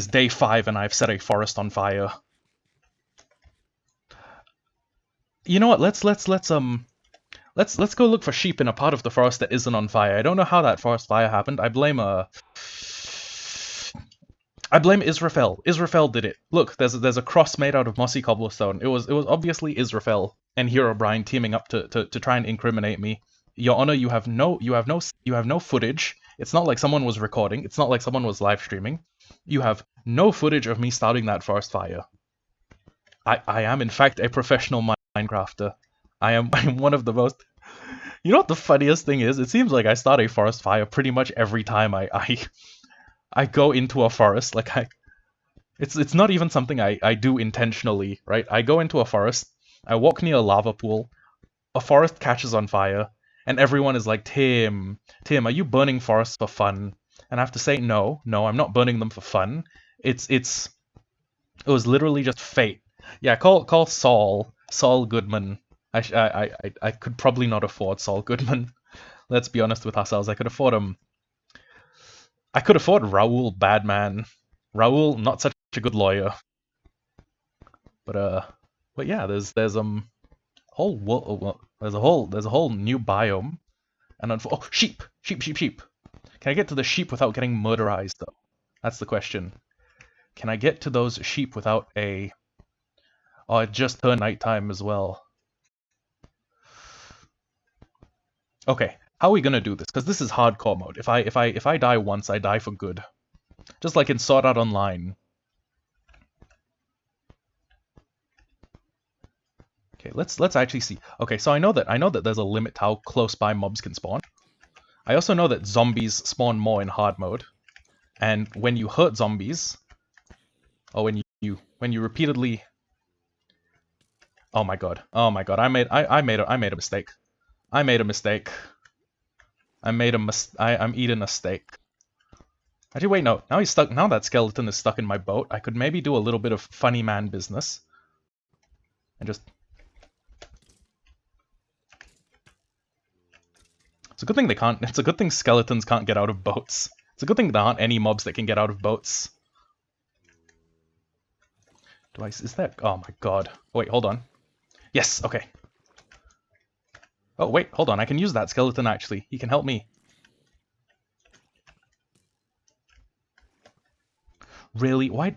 day 5 and I've set a forest on fire. You know what? Let's go look for sheep in a part of the forest that isn't on fire. I don't know how that forest fire happened. I blame Israfel. Israfel did it. Look, there's a cross made out of mossy cobblestone. It was obviously Israfel and Herobrine teaming up to try and incriminate me. Your Honor, you have no footage. It's not like someone was recording. It's not like someone was live streaming. You have no footage of me starting that forest fire. I am in fact a professional Minecrafter. I'm one of the most. You know what the funniest thing is? It seems like I start a forest fire pretty much every time I go into a forest. Like it's not even something I do intentionally, right? I go into a forest, I walk near a lava pool, a forest catches on fire, and everyone is like, Tim, are you burning forests for fun? And I have to say, no, I'm not burning them for fun. It was literally just fate. Yeah, call Saul Goodman. I could probably not afford Saul Goodman. Let's be honest with ourselves. I could afford him. I could afford Raoul Badman. Raoul, not such a good lawyer. But yeah, there's there's a whole new biome, and oh, sheep. Can I get to the sheep without getting murderized though? That's the question. Can I get to those sheep without a? Oh, it just turned nighttime as well. Okay, how are we gonna do this? Because this is hardcore mode. If I die once, I die for good. Just like in Sword Art Online. Okay, let's actually see. Okay, so I know that there's a limit to how close by mobs can spawn. I also know that zombies spawn more in hard mode, and when you hurt zombies, or when you repeatedly. Oh my god! I made a mistake. I'm eating a steak. Actually, wait, no. Now he's stuck. Now that skeleton is stuck in my boat. I could maybe do a little bit of funny man business, and just. It's a good thing they can't. It's a good thing skeletons can't get out of boats. It's a good thing there aren't any mobs that can get out of boats. Is that? Oh my god. Wait, hold on. Yes, okay. Oh, wait, hold on. I can use that skeleton, actually. He can help me. Really? Why?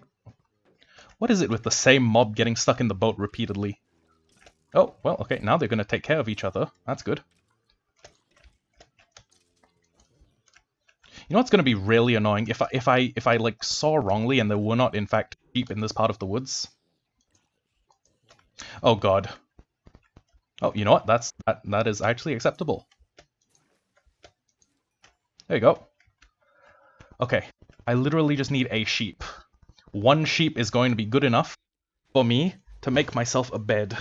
What is it with the same mob getting stuck in the boat repeatedly? Oh, well, okay. Now they're going to take care of each other. That's good. You know what's gonna be really annoying? If I like saw wrongly and there were not in fact sheep in this part of the woods. Oh god. Oh, you know what? That is actually acceptable. There you go. Okay. I literally just need a sheep. One sheep is going to be good enough for me to make myself a bed.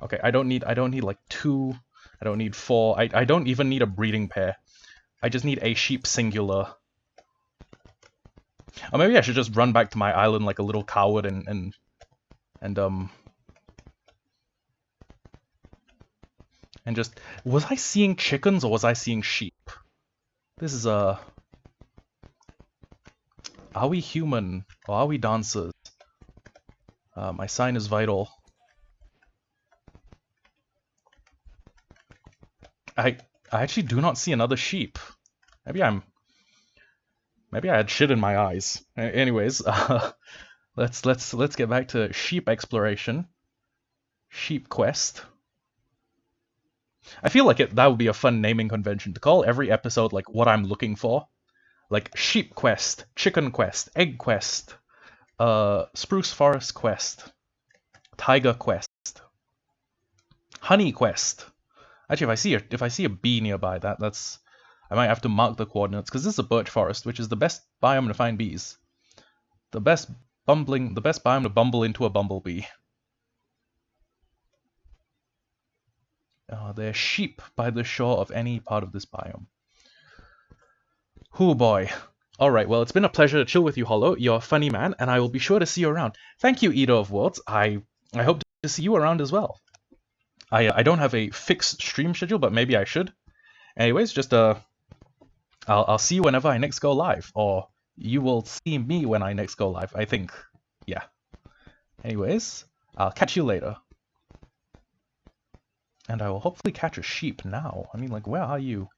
Okay, I don't need like 2. I don't need 4. I don't even need a breeding pair. I just need a sheep singular. Or maybe I should just run back to my island like a little coward and just... Was I seeing chickens or was I seeing sheep? This is a... Are we human or are we dancers? My sign is vital. I actually do not see another sheep. Maybe I had shit in my eyes. Anyways, let's get back to sheep exploration. Sheep quest. I feel like that would be a fun naming convention to call every episode like what I'm looking for. Like sheep quest, chicken quest, egg quest, spruce forest quest, tiger quest, honey quest. Actually, if I see a bee nearby, that's I might have to mark the coordinates because this is a birch forest, which is the best biome to find bees. The best biome to bumble into a bumblebee. There are sheep by the shore of any part of this biome. Hoo boy. Alright, well, it's been a pleasure to chill with you, Hollow. You're a funny man, and I will be sure to see you around. Thank you, Eater of Worlds. I hope to see you around as well. I don't have a fixed stream schedule, but maybe I should. Anyways, just I'll see you whenever I next go live, or you will see me when I next go live, I think. Yeah. Anyways, I'll catch you later. And I will hopefully catch a sheep now. I mean, like, where are you?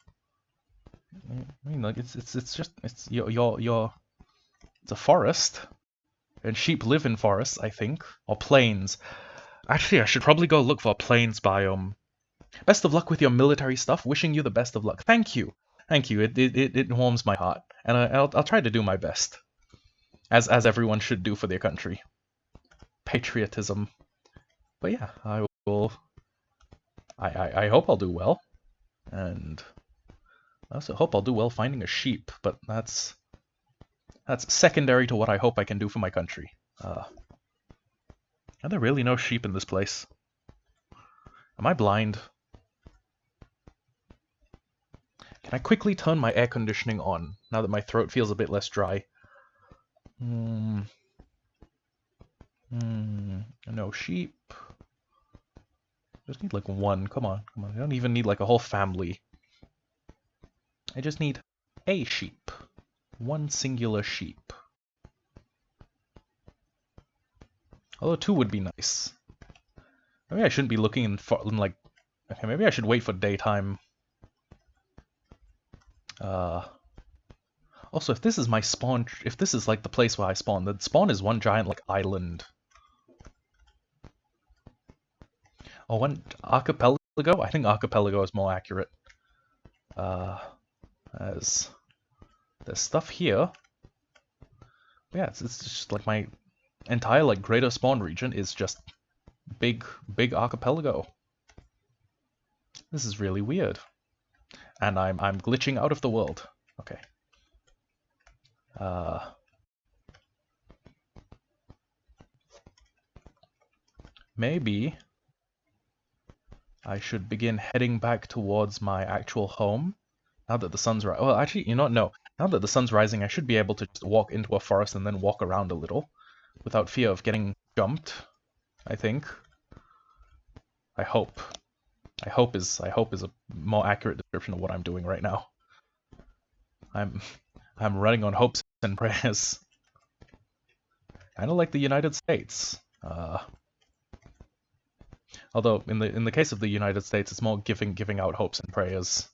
I mean, like, it's a forest, and sheep live in forests, I think, or plains. Actually, I should probably go look for a plains biome. Best of luck with your military stuff. Wishing you the best of luck. Thank you. Thank you. It warms my heart, and I'll try to do my best, as everyone should do for their country. Patriotism. But yeah, I will. I hope I'll do well, and I also hope I'll do well finding a sheep. But that's secondary to what I hope I can do for my country. Are there really no sheep in this place? Am I blind? Can I quickly turn my air conditioning on, now that my throat feels a bit less dry? No sheep. Just need like one. Come on. I don't even need like a whole family. I just need a sheep. One singular sheep. Although 2 would be nice. Maybe I shouldn't be looking in like... Okay, maybe I should wait for daytime. Also, if this is my spawn... If this is like the place where I spawn, the spawn is one giant like island. Or one archipelago? I think archipelago is more accurate. There's stuff here. Yeah, it's just like my entire like greater spawn region is just big archipelago. This is really weird. And I'm glitching out of the world. Okay. Maybe I should begin heading back towards my actual home now that the sun's rising. Well, actually, you know what? No. Now that the sun's rising, I should be able to just walk into a forest and then walk around a little without fear of getting jumped, I think. I hope. I hope is a more accurate description of what I'm doing right now. I'm running on hopes and prayers. Kind of like the United States. Although in the case of the United States, it's more giving out hopes and prayers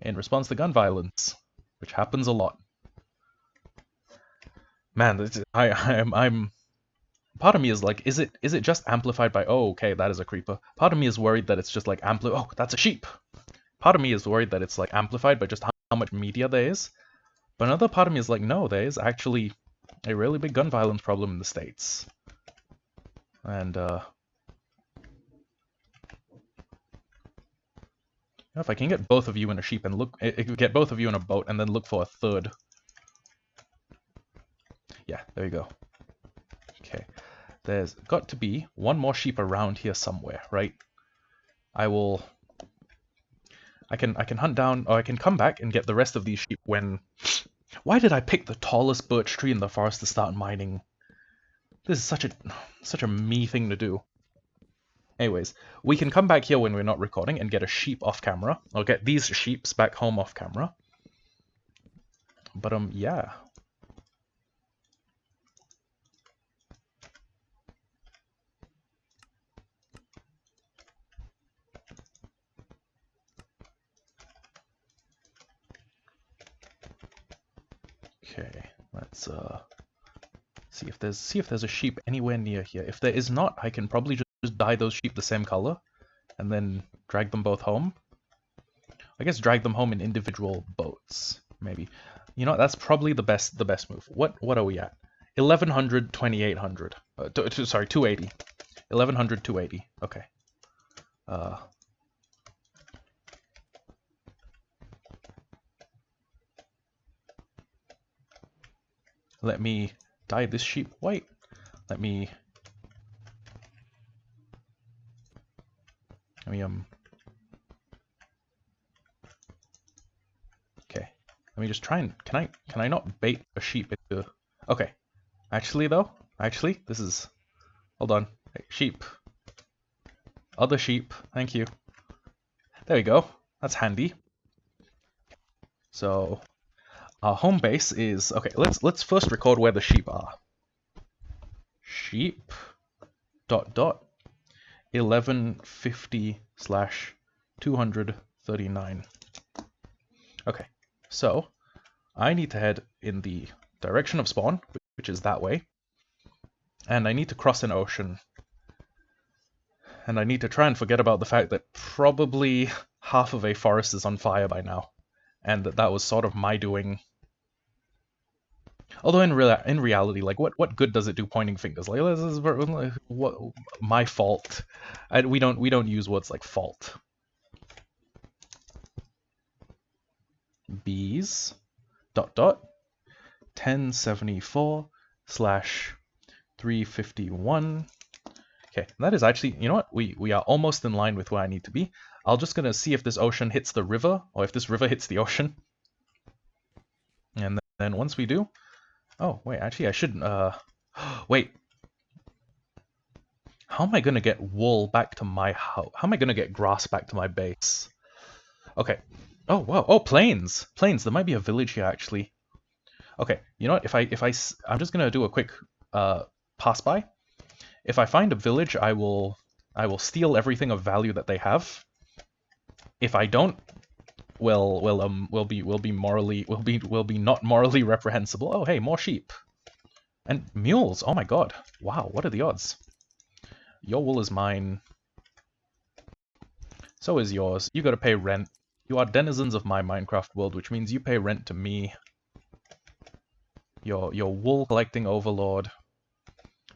in response to gun violence, which happens a lot. Man, I'm part of me is like, is it just amplified by, oh, okay, that is a creeper. Part of me is worried that it's just like oh, that's a sheep. Part of me is worried that it's like amplified by just how much media there is. But another part of me is like, no, there is actually a really big gun violence problem in the States. And, if I can get both of you in a sheep and get both of you in a boat and then look for a third. Yeah, there you go. Okay, there's got to be one more sheep around here somewhere, right? I can hunt down, or I can come back and get the rest of these sheep when... Why did I pick the tallest birch tree in the forest to start mining? This is such a me thing to do. Anyways, we can come back here when we're not recording and get a sheep off camera. I'll get these sheeps back home off camera. But, yeah. Okay, let's, see if there's a sheep anywhere near here. If there is not, I can probably just dye those sheep the same color and then drag them both home. I guess drag them home in individual boats, maybe. You know, that's probably the best move. What are we at? 1100, 2800. Sorry, 280. 1100, 280. Okay. Let me dye this sheep white. Let me okay. Let me just try and can I not bait a sheep into... Okay. Actually this is... Hold on. Hey, sheep. Other sheep. Thank you. There we go. That's handy. So our home base is... Okay, let's first record where the sheep are. Sheep ... 1150/239. Okay, so I need to head in the direction of spawn, which is that way, and I need to cross an ocean, and I need to try and forget about the fact that probably half of a forest is on fire by now, and that was sort of my doing. Although in reality, like what good does it do pointing fingers? Like this is what my fault. We don't use words like fault. Bees ... 1074/351. Okay, that is actually, you know what? We are almost in line with where I need to be. I'm just gonna see if this ocean hits the river, or if this river hits the ocean. And then once we do... Oh, wait, actually I shouldn't, wait. How am I gonna get wool back to my house? How am I gonna get grass back to my base? Okay. Oh, wow. Oh, plains! Plains, there might be a village here, actually. Okay, you know what? I'm just gonna do a quick, pass by. If I find a village, I will steal everything of value that they have. If I don't, we'll be not morally reprehensible. Oh, hey, more sheep. And mules. Oh my god. Wow, what are the odds? Your wool is mine. So is yours. You gotta pay rent. You are denizens of my Minecraft world, which means you pay rent to me. Your wool collecting overlord.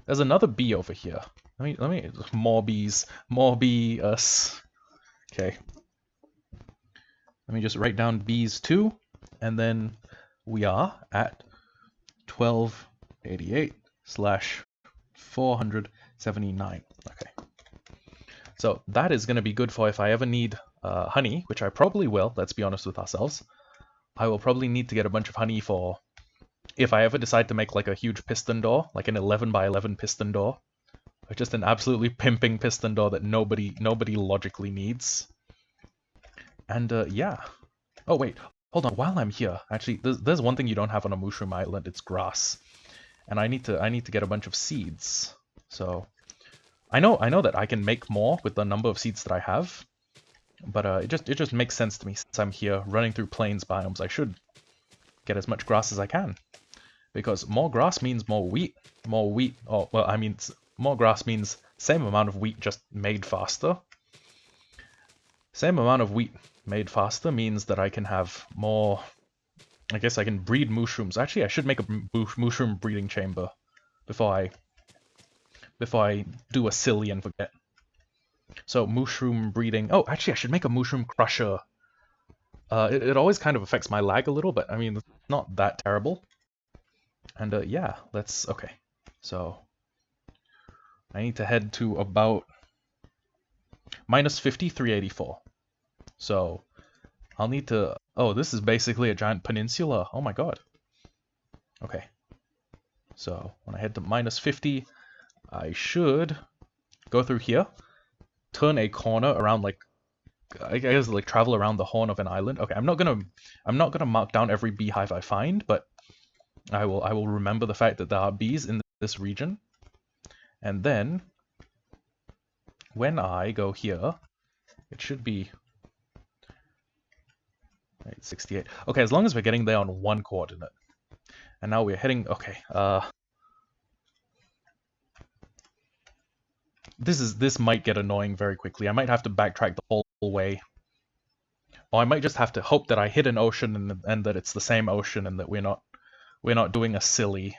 There's another bee over here. Let me more bees. More bee us. Okay. Let me just write down bees 2, and then we are at 1288/479. Okay. So that is going to be good for if I ever need honey, which I probably will, let's be honest with ourselves. I will probably need to get a bunch of honey for if I ever decide to make like a huge piston door, like an 11x11 piston door. Or just an absolutely pimping piston door that nobody logically needs. And yeah. Oh wait, hold on. While I'm here, actually, there's one thing you don't have on a mushroom island. It's grass, and I need to get a bunch of seeds. So I know that I can make more with the number of seeds that I have, but it just makes sense to me since I'm here running through plains biomes. I should get as much grass as I can, because more grass means more wheat. More wheat. Oh well, I mean more grass means same amount of wheat just made faster. Same amount of wheat made faster means that I can have more I guess I can breed mushrooms. Actually, I should make a mushroom breeding chamber before I do a silly and forget. So mushroom breeding. Oh, actually, I should make a mushroom crusher. It always kind of affects my lag a little, but I mean, it's not that terrible. And yeah, let's okay. So I need to head to about minus 50, 384. So I'll need to. Oh, this is basically a giant peninsula. Oh my god. Okay. So when I head to minus 50, I should go through here, turn a corner around like I guess like travel around the horn of an island. Okay, I'm not gonna mark down every beehive I find, but I will remember the fact that there are bees in this region. And then when I go here, it should be 68. Okay, as long as we're getting there on one coordinate. And now we're heading okay, this might get annoying very quickly. I might have to backtrack the whole way. Or I might just have to hope that I hit an ocean and that it's the same ocean and that we're not doing a silly.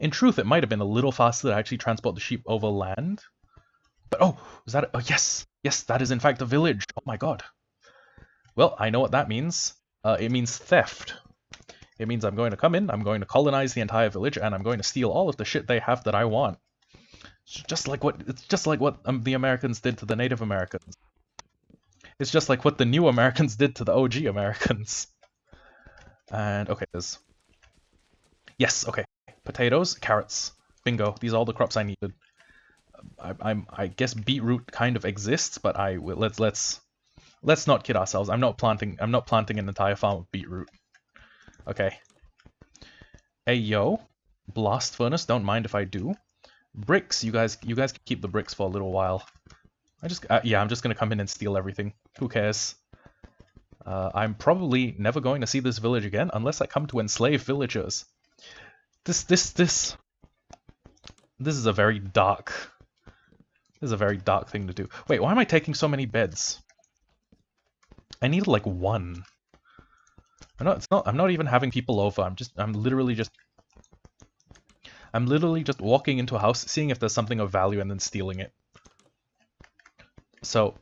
In truth, it might have been a little faster to actually transport the sheep over land. But oh, is that oh yes. Yes, that is in fact a village. Oh my god. Well, I know what that means. It means theft. It means I'm going to come in, I'm going to colonize the entire village, and I'm going to steal all of the shit they have that I want. It's just like what the Americans did to the Native Americans. It's just like what the new Americans did to the OG Americans. And okay, there's yes, okay, potatoes, carrots, bingo. These are all the crops I needed. I guess beetroot kind of exists, but let's not kid ourselves. I'm not planting an entire farm of beetroot. Okay. Hey yo, blast furnace. Don't mind if I do. Bricks. You guys can keep the bricks for a little while. Yeah, I'm just gonna come in and steal everything. Who cares? I'm probably never going to see this village again unless I come to enslave villagers. This is a very dark. This is a very dark thing to do. Wait, why am I taking so many beds? I need like one. I'm not even having people over. I'm literally just walking into a house, seeing if there's something of value, and then stealing it. So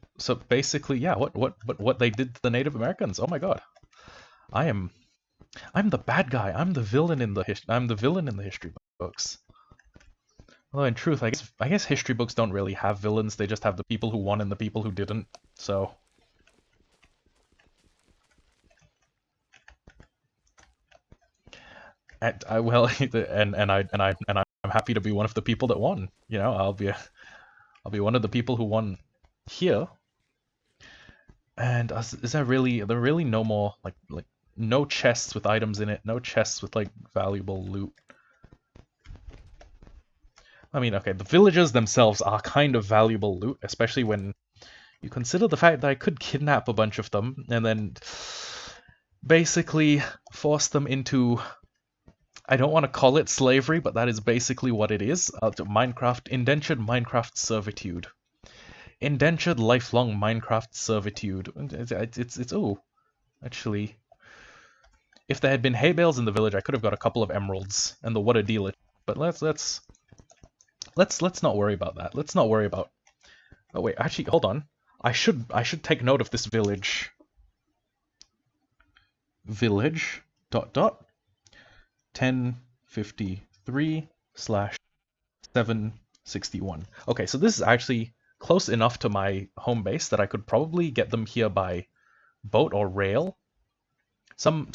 basically, yeah, what they did to the Native Americans. Oh my god. I'm the bad guy. I'm the villain in the history books. Although in truth, I guess history books don't really have villains. They just have the people who won and the people who didn't. So I'm happy to be one of the people that won. You know, I'll be one of the people who won here. And is there really no more like no chests with items in it, no chests with like valuable loot. I mean, okay, the villagers themselves are kind of valuable loot, especially when you consider the fact that I could kidnap a bunch of them and then basically force them into, I don't want to call it slavery, but that is basically what it is. Indentured Minecraft servitude. Indentured lifelong Minecraft servitude. It's oh, actually, if there had been hay bales in the village, I could have got a couple of emeralds and the what a deal. But let's not worry about that. Let's not worry about. Oh wait, actually, hold on. I should take note of this village. Village ... 1053/761. Okay, so this is actually close enough to my home base that I could probably get them here by boat or rail. Some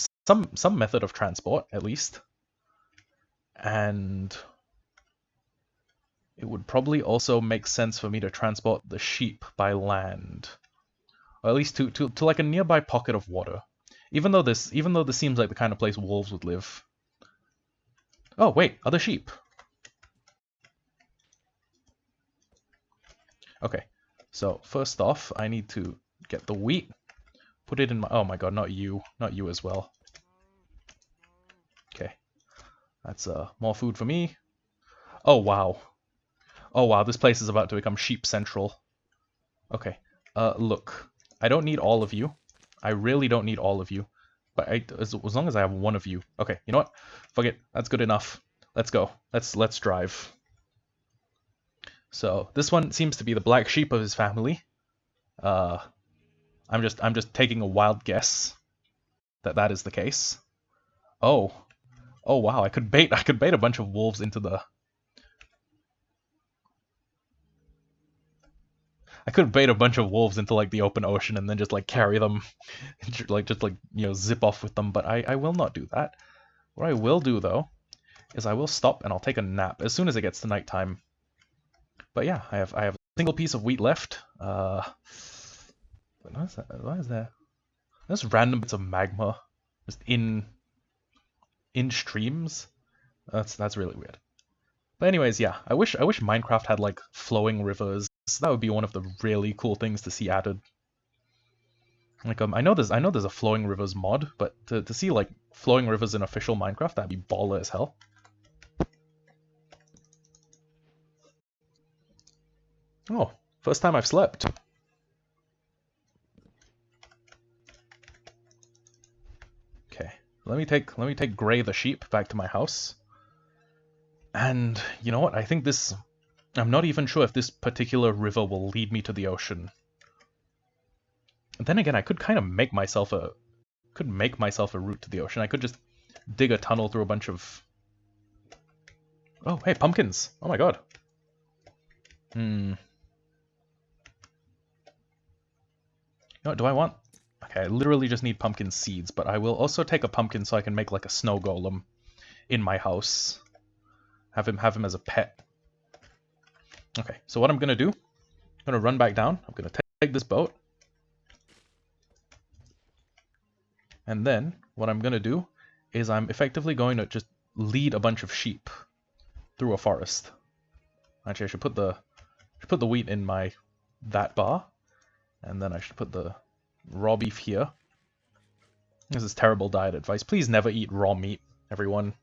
method of transport, at least. And it would probably also make sense for me to transport the sheep by land. Or at least to like a nearby pocket of water. Even though this seems like the kind of place wolves would live. Oh wait, other sheep. Okay, so first off, I need to get the wheat, put it in my. Oh my god, not you as well. Okay, that's more food for me. Oh wow, this place is about to become sheep central. Okay, look, I don't need all of you. I really don't need all of you. But as long as I have one of you. Okay, you know what? Fuck it. That's good enough. Let's go. Let's drive. So this one seems to be the black sheep of his family. Uh, I'm just taking a wild guess that that is the case. Oh, oh wow! I could bait a bunch of wolves into the. I could bait a bunch of wolves into like the open ocean and then just like carry them, just like zip off with them. But I will not do that. What I will do though is I will stop and I'll take a nap as soon as it gets to nighttime. But yeah, I have a single piece of wheat left. What is that? Why is there? There's random bits of magma just in streams. That's really weird. But anyways, yeah, I wish Minecraft had like flowing rivers. That would be one of the really cool things to see added. Like I know there's a flowing rivers mod, but to see like flowing rivers in official Minecraft, that'd be baller as hell. Oh, first time I've slept. Okay, let me take Gray the sheep back to my house. And you know what? I think this. I'm not even sure if this particular river will lead me to the ocean. And then again, I could kind of make myself a route to the ocean. I could just dig a tunnel through a bunch of. Oh, hey, pumpkins! Oh my god. You know what do I want? Okay, I literally just need pumpkin seeds, but I will also take a pumpkin so I can make like a snow golem in my house. Have him as a pet. Okay, so what I'm gonna do, I'm gonna run back down. I'm gonna take this boat. And then what I'm gonna do is I'm effectively going to just lead a bunch of sheep through a forest. Actually, I should put the wheat in that bar, and then I should put the raw beef here. This is terrible diet advice. Please never eat raw meat, everyone.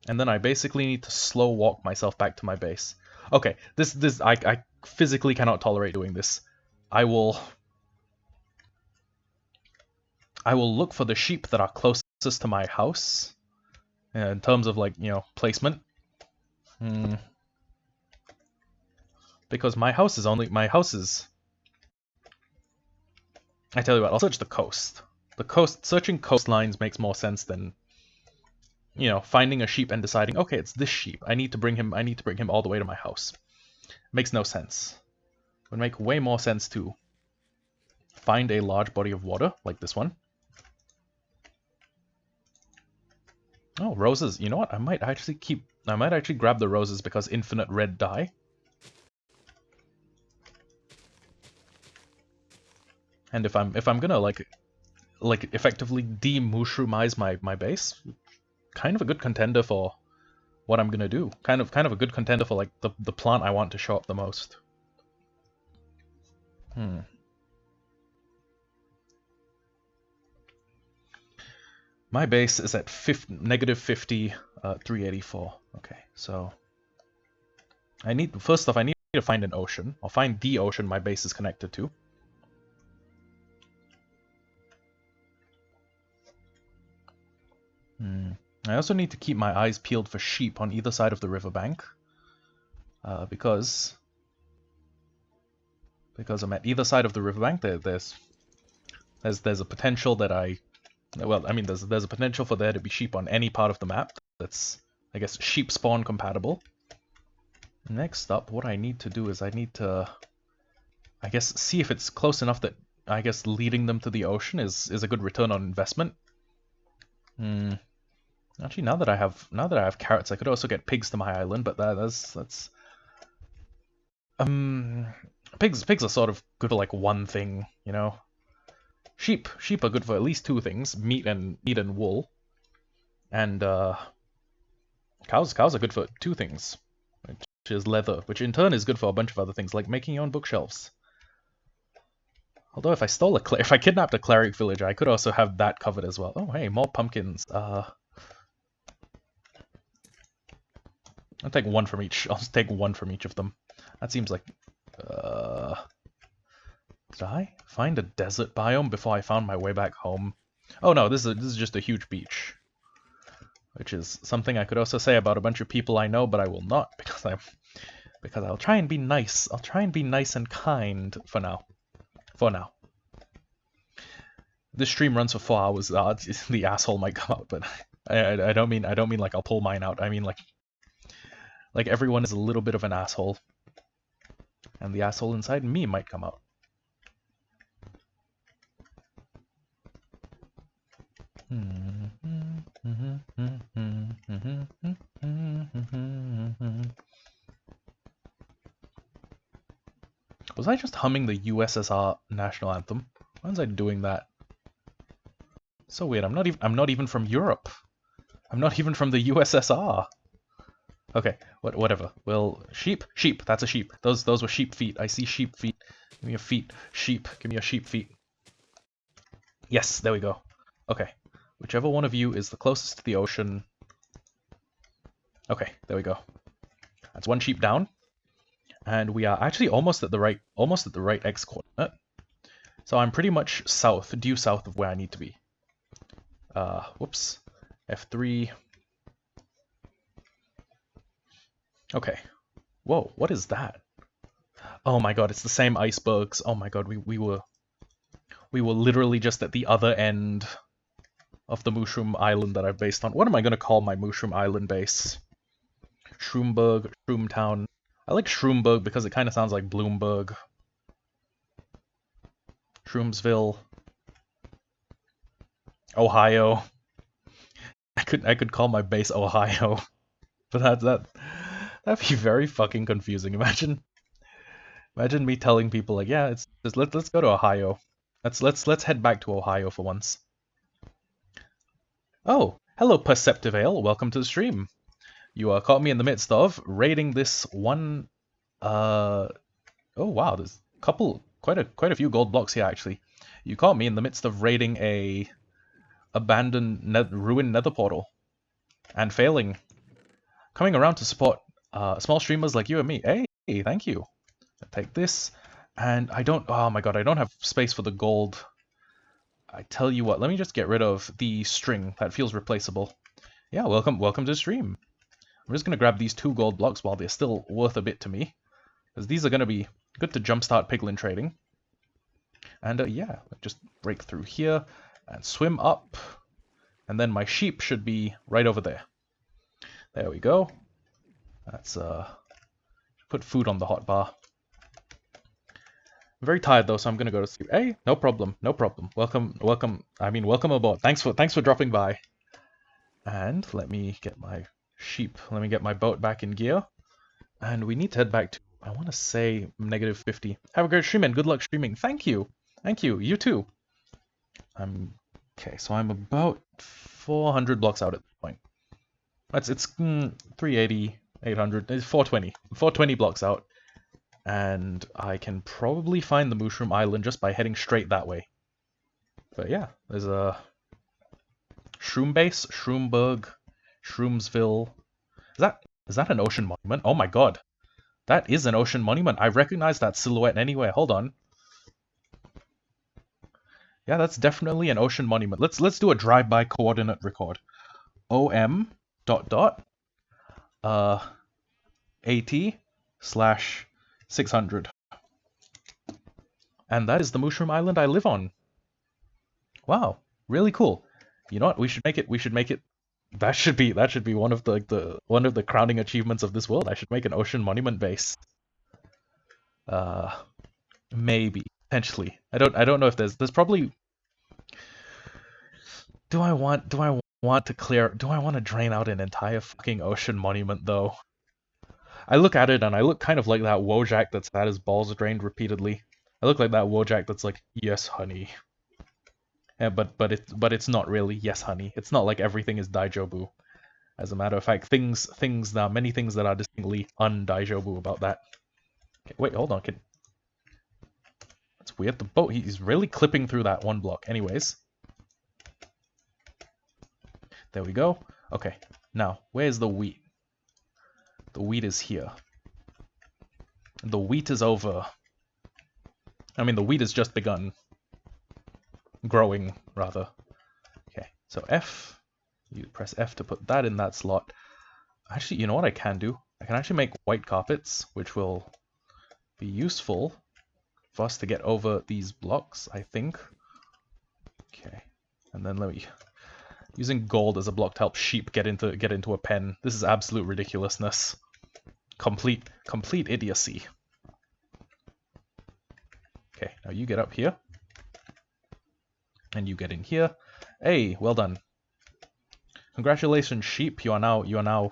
And then I basically need to slow walk myself back to my base. Okay, I physically cannot tolerate doing this. I will look for the sheep that are closest to my house in terms of like, placement. Because my house is I tell you what, I'll search the coast. Searching coastlines makes more sense than finding a sheep and deciding, okay, it's this sheep. I need to bring him all the way to my house. Makes no sense. It would make way more sense to find a large body of water, like this one. Oh, roses. You know what? I might actually grab the roses because infinite red dye. And if I'm gonna like effectively de-mushroomize my base, kind of a good contender for what I'm gonna do. Kind of a good contender for like the plant I want to show up the most. My base is at -50, 384. Okay, so first off I need to find an ocean. I'll find the ocean my base is connected to. I also need to keep my eyes peeled for sheep on either side of the riverbank, because I'm at either side of the riverbank. There's a potential that there's a potential for there to be sheep on any part of the map that's, I guess, sheep spawn compatible. Next up, what I need to do is I need to, I guess, see if it's close enough that, I guess, leading them to the ocean is a good return on investment. Actually, now that I have carrots, I could also get pigs to my island, but that's pigs are sort of good for like one thing, you know. Sheep are good for at least two things: meat and wool. And cows are good for two things, which is leather, which in turn is good for a bunch of other things, like making your own bookshelves. Although if I kidnapped a cleric villager, I could also have that covered as well. Oh hey, more pumpkins. I'll take one from each. I'll just take one from each of them. That seems like Did I find a desert biome before I found my way back home? Oh no, this is just a huge beach. Which is something I could also say about a bunch of people I know, but I will not because I'll try and be nice. I'll try and be nice and kind for now. For now. This stream runs for 4 hours. The asshole might come out, but I don't mean like I'll pull mine out. I mean like everyone is a little bit of an asshole, and the asshole inside me might come out. Was I just humming the USSR national anthem? Why was I doing that? So weird. I'm not even from Europe. I'm not even from the USSR. Okay, whatever. Well, sheep. That's a sheep. Those were sheep feet. I see sheep feet. Give me a feet. Sheep. Give me a sheep feet. Yes, there we go. Okay, whichever one of you is the closest to the ocean. Okay, there we go. That's one sheep down, and we are actually almost at the right X coordinate. So I'm pretty much due south of where I need to be. Whoops. F3. Okay. Whoa, what is that? Oh my god, it's the same icebergs. Oh my god, we were literally just at the other end of the Mushroom Island that I've based on. What am I gonna call my Mushroom Island base? Shroomberg, Shroomtown. I like Shroomberg because it kind of sounds like Bloomberg. Shroomsville. Ohio. I could call my base Ohio, but that'd be very fucking confusing. Imagine me telling people like, yeah, it's just let's go to Ohio. Let's head back to Ohio for once. Oh, hello Perceptive Ale. Welcome to the stream. You caught me in the midst of raiding this one. Oh wow, there's quite a few gold blocks here actually. You caught me in the midst of raiding a abandoned ruined nether portal and failing. Coming around to support small streamers like you and me. Hey, thank you. Take this, and oh my god, I don't have space for the gold. I tell you what, let me just get rid of the string. That feels replaceable. Yeah, welcome to the stream. I'm just gonna grab these 2 gold blocks while they're still worth a bit to me, because these are gonna be good to jumpstart piglin trading. And yeah, just break through here and swim up, and then my sheep should be right over there. There we go. That's put food on the hot bar. I'm very tired though, so I'm gonna go to sleep. Hey, no problem. Welcome aboard. Thanks for dropping by. And let me get my boat back in gear. And we need to head back to, I want to say, -50. Have a great stream and good luck streaming. Thank you. You too. Okay, so I'm about 400 blocks out at this point. It's 380, 800, it's 420. 420 blocks out. And I can probably find the Mushroom Island just by heading straight that way. But yeah, there's a Shroom base, Shroomberg, Shroomsville. Is that an ocean monument? Oh my god. That is an ocean monument. I recognize that silhouette anywhere. Hold on. Yeah, that's definitely an ocean monument. Let's do a drive-by coordinate record. OM ... AT/600. And that is the Mushroom Island I live on. Wow, really cool. You know what? We should make it. That should be one of the crowning achievements of this world. I should make an ocean monument base. Maybe, potentially. I don't know if there's probably. Do I want to drain out an entire fucking ocean monument though? I look at it and I look kind of like that Wojak that's had his balls drained repeatedly. I look like that Wojak that's like, yes, honey. Yeah, but it's not really yes, honey. It's not like everything is Daijobu. As a matter of fact, many things that are distinctly un-Daijobu about that. Okay, wait, hold on, kid. That's weird. The boat, he's really clipping through that one block. Anyways. There we go. Okay, now, where's the wheat? The wheat is here. The wheat is over I mean, the wheat has just begun growing, rather. Okay, so F. You press F to put that in that slot. Actually, you know what I can do? I can actually make white carpets, which will be useful for us to get over these blocks, I think. Okay, and then let me... Using gold as a block to help sheep get into a pen. This is absolute ridiculousness. Complete idiocy. Okay, now you get up here. And you get in here. Hey, well done. Congratulations, sheep. You are now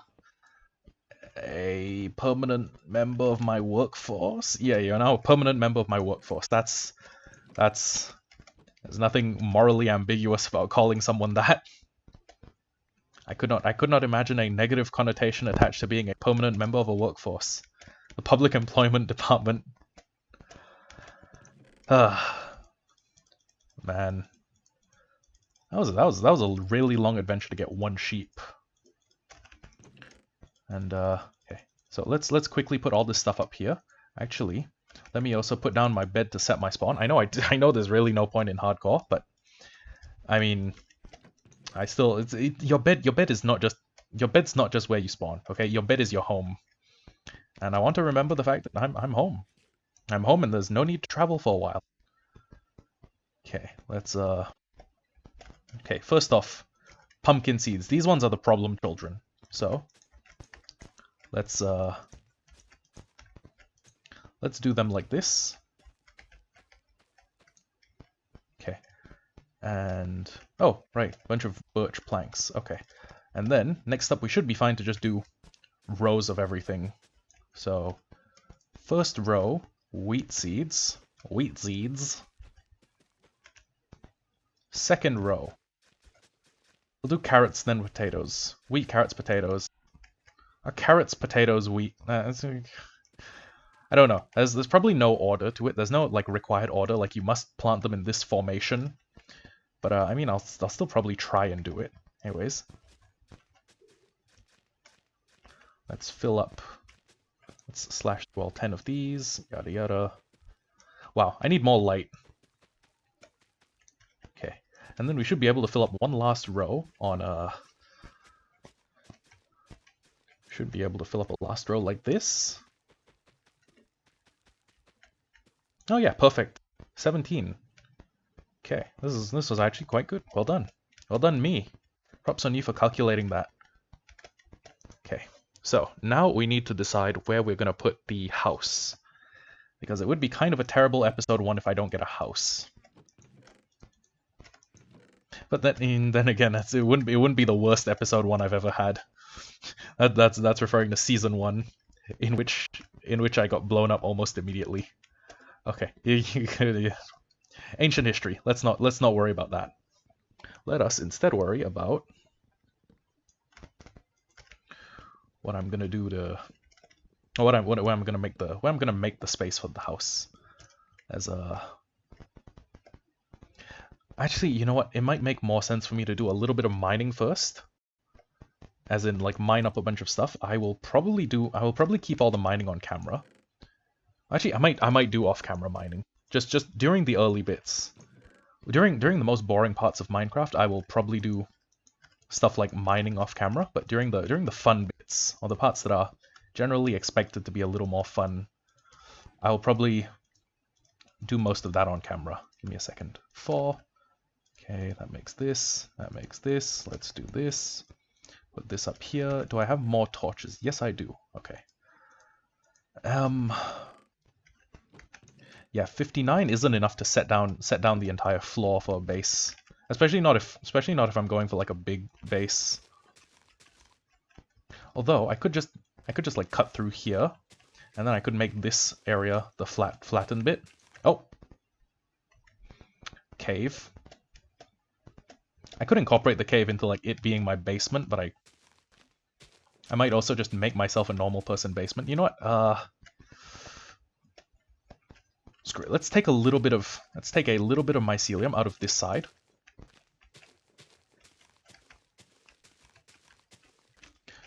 a permanent member of my workforce. Yeah, you're now a permanent member of my workforce. There's nothing morally ambiguous about calling someone that. I could not imagine a negative connotation attached to being a permanent member of a workforce. The Public Employment Department. Man. That was a really long adventure to get one sheep. And okay. So let's quickly put all this stuff up here. Actually, let me also put down my bed to set my spawn. I know there's really no point in hardcore, but I mean, your bed is not just your bed's not just where you spawn, okay? Your bed is your home. And I want to remember the fact that I'm home. I'm home and there's no need to travel for a while. Okay, let's okay, first off, pumpkin seeds. These ones are the problem children. So let's do them like this. Okay. And oh, right, bunch of birch planks. Okay. And then next up we should be fine to just do rows of everything. So first row, wheat seeds. Second row, we'll do carrots, then potatoes. Wheat, carrots, potatoes. Are carrots, potatoes, wheat? I don't know. There's probably no order to it. There's no like required order. Like you must plant them in this formation. But I mean, I'll still probably try and do it. Anyways, let's fill up. Let's slash well 10 of these. Yada yada. Wow, I need more light. Okay, and then we should be able to fill up one last row on should be able to fill up a last row like this. Oh yeah, perfect. 17. Okay, this was actually quite good. Well done. Well done, me. Props on you for calculating that. Okay, so now we need to decide where we're gonna put the house. Because it would be kind of a terrible episode 1 if I don't get a house. But then again, it wouldn't be the worst episode 1 I've ever had. That's referring to season 1, in which I got blown up almost immediately. Okay, ancient history. Let's not worry about that. Let us instead worry about what I'm gonna do to, or where I'm gonna make the space for the house. As a actually, you know what? It might make more sense for me to do a little bit of mining first. As in, like, mine up a bunch of stuff. I will probably keep all the mining on camera. Actually, I might do off-camera mining. Just during the early bits. During the most boring parts of Minecraft, I will probably do stuff like mining off camera, but during the fun bits, or the parts that are generally expected to be a little more fun, I will probably do most of that on camera. Give me a second. 4. Okay, that makes this. Let's do this. Put this up here. Do I have more torches? Yes, I do. Okay. Yeah, 59 isn't enough to set down the entire floor for a base. Especially not if I'm going for like a big base. Although I could just like cut through here, and then I could make this area the flattened bit. Oh. Cave. I could incorporate the cave into like it being my basement, but I might also just make myself a normal person basement. You know what? Screw it. Let's take a little bit of mycelium out of this side.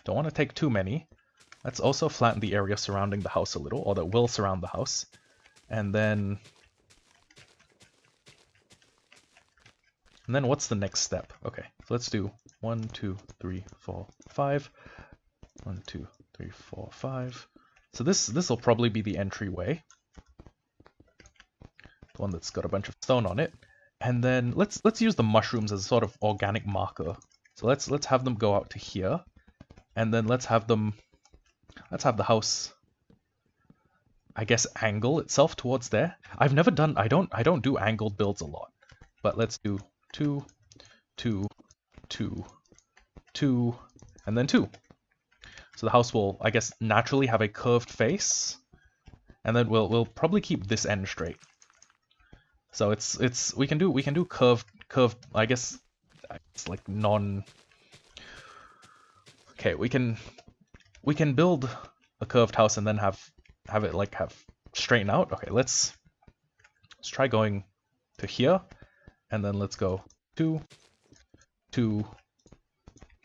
Don't want to take too many. Let's also flatten the area surrounding the house a little, or that will surround the house. And then And then what's the next step? Okay, so let's do 1, 2, 3, 4, 5. 1, 2, 3, 4, 5. So this will probably be the entryway. The one that's got a bunch of stone on it. And then let's use the mushrooms as a sort of organic marker. So let's have them go out to here. And then let's have the house, I guess, angle itself towards there. I don't do angled builds a lot. But let's do 2, 2, 2, 2, and then 2. So the house will, I guess, naturally have a curved face, and then we'll probably keep this end straight. So we can do curved. I guess it's like non. Okay, we can build a curved house and then have it straighten out. Okay, let's try going to here, and then let's go 2, 2,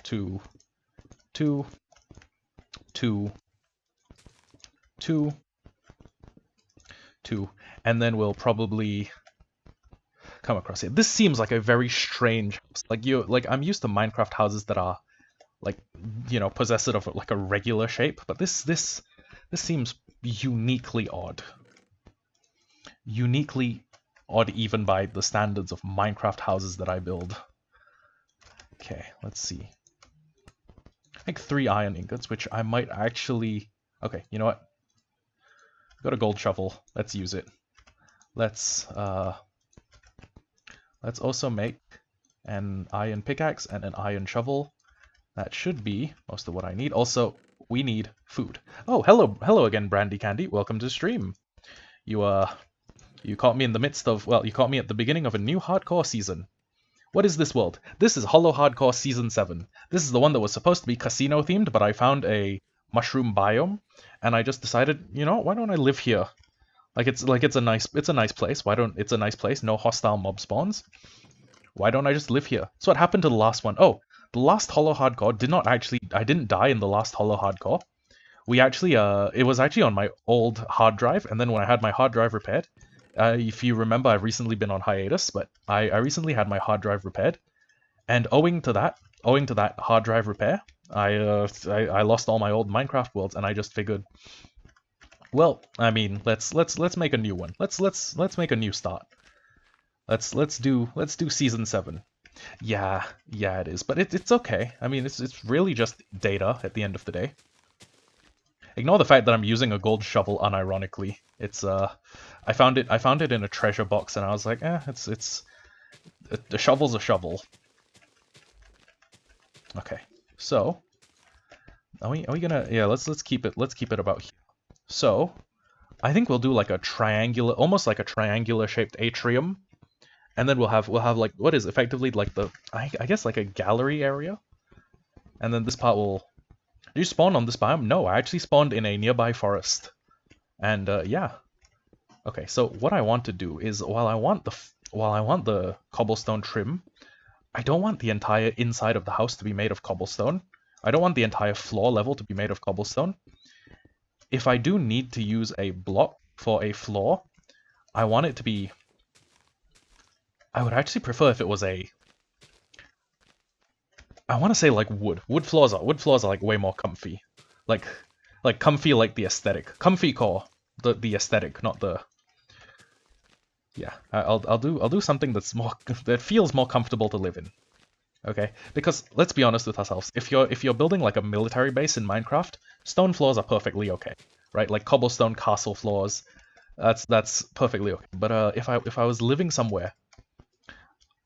2, 2. 2, 2, 2, and then we'll probably come across here. This seems like a very strange house. I'm used to Minecraft houses that are like, you know, possessive of like a regular shape, but this seems uniquely odd. Uniquely odd even by the standards of Minecraft houses that I build. Okay, let's see. Like 3 iron ingots, which I might actually... Okay, you know what? Got a gold shovel. Let's use it. Let's also make an iron pickaxe and an iron shovel. That should be most of what I need. Also, we need food. Oh, hello again, Brandy Candy. Welcome to stream. You caught me in the midst of... Well, you caught me at the beginning of a new hardcore season. What is this world? This is Hollowhardcore Season 7. This is the one that was supposed to be casino themed, but I found a mushroom biome, and I just decided, you know, why don't I live here? It's a nice place. It's a nice place, no hostile mob spawns. Why don't I just live here? So what happened to the last one? Oh, the last Hollowhardcore I didn't die in the last Hollowhardcore. It was actually on my old hard drive, and then when I had my hard drive repaired, if you remember, I've recently been on hiatus, but I recently had my hard drive repaired, and owing to that hard drive repair, I lost all my old Minecraft worlds, and I just figured, well, I mean, let's make a new one. Let's make a new start. Let's do Season 7. Yeah, it is, but it's okay. I mean, it's really just data at the end of the day. Ignore the fact that I'm using a gold shovel unironically. It's I found it in a treasure box, and I was like, the shovel's a shovel. Okay, so are we gonna, yeah, let's keep it about here. So I think we'll do like a triangular, almost like a triangular shaped atrium, and then we'll have like what is effectively like I guess like a gallery area, and then this part will. Did you spawn on this biome? No, I actually spawned in a nearby forest. And yeah. Okay, so what I want to do is while I want the cobblestone trim, I don't want the entire inside of the house to be made of cobblestone. I don't want the entire floor level to be made of cobblestone. If I do need to use a block for a floor, I want it to be... I would actually prefer if it was a... I want to say like wood. Wood floors are like way more comfy. Like comfy like the aesthetic. Comfy core. The aesthetic, not the... Yeah, I'll do something that feels more comfortable to live in. Okay? Because let's be honest with ourselves. If you're building like a military base in Minecraft, stone floors are perfectly okay. Right? Like cobblestone castle floors. That's perfectly okay. But if I was living somewhere,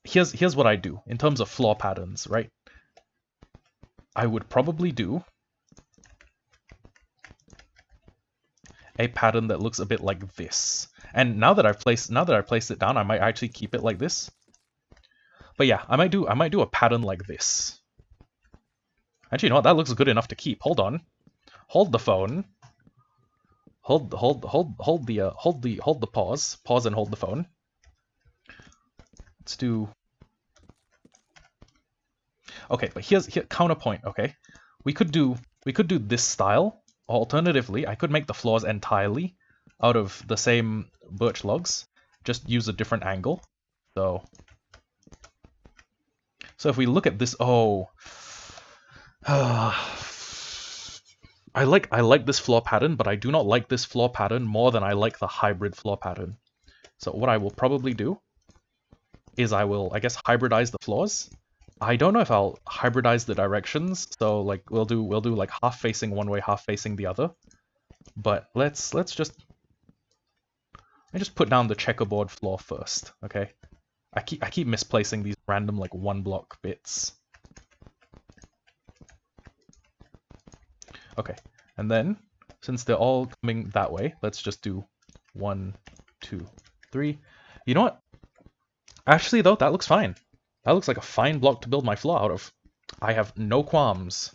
here's what I do in terms of floor patterns, right? I would probably do a pattern that looks a bit like this. And now that I've placed it down, I might actually keep it like this. But yeah, I might do a pattern like this. Actually, you know what? That looks good enough to keep. Hold on. Hold the phone. Hold the pause. Pause and hold the phone. Let's do... Okay, but here's counterpoint, okay? We could do this style. Alternatively, I could make the floors entirely out of the same birch logs. Just use a different angle. So So if we look at this, oh, I like this floor pattern, but I do not like this floor pattern more than I like the hybrid floor pattern. So what I will probably do is I will, I guess, hybridize the floors. I don't know if I'll hybridize the directions, so like we'll do like half facing one way, half facing the other. But let's just put down the checkerboard floor first, okay? I keep misplacing these random like 1-block bits. Okay, and then since they're all coming that way, let's just do 1, 2, 3. You know what? Actually, though, that looks fine. That looks like a fine block to build my floor out of. I have no qualms.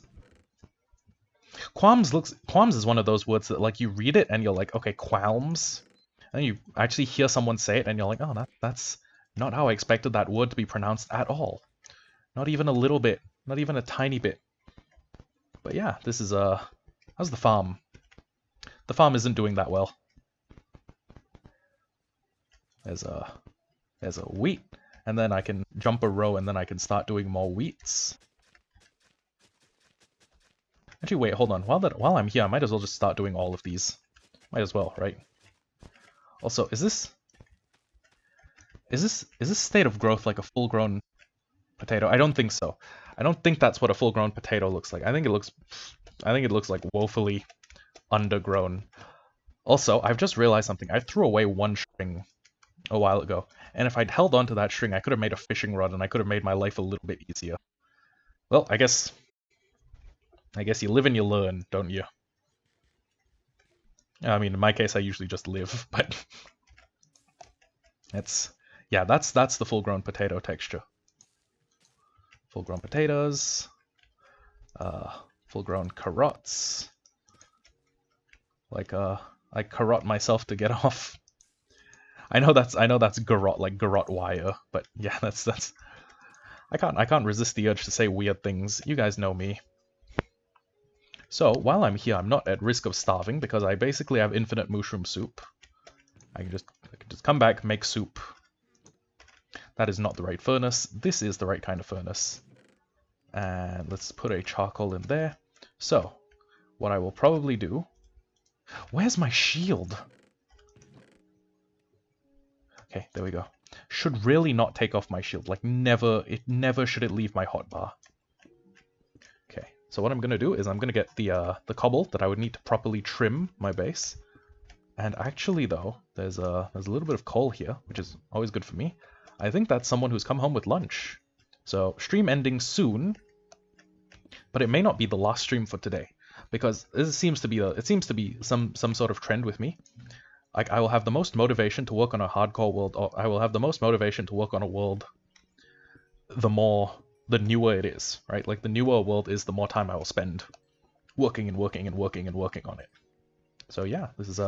Qualms is one of those words that like you read it and you're like, okay, qualms. And you actually hear someone say it and you're like, oh, that's not how I expected that word to be pronounced at all. Not even a little bit. Not even a tiny bit. But yeah, this is how's the farm? The farm isn't doing that well. There's a wheat, and then I can jump a row and then I can start doing more wheats. Actually, wait, hold on. While I'm here, I might as well just start doing all of these. Might as well, right? Also, is this state of growth like a full-grown potato? I don't think so. I don't think that's what a full-grown potato looks like. I think it looks like woefully undergrown. Also, I've just realized something. I threw away one string a while ago, and if I'd held on to that string, I could have made a fishing rod, and I could have made my life a little bit easier. Well, I guess you live and you learn, don't you? I mean, in my case, I usually just live, but that's the full-grown potato texture. Full-grown potatoes, full-grown carrots. Like I carrot myself to get off. I know that's garrot, like garrot wire, but yeah, that's I can't resist the urge to say weird things. You guys know me. So while I'm here, I'm not at risk of starving because I basically have infinite mushroom soup. I can just come back, make soup. That is not the right furnace. This is the right kind of furnace. And let's put a charcoal in there. So what I will probably do... Where's my shield? Okay, there we go. Should really not take off my shield. Like never should it leave my hotbar. Okay, so what I'm gonna do is I'm gonna get the cobble that I would need to properly trim my base. And actually though, there's a little bit of coal here, which is always good for me. I think that's someone who's come home with lunch. So stream ending soon, but it may not be the last stream for today, because this seems to be some sort of trend with me. Like I will have the most motivation to work on a hardcore world, or I will have the most motivation to work on a world the newer it is, right? Like the newer a world is, the more time I will spend working and working and working and working on it. So yeah, this is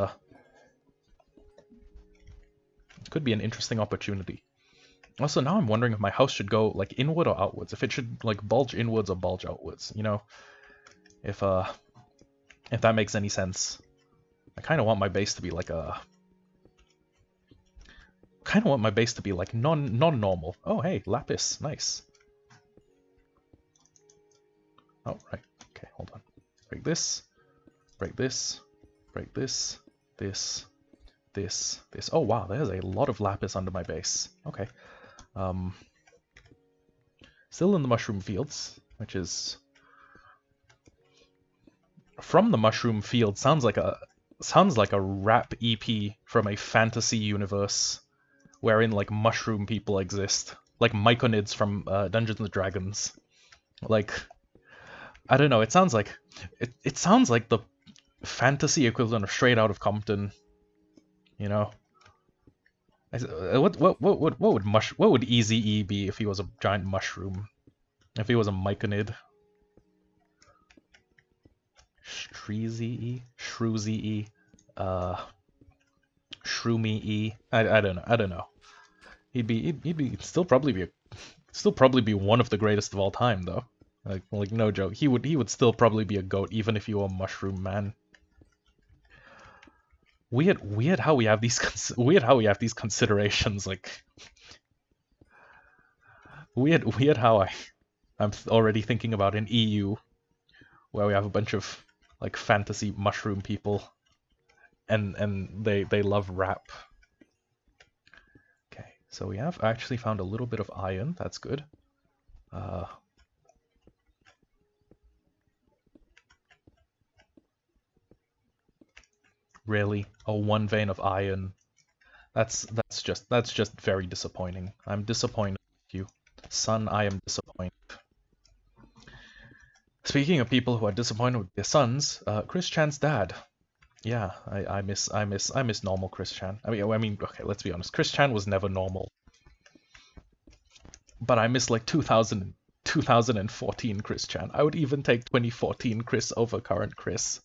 could be an interesting opportunity. Also, now I'm wondering if my house should go like inward or outwards. If it should like bulge inwards or bulge outwards. You know, if that makes any sense. I kind of want my base to be like non-normal. Oh, hey, lapis, nice. Oh, right. Okay, hold on. Break this. Break this. Break this. This. This. Oh wow, there's a lot of lapis under my base. Okay. Still in the mushroom fields, which is from the mushroom field. Sounds like a rap EP from a fantasy universe wherein like mushroom people exist, like myconids from Dungeons and Dragons. Like, I don't know. It sounds like the fantasy equivalent of Straight Out of Compton. You know. What would Eazy-E be if he was a giant mushroom? If he was a myconid? Shreezy-E? Shroozy-E? Shroomy-E? I don't know. He'd still probably be one of the greatest of all time though. Like no joke. He would still probably be a goat even if he were a mushroom man. Weird how we have these considerations, like Weird how I'm already thinking about an EU where we have a bunch of like fantasy mushroom people, and they love rap. Okay, so we have actually found a little bit of iron. That's good. Really, a one vein of iron. That's just very disappointing. I'm disappointed with you, son. I am disappointed. Speaking of people who are disappointed with their sons, Chris Chan's dad. Yeah, I miss normal Chris Chan. I mean, okay, let's be honest. Chris Chan was never normal, but I miss like 2014 Chris Chan. I would even take 2014 Chris over current Chris.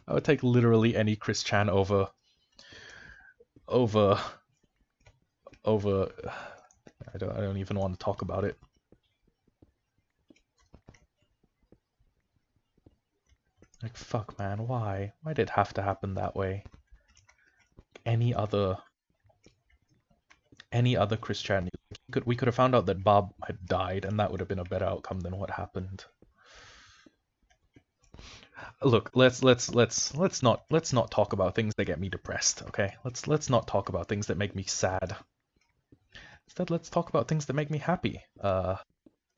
I would take literally any Chris Chan over. I don't even want to talk about it. Like, fuck, man, why? Why did it have to happen that way? Any other Chris Chan, we could have found out that Bob had died, and that would have been a better outcome than what happened. Look, let's not talk about things that get me depressed, okay? Let's not talk about things that make me sad. Instead, let's talk about things that make me happy. I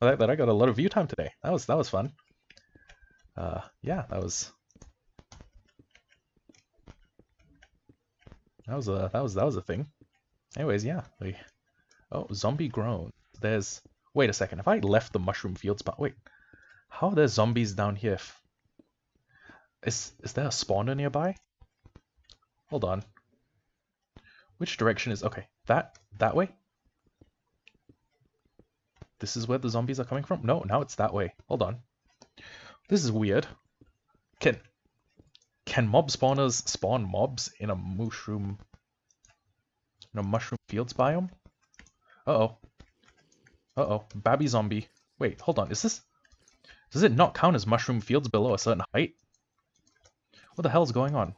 got a lot of view time today. That was fun. Yeah, that was a thing. Anyways, yeah. Oh, zombie grown. Wait a second. If I left the mushroom fields, but wait, how are there zombies down here? Is there a spawner nearby? Hold on. Which direction is okay? That way? This is where the zombies are coming from? No, now it's that way. Hold on. This is weird. Can mob spawners spawn mobs in a mushroom fields biome? Uh-oh. Uh-oh. Babby zombie. Wait, hold on. Does it not count as mushroom fields below a certain height? What the hell is going on?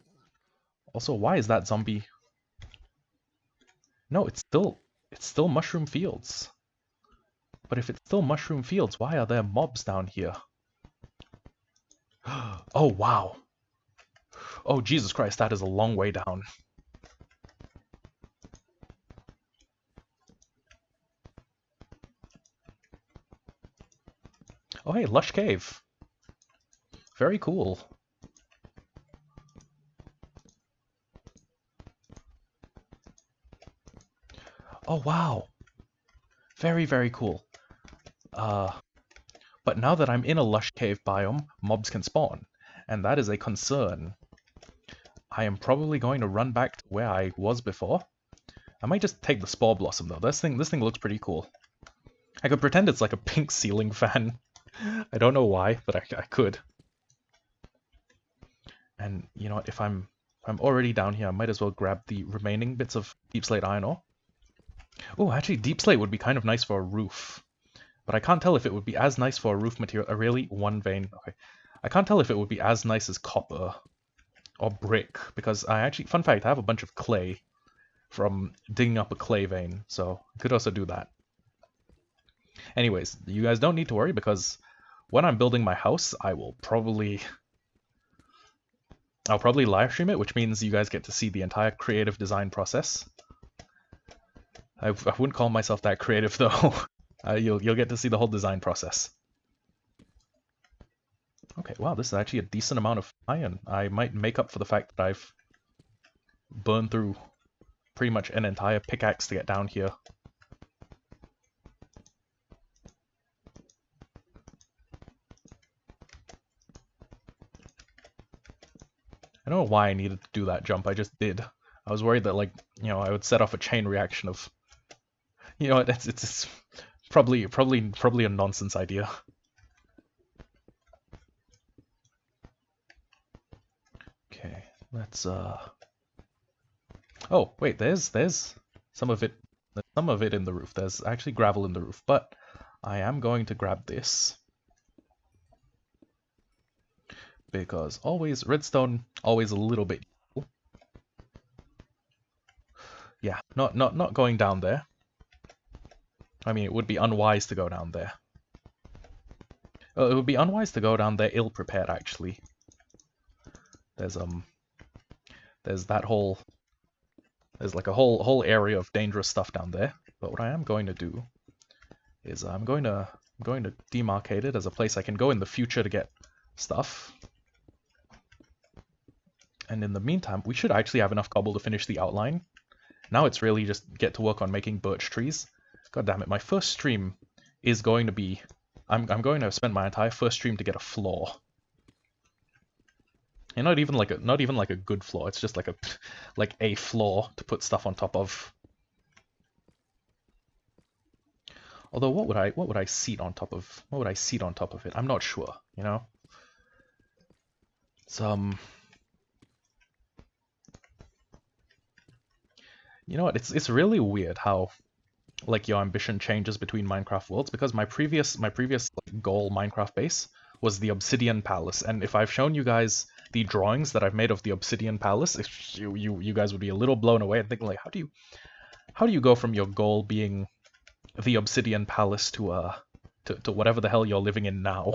Also, why is that zombie? No, it's still mushroom fields. But if it's still mushroom fields, why are there mobs down here? Oh, wow. Oh, Jesus Christ, that is a long way down. Oh, hey, Lush Cave. Very cool. Oh, wow. Very, very cool. But now that I'm in a Lush Cave biome, mobs can spawn, and that is a concern. I am probably going to run back to where I was before. I might just take the Spore Blossom, though. This thing looks pretty cool. I could pretend it's like a pink ceiling fan. I don't know why, but I could. And you know what, if I'm already down here, I might as well grab the remaining bits of Deep Slate iron ore. Oh, actually, Deep Slate would be kind of nice for a roof. But I can't tell if it would be as nice for a roof material. Really? One vein. Okay. I can't tell if it would be as nice as copper or brick, because fun fact, I have a bunch of clay from digging up a clay vein, so I could also do that. Anyways, you guys don't need to worry, because when I'm building my house, I'll probably live stream it, which means you guys get to see the entire creative design process. I wouldn't call myself that creative, though. You'll get to see the whole design process. Okay, wow, this is actually a decent amount of iron. I might make up for the fact that I've burned through pretty much an entire pickaxe to get down here. I don't know why I needed to do that jump, I just did. I was worried that, like, you know, I would set off a chain reaction of... You know, it's probably a nonsense idea. Okay, let's Oh, wait, there's some of it in the roof. There's actually gravel in the roof, but I am going to grab this. Because redstone always a little bit. Yeah, not going down there. I mean, it would be unwise to go down there. It would be unwise to go down there ill-prepared, actually. There's that whole... There's like a whole area of dangerous stuff down there. But what I am going to do is I'm going to demarcate it as a place I can go in the future to get stuff. And in the meantime, we should actually have enough cobble to finish the outline. Now it's really just get to work on making birch trees. God damn it, my first stream is going to be... I'm going to spend my entire first stream to get a floor. And not even like a good floor. It's just like a floor to put stuff on top of. Although what would I seat on top of? What would I seat on top of it? I'm not sure, you know? You know what? It's really weird how like your ambition changes between Minecraft worlds, because my previous like, goal Minecraft base was the Obsidian Palace, and if I've shown you guys the drawings that I've made of the Obsidian Palace, you guys would be a little blown away and thinking like, how do you go from your goal being the Obsidian Palace to whatever the hell you're living in now?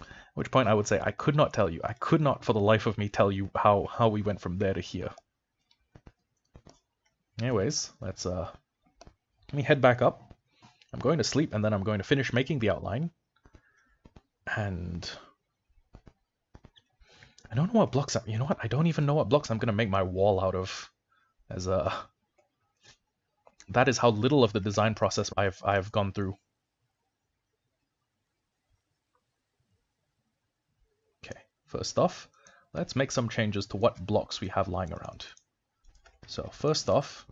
At which point I would say I could not tell you. I could not for the life of me tell you how we went from there to here. Anyways, let me head back up. I'm going to sleep, and then I'm going to finish making the outline. And I don't know what blocks you know what? I don't even know what blocks I'm going to make my wall out of. That is how little of the design process I've gone through. Okay, first off, let's make some changes to what blocks we have lying around. So first off,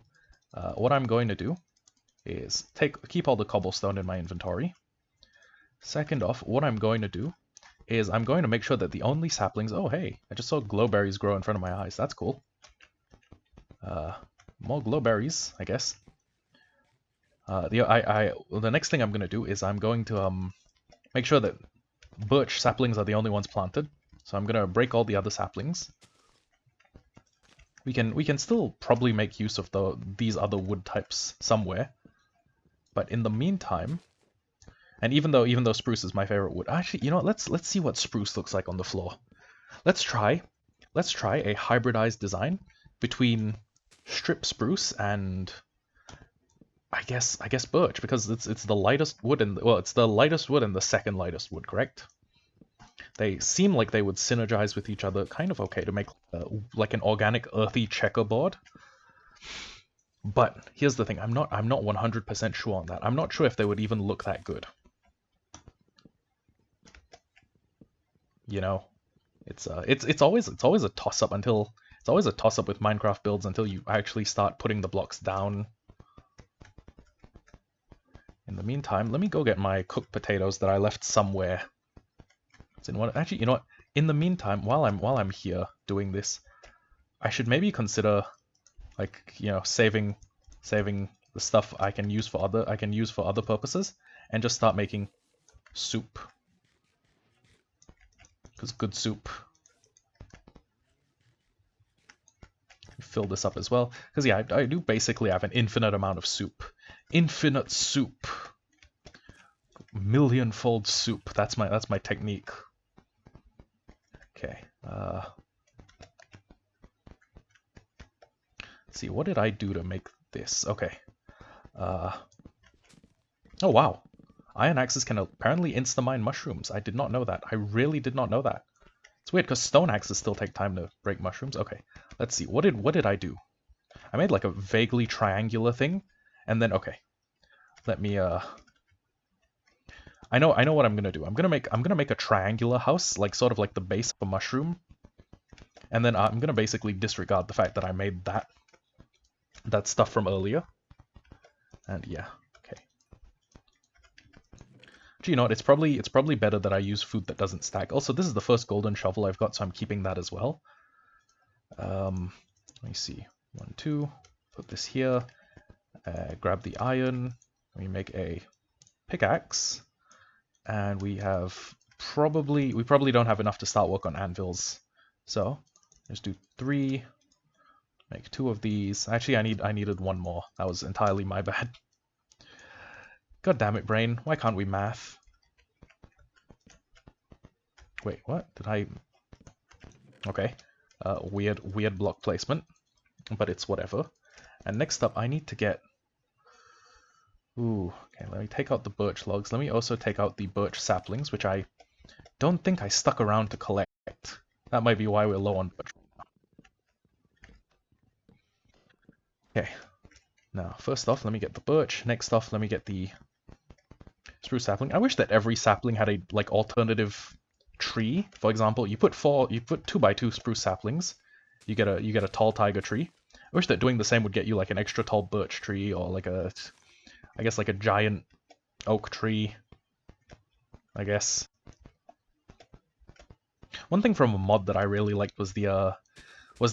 what I'm going to do is keep all the cobblestone in my inventory. Second off, what I'm going to do is I'm going to make sure that the only saplings... Oh, hey, I just saw glowberries grow in front of my eyes. That's cool. More glowberries, I guess. The next thing I'm going to do is I'm going to make sure that birch saplings are the only ones planted. So I'm going to break all the other saplings. We can still probably make use of these other wood types somewhere. But in the meantime, and even though spruce is my favorite wood, actually, you know what, let's see what spruce looks like on the floor. Let's try a hybridized design between strip spruce and I guess birch, because it's the lightest wood it's the lightest wood and the second lightest wood, correct? They seem like they would synergize with each other kind of okay to make like an organic earthy checkerboard. But here's the thing, I'm not 100% sure on that. I'm not sure if they would even look that good. You know, it's always a toss-up with Minecraft builds until you actually start putting the blocks down. In the meantime, let me go get my cooked potatoes that I left somewhere. It's in one. Actually, you know what? In the meantime, while I'm here doing this, I should maybe consider, like, you know, saving the stuff I can use for other purposes, and just start making soup. Because good soup. Fill this up as well, because yeah, I do basically have an infinite amount of soup. Infinite soup. Millionfold soup. That's my technique. Okay. Let's see, what did I do to make this? Okay. Oh wow. Iron axes can apparently insta-mine mushrooms. I did not know that. I really did not know that. It's weird because stone axes still take time to break mushrooms. Okay. Let's see. What did I do? I made like a vaguely triangular thing, and then okay. Let me I know what I'm gonna do. I'm gonna make a triangular house, like sort of like the base of a mushroom, and then I'm gonna basically disregard the fact that I made that stuff from earlier. And yeah, okay. Actually, you know what? It's probably better that I use food that doesn't stack. Also, this is the first golden shovel I've got, so I'm keeping that as well. Let me see. 1, 2. Put this here. Grab the iron. We make a pickaxe. And we probably don't have enough to start work on anvils. So let's do 3. Make 2 of these. Actually, I needed 1 more. That was entirely my bad. God damn it, brain. Why can't we math? Wait, what? Did I... Okay. Weird block placement. But it's whatever. And next up, I need to get... Ooh, okay, let me take out the birch logs. Let me also take out the birch saplings, which I don't think I stuck around to collect. That might be why we're low on birch. Okay. Now, first off, let me get the birch. Next off, let me get the spruce sapling. I wish that every sapling had a like alternative tree. For example, you put 2x2 spruce saplings, you get a tall tiger tree. I wish that doing the same would get you like an extra tall birch tree or like I guess like a giant oak tree. I guess. One thing from a mod that I really liked was the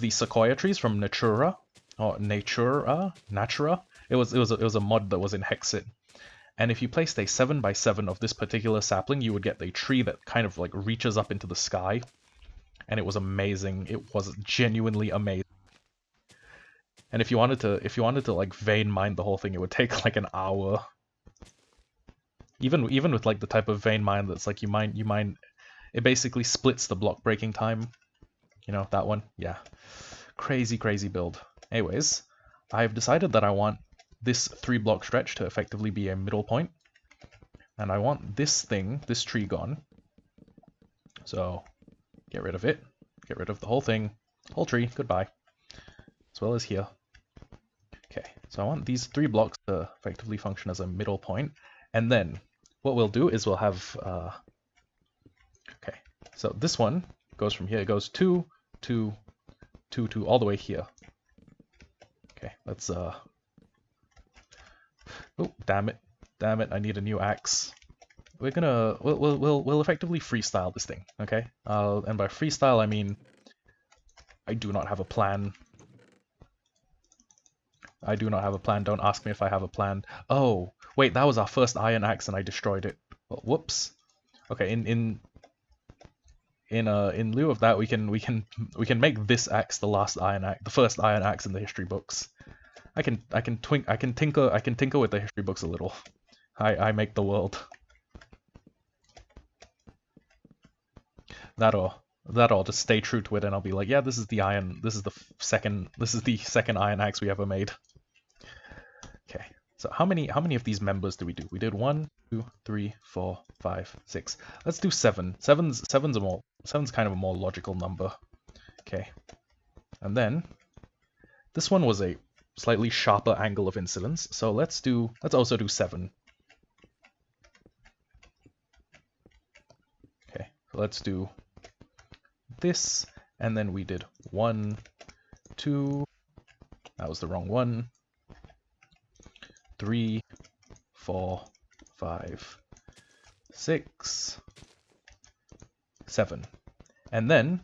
sequoia trees from Natura. Or Natura. It was a mod that was in Hexit. And if you placed a 7x7 of this particular sapling, you would get a tree that kind of like reaches up into the sky. And it was amazing. It was genuinely amazing. And if you wanted to like vein mine the whole thing, it would take like an hour. Even with like the type of vein mine that's like you mine it basically splits the block breaking time. You know, that one? Yeah. Crazy build. Anyways, I've decided that I want this 3-block stretch to effectively be a middle point. And I want this tree gone. So, get rid of it. Get rid of the whole thing. Whole tree, goodbye. As well as here. Okay, so I want these 3 blocks to effectively function as a middle point. And then, what we'll do is we'll have... okay, so this one goes from here. It goes 2, 2, 2, 2, all the way here. Okay, let's... Oh, damn it. Damn it, I need a new axe. We're gonna... We'll effectively freestyle this thing, okay? And by freestyle, I mean... I do not have a plan. I do not have a plan. Don't ask me if I have a plan. Oh, wait, that was our first iron axe and I destroyed it. Well, whoops. Okay, in lieu of that, we can make this axe the last iron axe, the first iron axe in the history books. I can tinker with the history books a little. I make the world. That'll just stay true to it, and I'll be like, yeah, this is the second iron axe we ever made. Okay, so how many of these members do we do? We did 1, 2, 3, 4, 5, 6. Let's do 7. Seven's kind of a more logical number. Okay, and then this one was a slightly sharper angle of incidence, so let's also do 7. Okay, so let's do this, and then we did 1, 2, that was the wrong one, 3, 4, 5, 6, 7. And then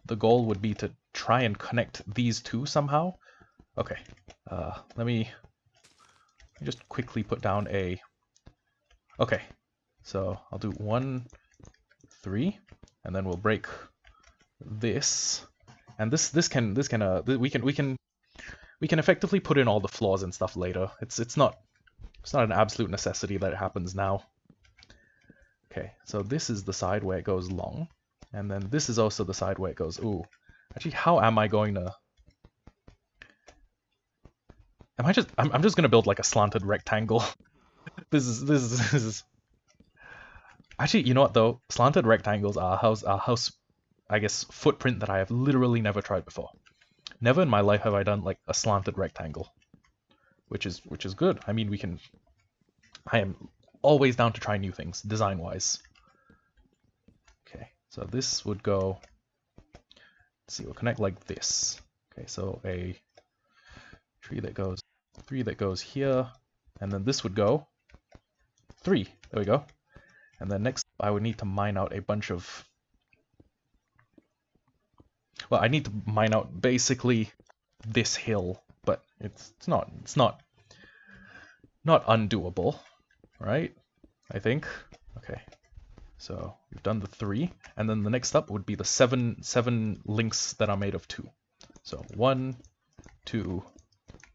the goal would be to try and connect these two somehow. Okay, let me just quickly put down a... Okay, so I'll do 1, 3, and then we'll break this, and we can effectively put in all the flaws and stuff later. It's not an absolute necessity that it happens now. Okay, so this is the side where it goes long, and then this is also the side where it goes. Ooh, actually, how am I going to? I'm just gonna build like a slanted rectangle. This is. Actually, you know what though? Slanted rectangles are house. I guess, footprint that I have literally never tried before. Never in my life have I done like a slanted rectangle, which is good. I mean, I am always down to try new things, design-wise. Okay, so this would go, let's see, we'll connect like this. Okay, so a tree that goes, 3 that goes here, and then this would go 3. There we go. And then next, I would need to mine out a bunch of... Well, I need to mine out basically this hill, but it's not undoable, right? I think. Okay, so we've done the 3, and then the next up would be the 7 links that are made of 2. So 1, 2,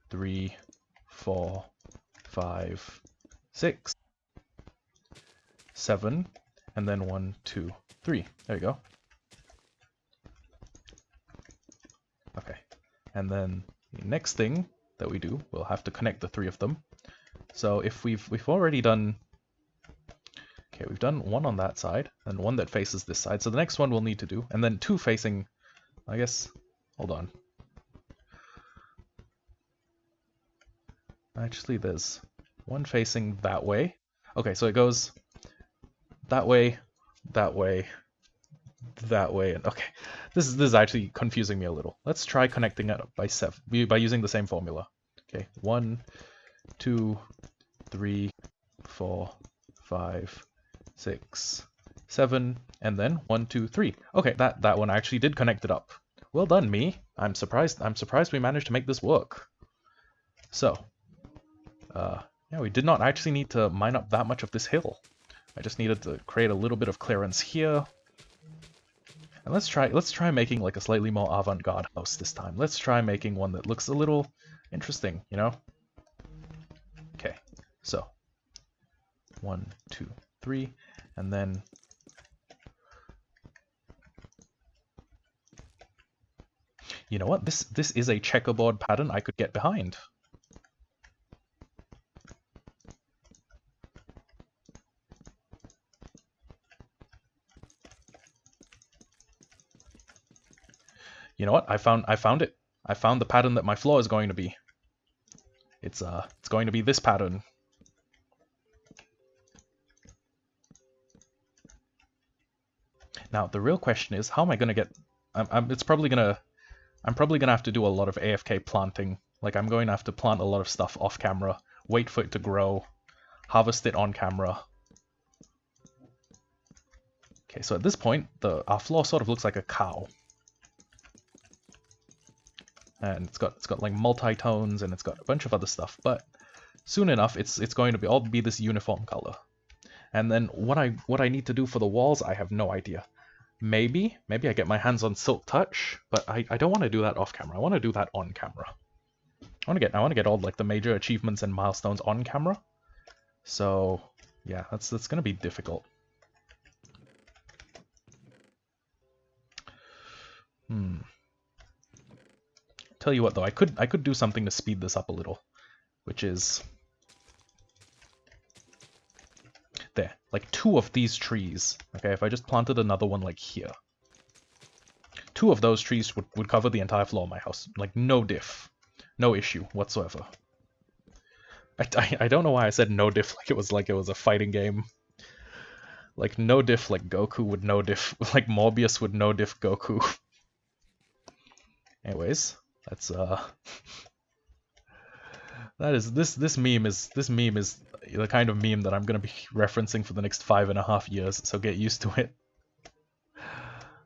3, 4, 5, 6, 7, and then 1, 2, 3. There you go. Okay, and then the next thing that we do, we'll have to connect the 3 of them. So if we've already done, okay, we've done 1 on that side and 1 that faces this side. So the next one we'll need to do, and then 2 facing, I guess. Hold on. Actually, there's 1 facing that way. Okay, so it goes that way, that way, that way, and okay. This is actually confusing me a little. Let's try connecting it by using the same formula. Okay, 1, 2, 3, 4, 5, 6, 7, and then 1, 2, 3. Okay, that one actually did connect it up. Well done, me. I'm surprised we managed to make this work. So, yeah, we did not actually need to mine up that much of this hill. I just needed to create a little bit of clearance here. And let's try making like a slightly more avant-garde house this time. Let's try making one that looks a little interesting, you know? Okay, so 1, 2, 3, and then you know what? This is a checkerboard pattern I could get behind. You know what? I found it. I found the pattern that my floor is going to be. It's going to be this pattern. Now the real question is, how am I going to get? I'm probably gonna have to do a lot of AFK planting. Like I'm going to have to plant a lot of stuff off camera, wait for it to grow, harvest it on camera. Okay, so at this point, our floor sort of looks like a cow. And it's got like multi-tones and it's got a bunch of other stuff, but soon enough it's going to all be this uniform color. And then what I need to do for the walls, I have no idea. Maybe I get my hands on Silk Touch, but I don't want to do that off camera. I want to do that on camera. I want to get all like the major achievements and milestones on camera. So yeah, that's gonna be difficult. Tell you what though, I could do something to speed this up a little, which is there, like 2 of these trees. Okay, if I just planted another one like here, 2 of those trees would cover the entire floor of my house, like no diff, no issue whatsoever. I don't know why I said no diff like it was a fighting game. Like no diff, like Goku would no diff, like Morbius would no diff Goku. Anyways. That's this meme is the kind of meme that I'm gonna be referencing for the next 5.5 years, so get used to it.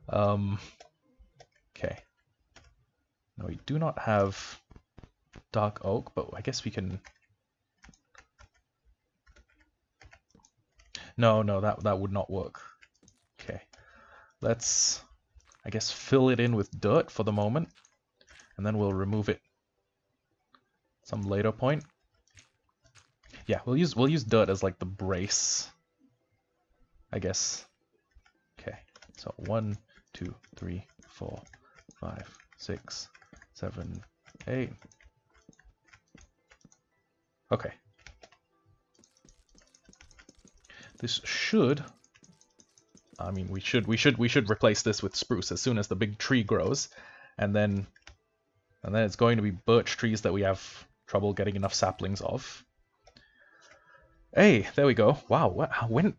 Okay. No, we do not have dark oak, but I guess we can. No, that would not work. Okay. Let's, I guess, fill it in with dirt for the moment. And then we'll remove it some later point. Yeah, we'll use dirt as like the brace, I guess. Okay, so 1, 2, 3, 4, 5, 6, 7, 8. Okay. This should. I mean, we should replace this with spruce as soon as the big tree grows, and then it's going to be birch trees that we have trouble getting enough saplings of. Hey, there we go. Wow, when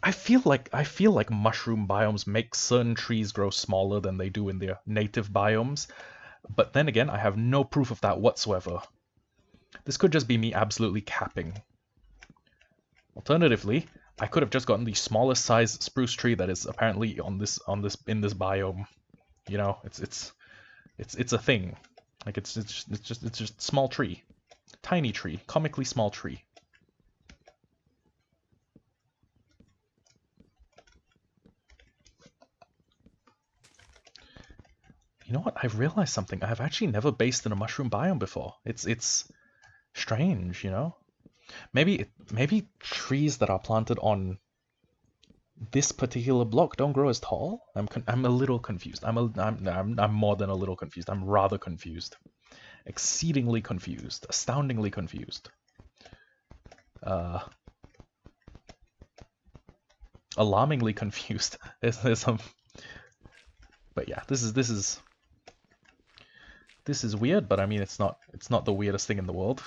I feel like mushroom biomes make certain trees grow smaller than they do in their native biomes, but then again, I have no proof of that whatsoever. This could just be me absolutely capping. Alternatively, I could have just gotten the smallest size spruce tree that is apparently in this biome. You know, it's a thing. Like it's just small tree, tiny tree, comically small tree. You know what? I've realized something. I've actually never based in a mushroom biome before. It's strange, you know. Maybe trees that are planted on this particular block don't grow as tall? I'm a little confused. I'm more than a little confused. I'm rather confused. Exceedingly confused. Astoundingly confused. Alarmingly confused. There's some. But yeah, this is weird. But I mean, it's not the weirdest thing in the world.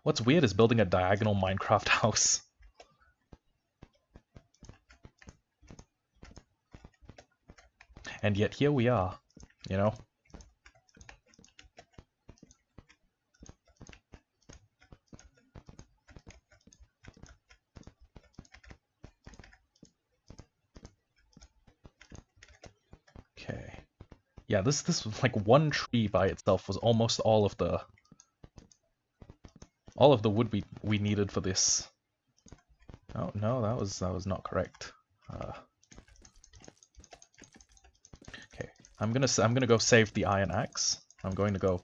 What's weird is building a diagonal Minecraft house. And yet here we are, you know? Okay. Yeah, this was like one tree by itself was almost all of the wood we needed for this. Oh no, that was not correct. Okay, I'm gonna go save the iron axe. I'm going to go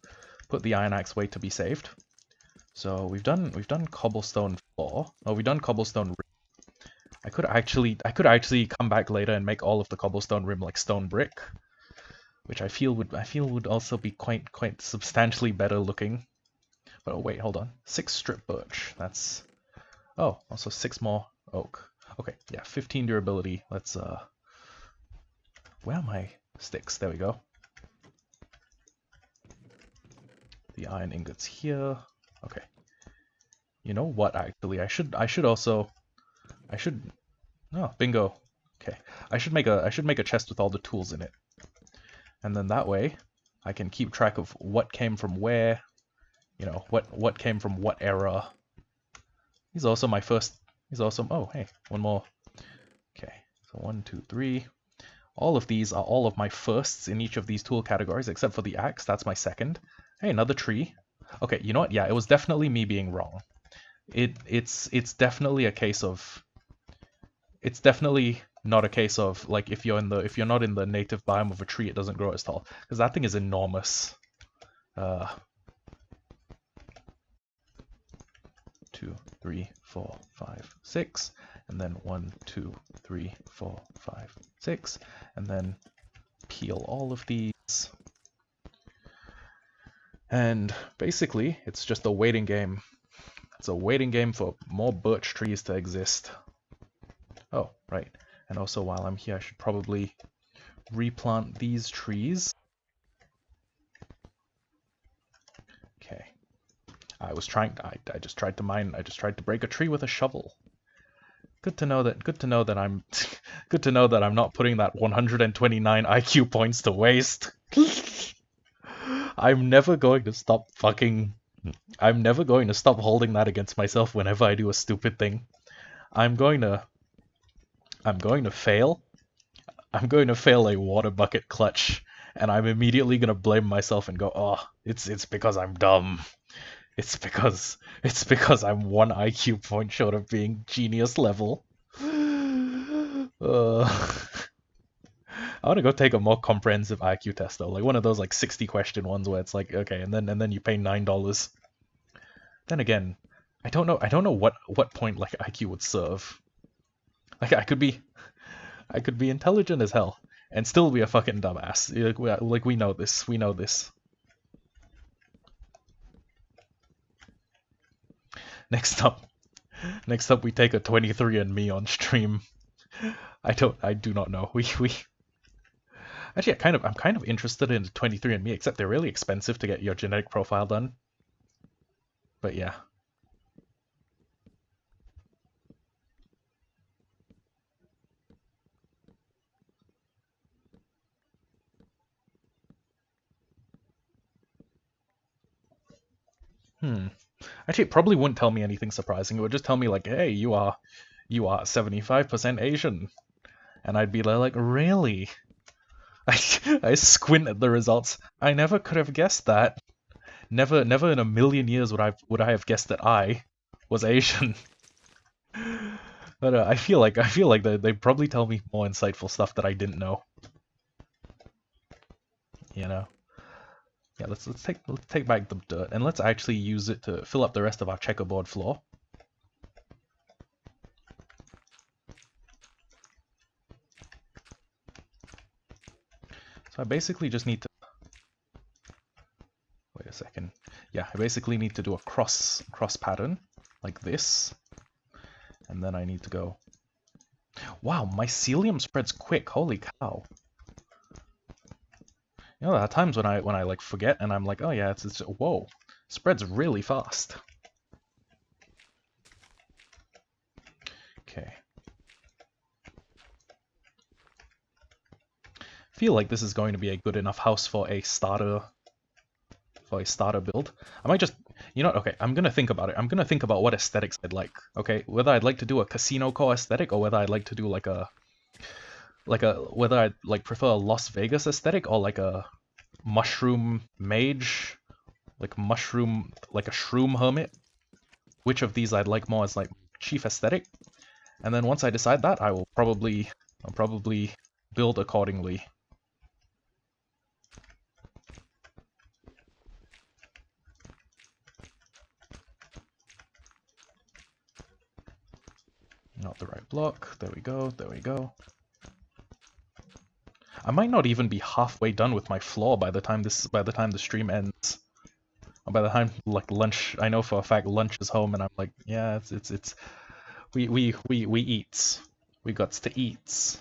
put the iron axe away to be saved. So we've done cobblestone floor. Oh, we've done cobblestone rim. I could actually come back later and make all of the cobblestone rim like stone brick, which I feel would also be quite substantially better looking. But oh wait, hold on. 6 strip birch. That's oh, also 6 more oak. Okay, yeah, 15 durability. Let's where are my sticks? There we go. The iron ingots here. Okay. You know what? Actually, I should oh, bingo. Okay, I should make a chest with all the tools in it, and then that way I can keep track of what came from where. You know what came from what era. He's also my first. He's also oh hey, one more. Okay, so 1, 2, 3. All of these are all of my firsts in each of these tool categories, except for the axe. That's my second. Hey, another tree. Okay, you know what? Yeah, it was definitely me being wrong. It's definitely a case of. It's definitely not a case of like if you're not in the native biome of a tree, it doesn't grow as tall, because that thing is enormous. 2, 3, 4, 5, 6, and then 1, 2, 3, 4, 5, 6, and then peel all of these. And basically, it's just a waiting game. It's a waiting game for more birch trees to exist. Oh, right. And also, while I'm here, I should probably replant these trees. Okay. I just tried to break a tree with a shovel. Good to know that I'm good to know that I'm not putting that 129 IQ points to waste. I'm never going to stop holding that against myself whenever I do a stupid thing. I'm going to fail. I'm going to fail a water bucket clutch, and I'm immediately going to blame myself and go, "Oh, it's because I'm dumb. It's because I'm 1 IQ point short of being genius level." I want to go take a more comprehensive IQ test though, like one of those like 60 question ones where it's like, okay, and then you pay $9. Then again, I don't know what point like IQ would serve. Like I could be intelligent as hell and still be a fucking dumbass. Like we know this. We know this. Next up we take a 23andMe on stream. I do not know. We actually I'm kind of interested in 23andMe, except they're really expensive to get your genetic profile done. But yeah. Actually, it probably wouldn't tell me anything surprising. It would just tell me like, hey, you are 75% Asian. And I'd be like, really? I squint at the results. I never could have guessed that. Never in a million years would I have guessed that I was Asian. But I feel like they probably tell me more insightful stuff that I didn't know. You know. Yeah, let's take back the dirt and let's actually use it to fill up the rest of our checkerboard floor. So I basically just need to... Wait a second. Yeah, I basically need to do a cross pattern, like this. And then I need to go... Wow, mycelium spreads quick, holy cow. You know, there are times when I like forget and I'm like, oh yeah, it's whoa, spreads really fast. Okay. Feel like this is going to be a good enough house for a starter build. I might just, you know what, okay, I'm gonna think about it. I'm gonna think about what aesthetics I'd like. Okay, whether I'd like to do a casino core aesthetic or whether I'd like to do whether I'd like prefer a Las Vegas aesthetic or like a mushroom mage, like a shroom hermit. Which of these I'd like more as like chief aesthetic. And then once I decide that, I'll probably build accordingly. Not the right block. There we go. There we go. I might not even be halfway done with my floor by the time the stream ends. Or by the time like lunch, I know for a fact lunch is home, and I'm like, yeah, we eats. We got to eat.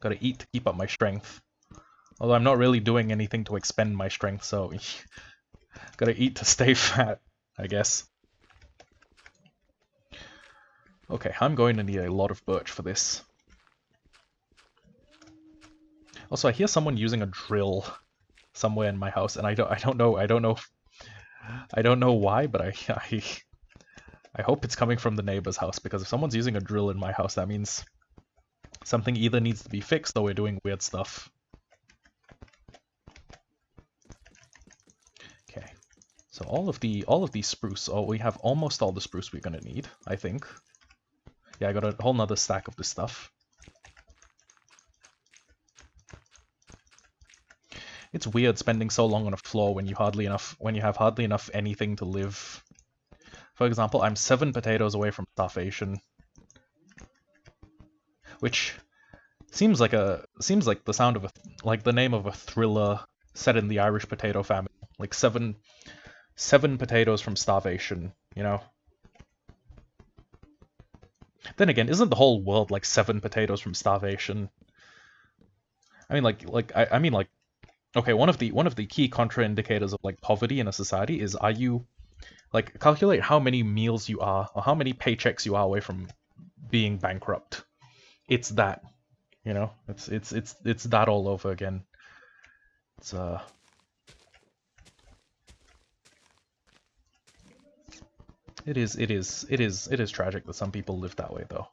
Gotta eat to keep up my strength. Although I'm not really doing anything to expend my strength, so gotta eat to stay fat, I guess. Okay, I'm going to need a lot of birch for this. Also, I hear someone using a drill somewhere in my house, and I don't know why, but I hope it's coming from the neighbor's house, because if someone's using a drill in my house, that means something either needs to be fixed or we're doing weird stuff. Okay, so all of these spruce. Oh, we have almost all the spruce we're gonna need, I think. Yeah, I got a whole nother stack of this stuff. It's weird spending so long on a floor when you have hardly enough anything to live. For example, I'm 7 potatoes away from starvation, which seems like the sound of like the name of a thriller set in the Irish potato famine. Like seven potatoes from starvation, you know. Then again, isn't the whole world like 7 potatoes from starvation? I mean, I mean, okay, one of the key contraindicators of like poverty in a society is, are you like, calculate how many meals you are or how many paychecks you are away from being bankrupt. It's that, you know, it's that all over again. It's it is tragic that some people live that way, though.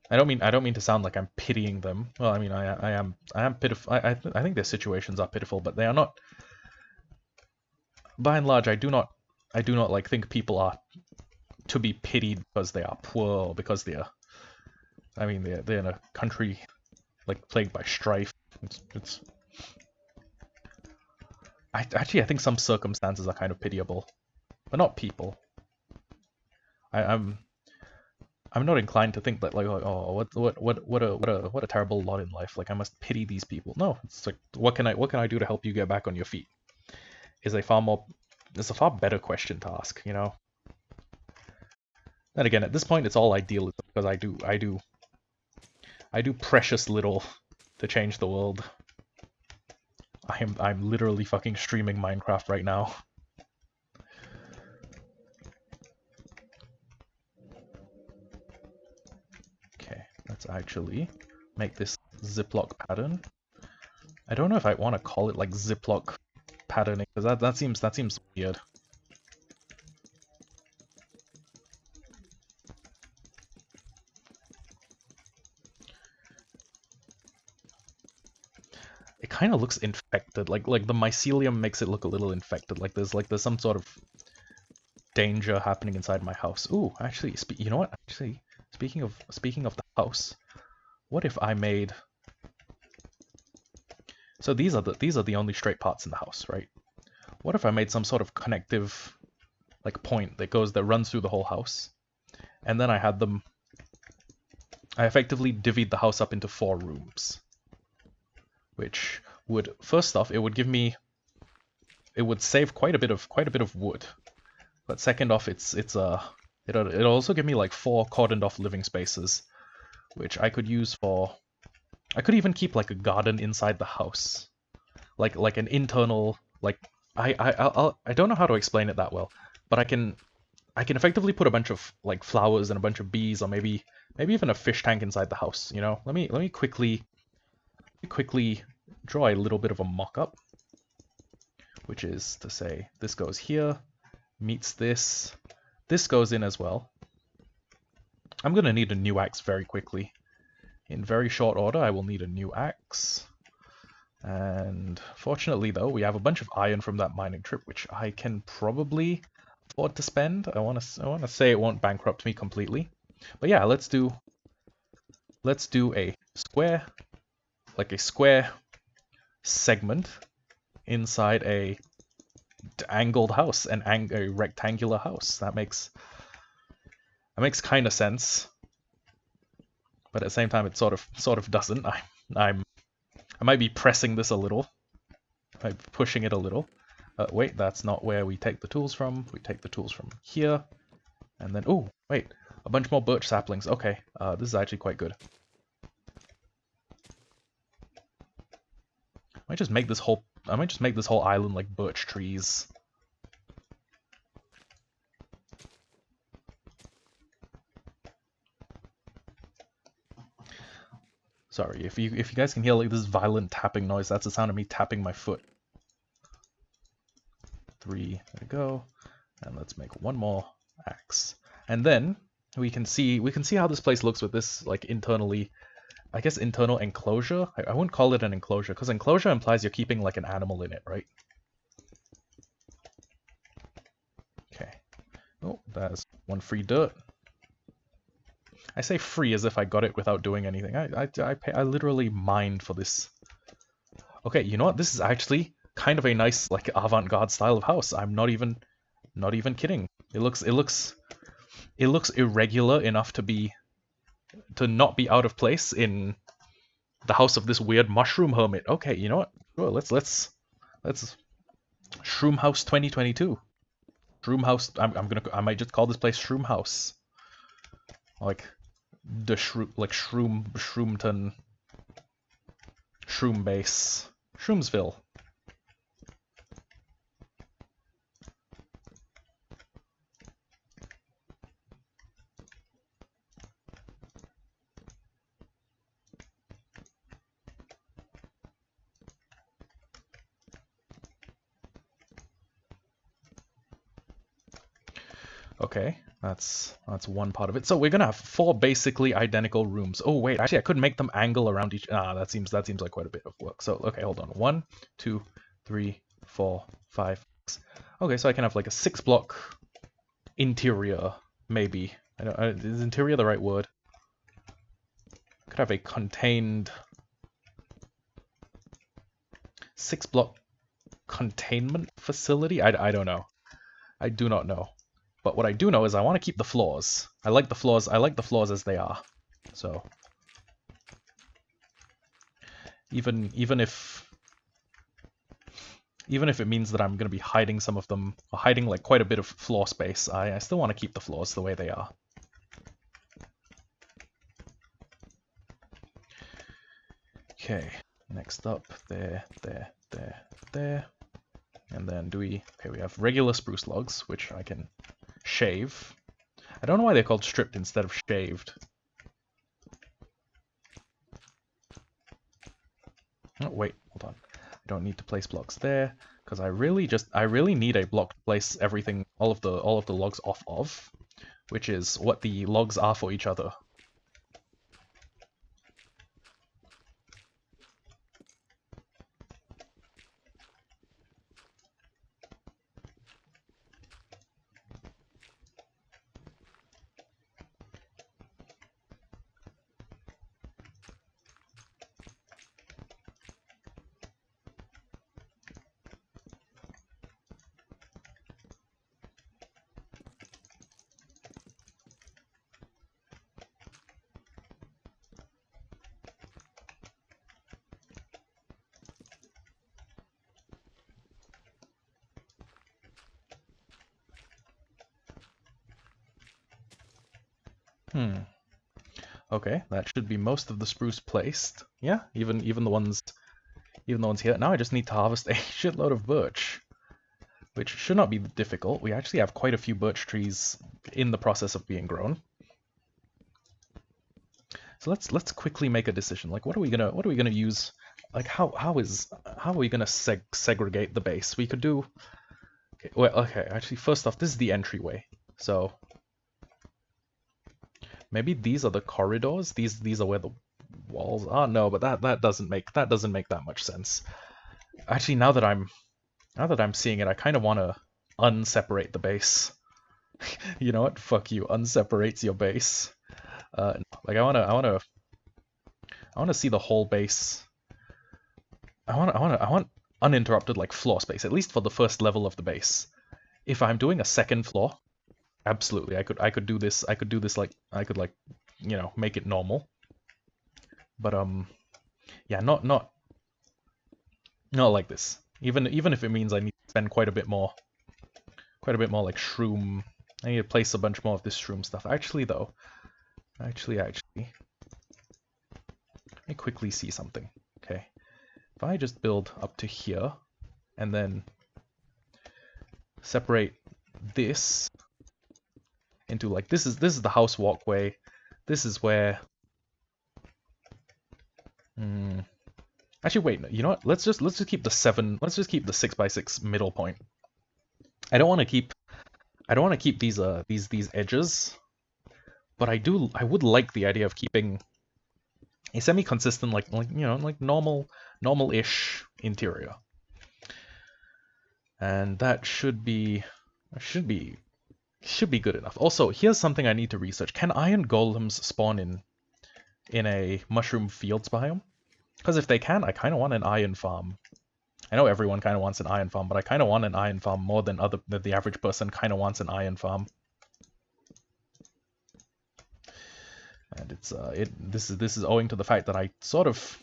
I don't mean to sound like I'm pitying them. Well, I mean, I am pitiful. I think their situations are pitiful, but they are not. By and large, I do not like think people are to be pitied because they are poor or because they're. I mean, they're in a country like plagued by strife. I think some circumstances are kind of pitiable, but not people. I'm not inclined to think that like, oh, what a terrible lot in life. Like, I must pity these people. No, it's like, what can I do to help you get back on your feet? It's a far better question to ask, you know. And again, at this point, it's all idealism, because I do precious little to change the world. I'm literally fucking streaming Minecraft right now. Okay, let's actually make this Ziploc pattern. I don't know if I want to call it like Ziploc patterning, because that seems weird. It kind of looks infected, like the mycelium makes it look a little infected, like there's some sort of danger happening inside my house. Ooh, actually, you know what? Actually, speaking of the house, what if I made? So these are the only straight parts in the house, right? What if I made some sort of connective, like, point that runs through the whole house, and then I effectively divvied the house up into 4 rooms. which would, first off, it would save quite a bit of wood. But second off, it'll also give me like 4 cordoned off living spaces, which I could use for. I could even keep like a garden inside the house, like an internal like. I don't know how to explain it that well, but I can effectively put a bunch of like flowers and a bunch of bees, or maybe even a fish tank inside the house. You know, let me quickly draw a little bit of a mock-up, which is to say this goes here, meets this. This goes in as well. I'm going to need a new axe very quickly. In very short order, I will need a new axe. And fortunately, though, we have a bunch of iron from that mining trip, which I can probably afford to spend. I want to say it won't bankrupt me completely. But yeah, let's do a square, like a square segment inside a angled house, a rectangular house. That makes kind of sense, but at the same time, it sort of doesn't. I might be pressing this a little. I might be pushing it a little. Wait, that's not where we take the tools from. We take the tools from here, and then oh wait, a bunch more birch saplings. Okay, this is actually quite good. I might just make this whole island like birch trees. Sorry, if you guys can hear like this violent tapping noise, that's the sound of me tapping my foot. 3, there we go. And let's make one more axe. And then we can see how this place looks with this like internally, I guess internal enclosure. I wouldn't call it an enclosure, because enclosure implies you're keeping like an animal in it, right? Okay. Oh, there's one free dirt. I say free as if I got it without doing anything. I literally mined for this. Okay, you know what? This is actually kind of a nice like avant-garde style of house. I'm not even kidding. It looks irregular enough to not be out of place in the house of this weird mushroom hermit. Okay, you know what? Sure, let's Shroom House 2022. Shroom House. I might just call this place Shroom House. Like the Shroomton, Shroom Base, Shroomsville. Okay, that's one part of it. So we're gonna have 4 basically identical rooms. Oh wait, actually I could make them angle around each. That seems like quite a bit of work. So okay, hold on. 1, 2, 3, 4, 5, 6. Okay, so I can have like a 6-block interior, maybe. Is interior the right word? Could have a contained 6-block containment facility. I don't know. I do not know. But what I do know is I want to keep the floors. I like the floors. I like the floors as they are. So even if it means that I'm going to be hiding some of them, or hiding like quite a bit of floor space, I still want to keep the floors the way they are. Okay, next up, there. And then we have regular spruce logs, which I can shave. I don't know why they're called stripped instead of shaved. Oh, wait, hold on. I don't need to place blocks there, because I really need a block to place everything, all of the logs off of, which is what the logs are for each other. Okay, that should be most of the spruce placed. Yeah, even the ones here. Now I just need to harvest a shitload of birch, which should not be difficult. We actually have quite a few birch trees in the process of being grown. So let's quickly make a decision. Like, what are we gonna use? Like, how are we gonna segregate the base? We could do. Okay, well, okay. Actually, first off, this is the entryway. So maybe these are the corridors. These are where the walls are. No, but that doesn't make that much sense. Actually, now that I'm seeing it, I kind of want to unseparate the base. You know what? Fuck you. Unseparates your base. Like I wanna see the whole base. I want uninterrupted like floor space, at least for the first level of the base. If I'm doing a second floor, absolutely, I could do this. I could do this like you know, make it normal. But yeah, not like this. Even if it means I need to spend quite a bit more like shroom. I need to place a bunch more of this shroom stuff. Actually, though, actually, let me quickly see something. Okay, if I just build up to here, and then separate this into like this is the house walkway. This is where. Actually, wait. You know what? Let's just keep the 7. Let's just keep the 6x6 middle point. I don't want to keep these edges, but I would like the idea of keeping a semi-consistent like you know like normal-ish interior, and that should be good enough. Also, here's something I need to research: can iron golems spawn in a mushroom fields biome? Because if they can, I kind of want an iron farm. I know everyone kind of wants an iron farm, but I kind of want an iron farm more than the average person kind of wants an iron farm. And this is owing to the fact that I sort of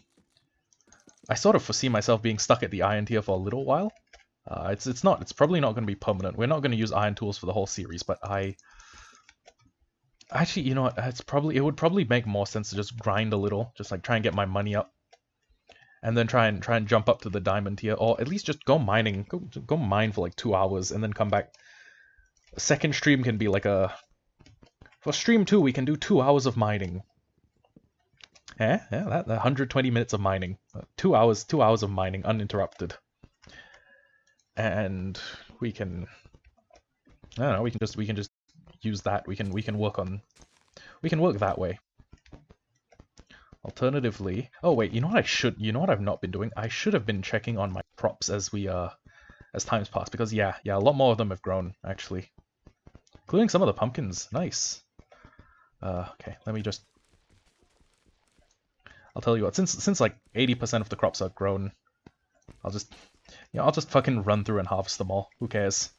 foresee myself being stuck at the iron tier for a little while. It's probably not going to be permanent. We're not going to use iron tools for the whole series, but actually, you know what? It would probably make more sense to just grind a little, just like try and get my money up, and then try and jump up to the diamond tier, or at least just go mining, go mine for like 2 hours, and then come back. A second stream can be like for stream 2 we can do 2 hours of mining. Yeah, that 120 minutes of mining, 2 hours of mining uninterrupted, and we can. I don't know. We can just use that. We can work that way. Alternatively, oh wait, you know what I've not been doing? I should have been checking on my crops as times pass, because yeah, a lot more of them have grown actually, including some of the pumpkins. Nice. Okay, let me just. I'll tell you what. Since like 80% of the crops are grown, I'll just fucking run through and harvest them all. Who cares?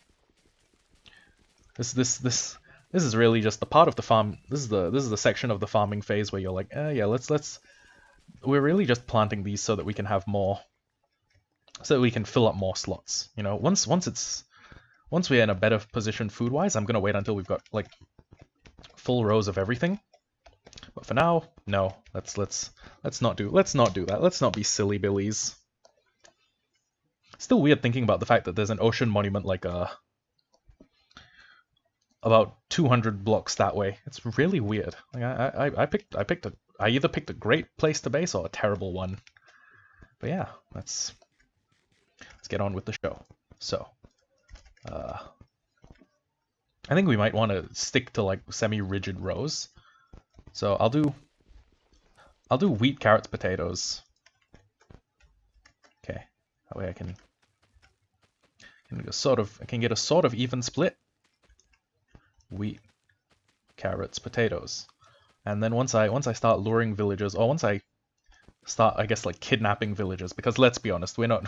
This is really just the part of the farm. This is the section of the farming phase where you're like, yeah, let's. We're really just planting these so that we can have more, so that we can fill up more slots. You know, once we're in a better position food-wise, I'm gonna wait until we've got like full rows of everything. But for now, no. Let's not do that. Let's not be silly billies. Still weird thinking about the fact that there's an ocean monument like about 200 blocks that way. It's really weird. Like I either picked a great place to base or a terrible one. But yeah, let's get on with the show. So, I think we might want to stick to like semi-rigid rows. So I'll do wheat, carrots, potatoes. Okay, that way I can get a sort of even split. Wheat, carrots, potatoes, and then once I start luring villagers, or once I start, I guess, like kidnapping villagers, because let's be honest, we're not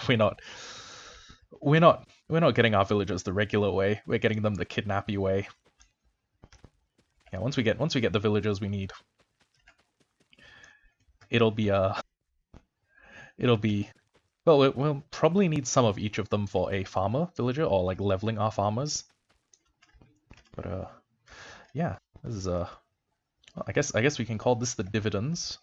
getting our villagers the regular way. We're getting them the kidnappy way. Yeah, once we get the villagers we need, it'll be well, we'll probably need some of each of them for a farmer villager, or like leveling our farmers. But yeah, this is Well, I guess we can call this the dividends.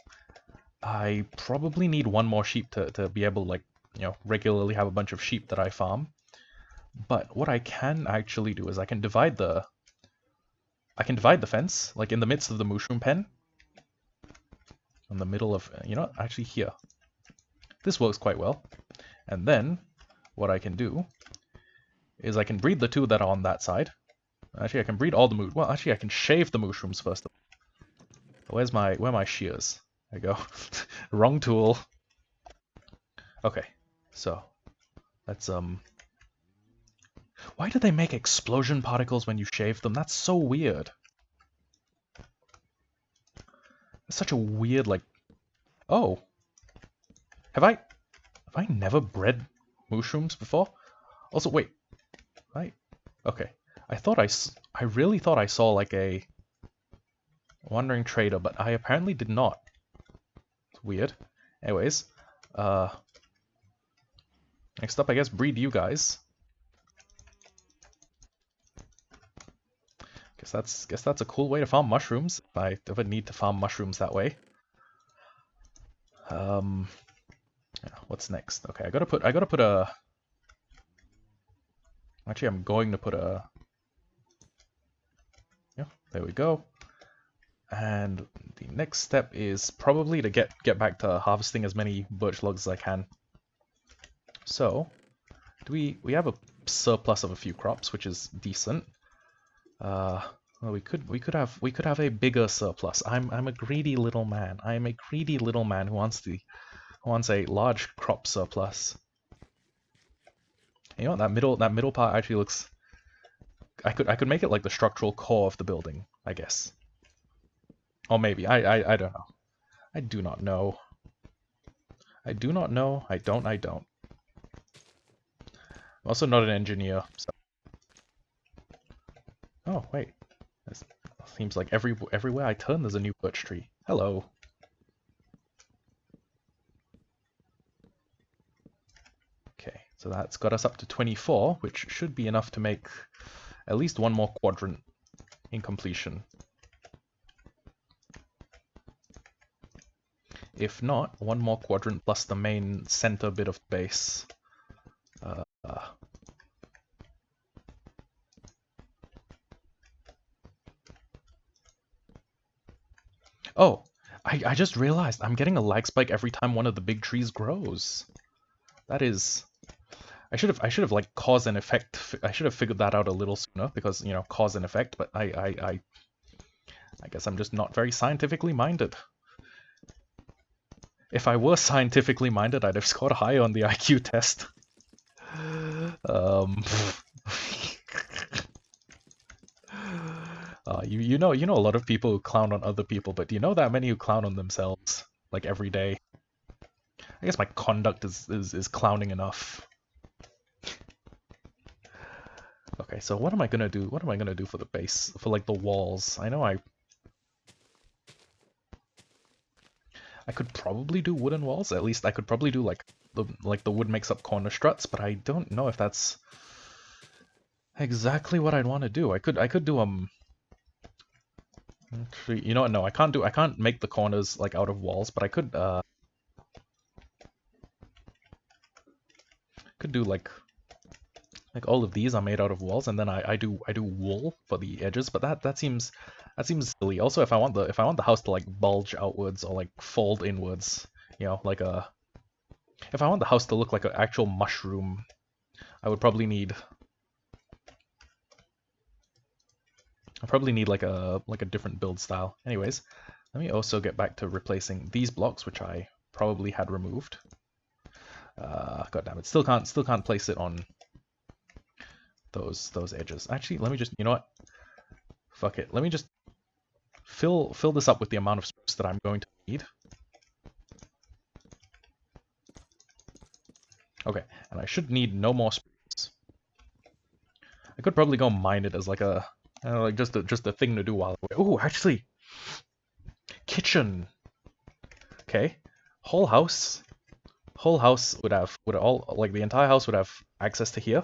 I probably need one more sheep to be able to, like, you know, regularly have a bunch of sheep that I farm. But what I can actually do is I can divide the fence, like in the midst of the mushroom pen. In the middle of, you know, actually here. This works quite well. And then what I can do is I can breed the two that are on that side. Actually, I can breed all the well, actually I can shave the mushrooms first. Where are my shears? There you go. Wrong tool. Okay. So, let's why do they make explosion particles when you shave them? That's so weird. It's such a weird, like... Oh. Have I never bred mushrooms before? Also, wait. Right? Okay. I really thought I saw, like, a wandering trader, but I apparently did not. It's weird. Anyways. Next up, I guess, breed you guys. Guess that's a cool way to farm mushrooms. If I ever need to farm mushrooms that way. What's next? Okay, I gotta put a... Actually, I'm going to put a... Yeah, there we go. And the next step is probably to get back to harvesting as many birch logs as I can. So, we have a surplus of a few crops, which is decent. Well, we could have a bigger surplus. I'm a greedy little man. I am a greedy little man who wants a large crop surplus. And you know what, that middle part actually looks... I could make it like the structural core of the building, I guess. Or maybe, I don't know. I do not know. I do not know. I don't. I'm also not an engineer, so... Oh, wait. It seems like everywhere I turn there's a new birch tree. Hello. Okay, so that's got us up to 24, which should be enough to make at least one more quadrant in completion. If not, one more quadrant plus the main center bit of base. Oh, I just realized I'm getting a lag spike every time one of the big trees grows. That is... I should have like cause and effect. I should have figured that out a little sooner because, you know, cause and effect, but I guess I'm just not very scientifically minded. If I were scientifically minded, I'd have scored high on the IQ test. You know a lot of people who clown on other people, but do you know that many who clown on themselves, like, every day? I guess my conduct is clowning enough. Okay, so what am I gonna do? What am I gonna do for the base? For, like, the walls? I know I could probably do wooden walls. At least I could probably do, like the wood makes up corner struts, but I don't know if that's exactly what I'd want to do. I could do actually, you know what? No, I can't make the corners like out of walls, but I could do like all of these are made out of walls, and then I do wool for the edges, but that seems silly. Also, if I want the house to like bulge outwards or like fold inwards, you know, like if I want the house to look like an actual mushroom, I would probably need like a different build style. Anyways, let me also get back to replacing these blocks, which I probably had removed. God damn it, still can't place it on those edges. Actually, let me just, you know what? Fuck it. Let me just fill this up with the amount of space that I'm going to need. Okay, and I should need no more space. I could probably go mine it as like a like just a thing to do while I wait. Oh, actually, kitchen. Okay, whole house would all like the entire house would have access to here.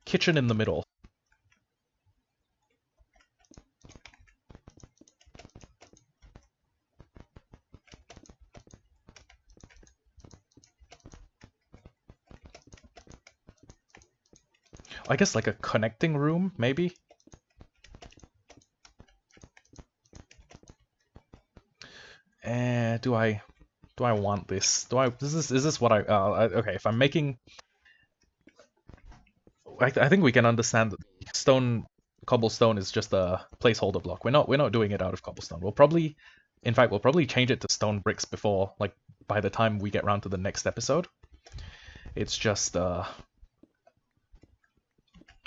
Kitchen in the middle. I guess like a connecting room, maybe? Do I want this? Is this what okay, if I'm making... I think we can understand that cobblestone is just a placeholder block. We're not doing it out of cobblestone. In fact, we'll probably change it to stone bricks before, like, by the time we get round to the next episode. It's just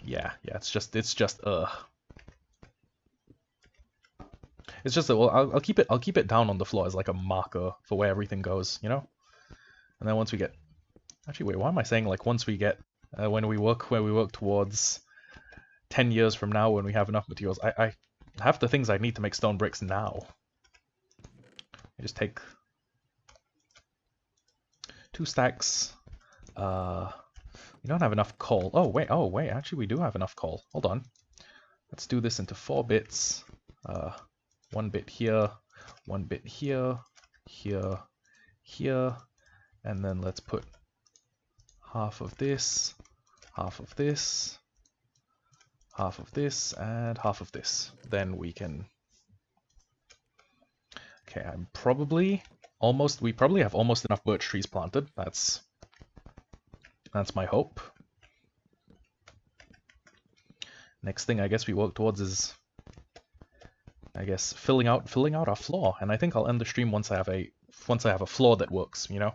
yeah, it's just It's just that, well, I'll keep it down on the floor as like a marker for where everything goes, you know? And then once we get... Actually, wait, why am I saying like once we get when we work towards 10 years from now when we have enough materials? I have the things I need to make stone bricks now. I just take 2 stacks. We don't have enough coal. Oh wait, actually we do have enough coal. Hold on. Let's do this into 4 bits. 1 bit here, 1 bit here, here, here, and then let's put half of this, half of this, half of this, and half of this. Then we can... Okay, we probably have almost enough birch trees planted. That's my hope. Next thing I guess we work towards is, I guess, filling out our floor. And I think I'll end the stream once I have a floor that works, you know?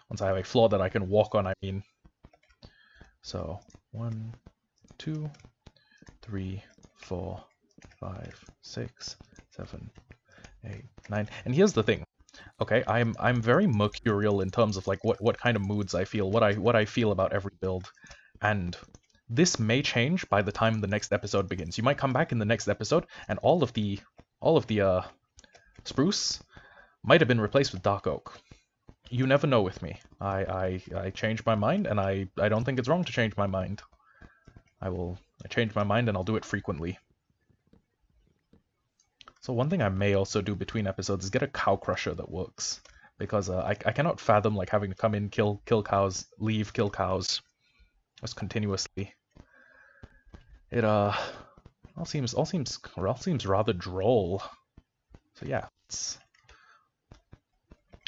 Once I have a floor that I can walk on, I mean. So 1, 2, 3, 4, 5, 6, 7, 8, 9. And here's the thing. Okay, I'm very mercurial in terms of like what kind of moods I feel, what I feel about every build. And this may change by the time the next episode begins. You might come back in the next episode and all of the spruce might have been replaced with dark oak. You never know with me. I change my mind, and I don't think it's wrong to change my mind. I change my mind and I'll do it frequently. So one thing I may also do between episodes is get a cow crusher that works. Because I cannot fathom like having to come in, kill cows, leave, kill cows, just continuously. It all seems rather droll. So yeah,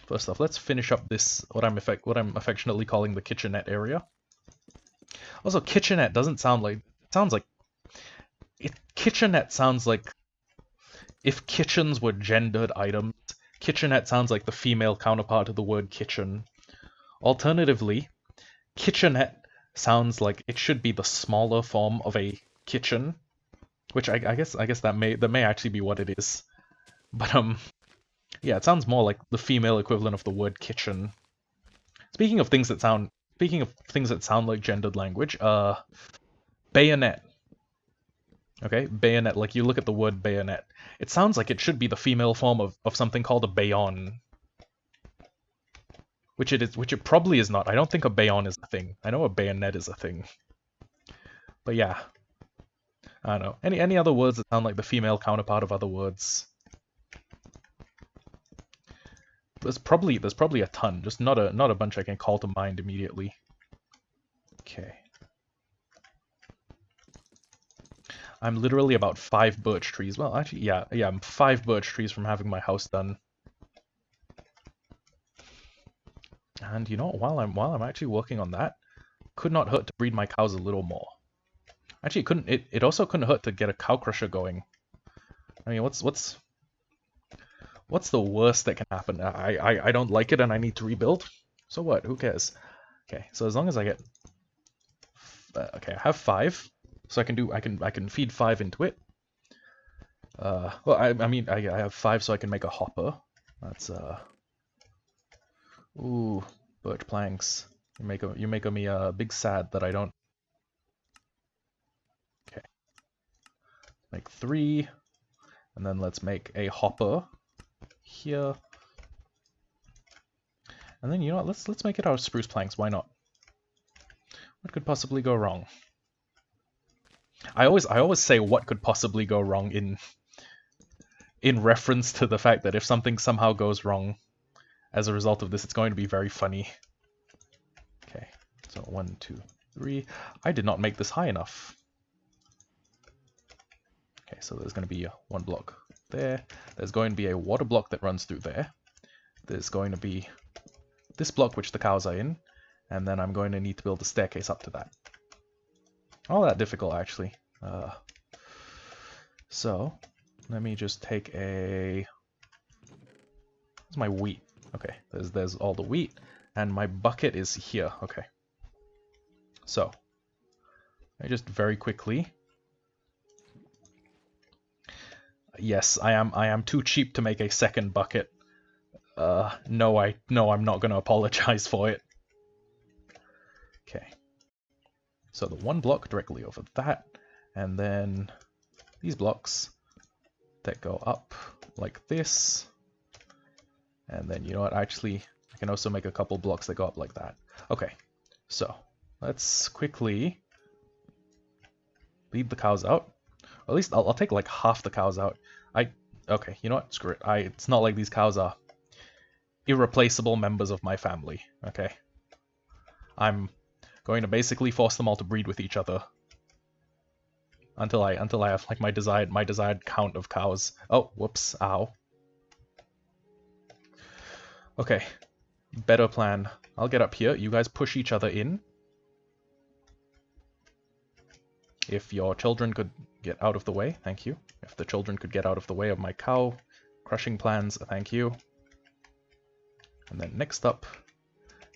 first off, let's finish up this what I'm affectionately calling the kitchenette area. Also, kitchenette doesn't sound like kitchenette sounds like if kitchens were gendered items. Kitchenette sounds like the female counterpart of the word kitchen. Alternatively, kitchenette sounds like it should be the smaller form of a kitchen, which I guess that may actually be what it is. But yeah, it sounds more like the female equivalent of the word kitchen. Speaking of things that sound like gendered language, bayonet. Okay, bayonet, like you look at the word bayonet. It sounds like it should be the female form of something called a bayon. Which it probably is not. I don't think a bayon is a thing. I know a bayonet is a thing. But yeah. I don't know. Any other words that sound like the female counterpart of other words? There's probably a ton, just not a bunch I can call to mind immediately. Okay. I'm literally about 5 birch trees. Well, actually, yeah, I'm 5 birch trees from having my house done. And you know, while I'm actually working on that, could not hurt to breed my cows a little more. Actually, it also couldn't hurt to get a cow crusher going. I mean, what's the worst that can happen? I don't like it and I need to rebuild. So what? Who cares? Okay, so as long as I get okay, I have 5. So I can feed 5 into it. Well, I mean, I have 5, so I can make a hopper. That's ooh, birch planks. You're making me big sad that I don't. Okay, make 3, and then let's make a hopper here. And then you know what? Let's make it out of spruce planks. Why not? What could possibly go wrong? I always say what could possibly go wrong in reference to the fact that if something somehow goes wrong as a result of this, it's going to be very funny. Okay. So 1, 2, 3. I did not make this high enough. Okay, so there's going to be one block there. There's going to be a water block that runs through there. There's going to be this block which the cows are in, and then I'm going to need to build a staircase up to that. Not that difficult, actually. So let me just take a... Where's my wheat? Okay, there's all the wheat, and my bucket is here. Okay. So I just very quickly... Yes, I am too cheap to make a second bucket. No, I'm not going to apologize for it. Okay. So the one block directly over that, and then these blocks that go up like this. And then, you know what, actually, I can also make a couple blocks that go up like that. Okay, so let's quickly lead the cows out. Or at least I'll take like half the cows out. Okay, you know what, screw it. It's not like these cows are irreplaceable members of my family, okay? I'm going to basically force them all to breed with each other until I have like my desired count of cows. Oh, whoops, ow. Okay, better plan. I'll get up here. You guys push each other in. If your children could get out of the way, thank you. If the children could get out of the way of my cow crushing plans, thank you. And then next up,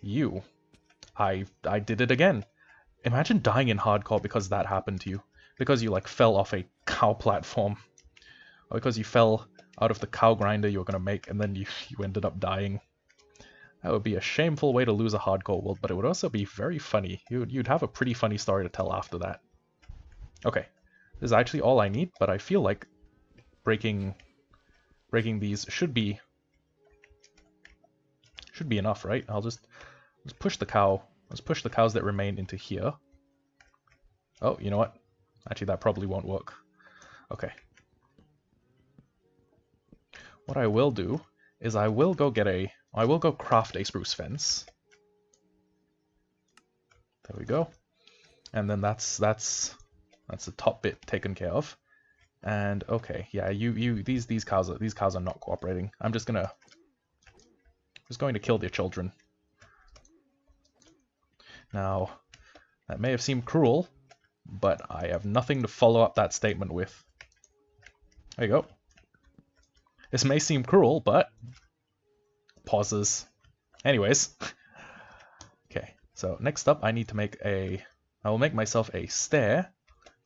you. I did it again. Imagine dying in hardcore because that happened to you. Because you like fell off a cow platform. Or because you fell out of the cow grinder you were going to make and then you ended up dying. That would be a shameful way to lose a hardcore world, but it would also be very funny. You'd have a pretty funny story to tell after that. Okay, this is actually all I need, but I feel like breaking these should be enough, right? Let's push the cow. Let's push the cows that remain into here. Oh, you know what? Actually, that probably won't work. Okay. What I will do is I will go craft a spruce fence. There we go. And then that's the top bit taken care of. And okay, yeah, these cows are not cooperating. I'm just going to kill their children. Now, that may have seemed cruel, but I have nothing to follow up that statement with. There you go. This may seem cruel, but... Pauses. Anyways. Okay, so next up I need to make I will make myself a stair,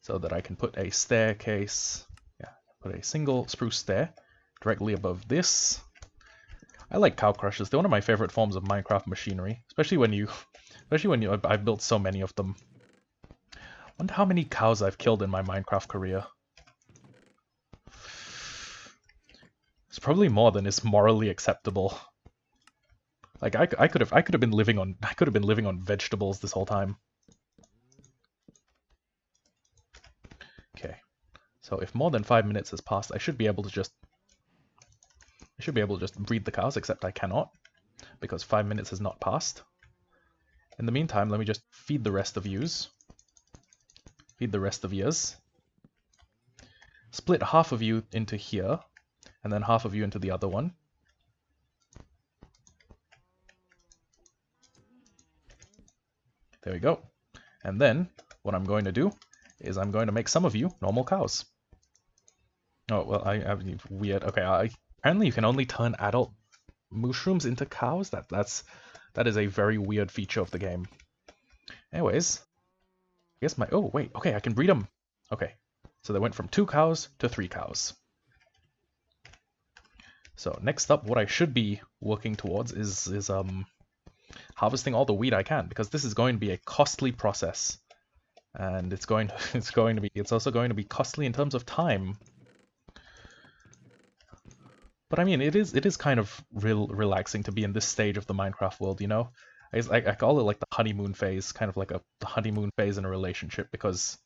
so that I can put a staircase, put a single spruce stair directly above this. I like cow crushers. They're one of my favorite forms of Minecraft machinery, especially when I've built so many of them. Wonder how many cows I've killed in my Minecraft career. It's probably more than is morally acceptable. Like I could have been living on vegetables this whole time. Okay. So if more than 5 minutes has passed, I should be able to just breed the cows, except I cannot because 5 minutes has not passed. In the meantime, let me just feed the rest of yous. Feed the rest of yours. Split half of you into here, and then half of you into the other one. There we go. And then, what I'm going to do is I'm going to make some of you normal cows. Oh, well, weird. Okay, apparently you can only turn adult mushrooms into cows? That is a very weird feature of the game. Anyways, I guess oh, wait, okay, I can breed them. Okay, so they went from 2 cows to 3 cows. So next up, what I should be working towards is harvesting all the wheat I can, because this is going to be a costly process, and it's also going to be costly in terms of time. But I mean, it is kind of relaxing to be in this stage of the Minecraft world, you know? I call it like the honeymoon phase, kind of like the honeymoon phase in a relationship, because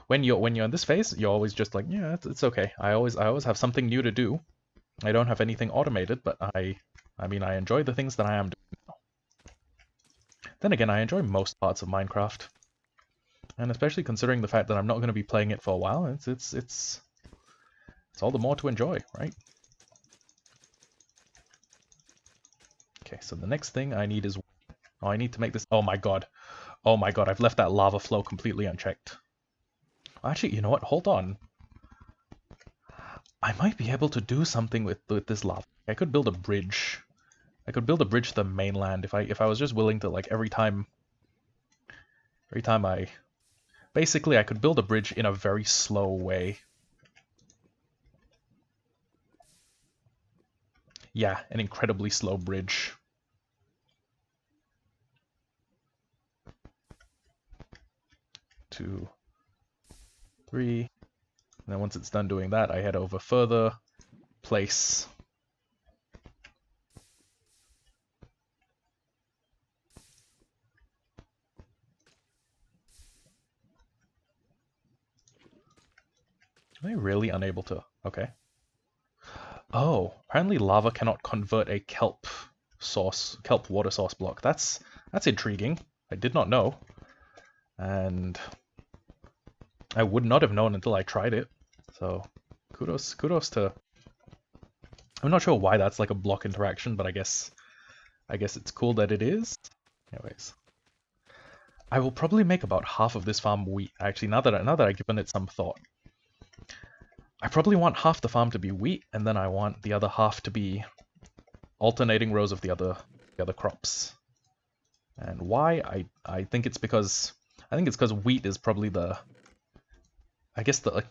when you're in this phase, you're always just like, yeah, it's okay. I always have something new to do. I don't have anything automated, but I mean, I enjoy the things that I am doing now. Then again, I enjoy most parts of Minecraft. And especially considering the fact that I'm not going to be playing it for a while, it's all the more to enjoy, right? Okay, so the next thing I need is... Oh, I need to make this... Oh my god. Oh my god, I've left that lava flow completely unchecked. Actually, you know what? Hold on. I might be able to do something with this lava. I could build a bridge. I could build a bridge to the mainland if I was just willing to, like, every time I... Basically, I could build a bridge in a very slow way. Yeah, an incredibly slow bridge. Two, three. And then once it's done doing that, I head over further, place. Am I really unable to? Okay. Oh, apparently lava cannot convert a kelp water source block. That's intriguing. I did not know. And I would not have known until I tried it. So kudos to... I'm not sure why that's like a block interaction, but I guess it's cool that it is. Anyways. I will probably make about half of this farm wheat. Actually, now that I've given it some thought. I probably want half the farm to be wheat, and then I want the other half to be alternating rows of the other crops. And why? I think it's because wheat is probably the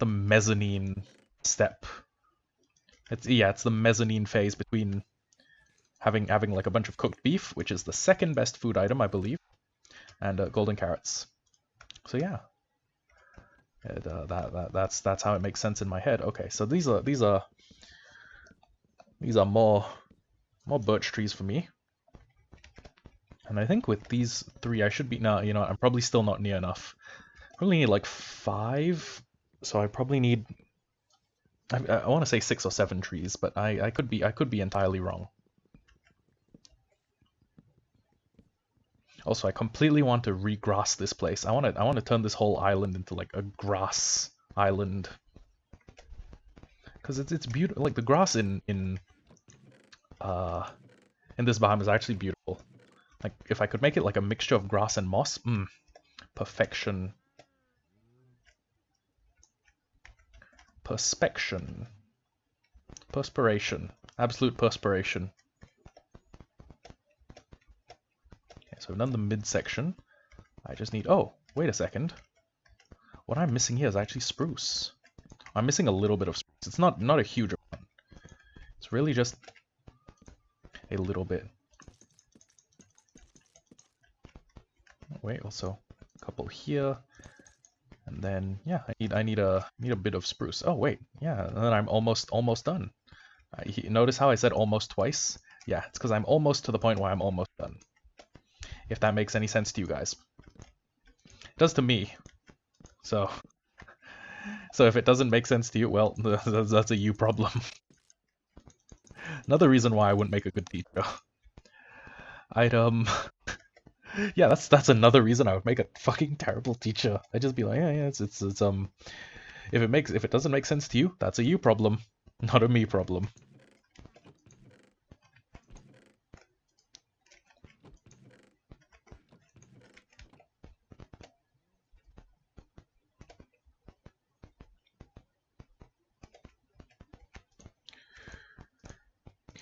mezzanine step. It's the mezzanine phase between having like a bunch of cooked beef, which is the second best food item, I believe, and golden carrots. So yeah. That's how it makes sense in my head. Okay, so these are more birch trees for me, and I think with these 3 I should be... No, you know, I'm probably still not near enough. I probably need like 5, so I probably need... I want to say 6 or 7 trees, but I could be entirely wrong. Also, I completely want to regrass this place. I want to turn this whole island into like a grass island, because it's beautiful. Like the grass in this biome is actually beautiful. Like if I could make it like a mixture of grass and moss, perfection. Perspection. Perspiration. Absolute perspiration. So we've done the midsection. I just need... Oh, wait a second. What I'm missing here is actually spruce. I'm missing a little bit of spruce. It's not a huge amount. It's really just a little bit. Wait, also a couple here. And then, yeah, I need a bit of spruce. Oh, wait. Yeah, and then I'm almost done. Notice how I said almost twice? Yeah, it's because I'm almost to the point where I'm almost done. If that makes any sense to you guys. It does to me. So if it doesn't make sense to you, well, that's a you problem. Another reason why I wouldn't make a good teacher. Yeah, that's another reason I would make a fucking terrible teacher. I'd just be like, yeah, it's if it doesn't make sense to you, that's a you problem, not a me problem.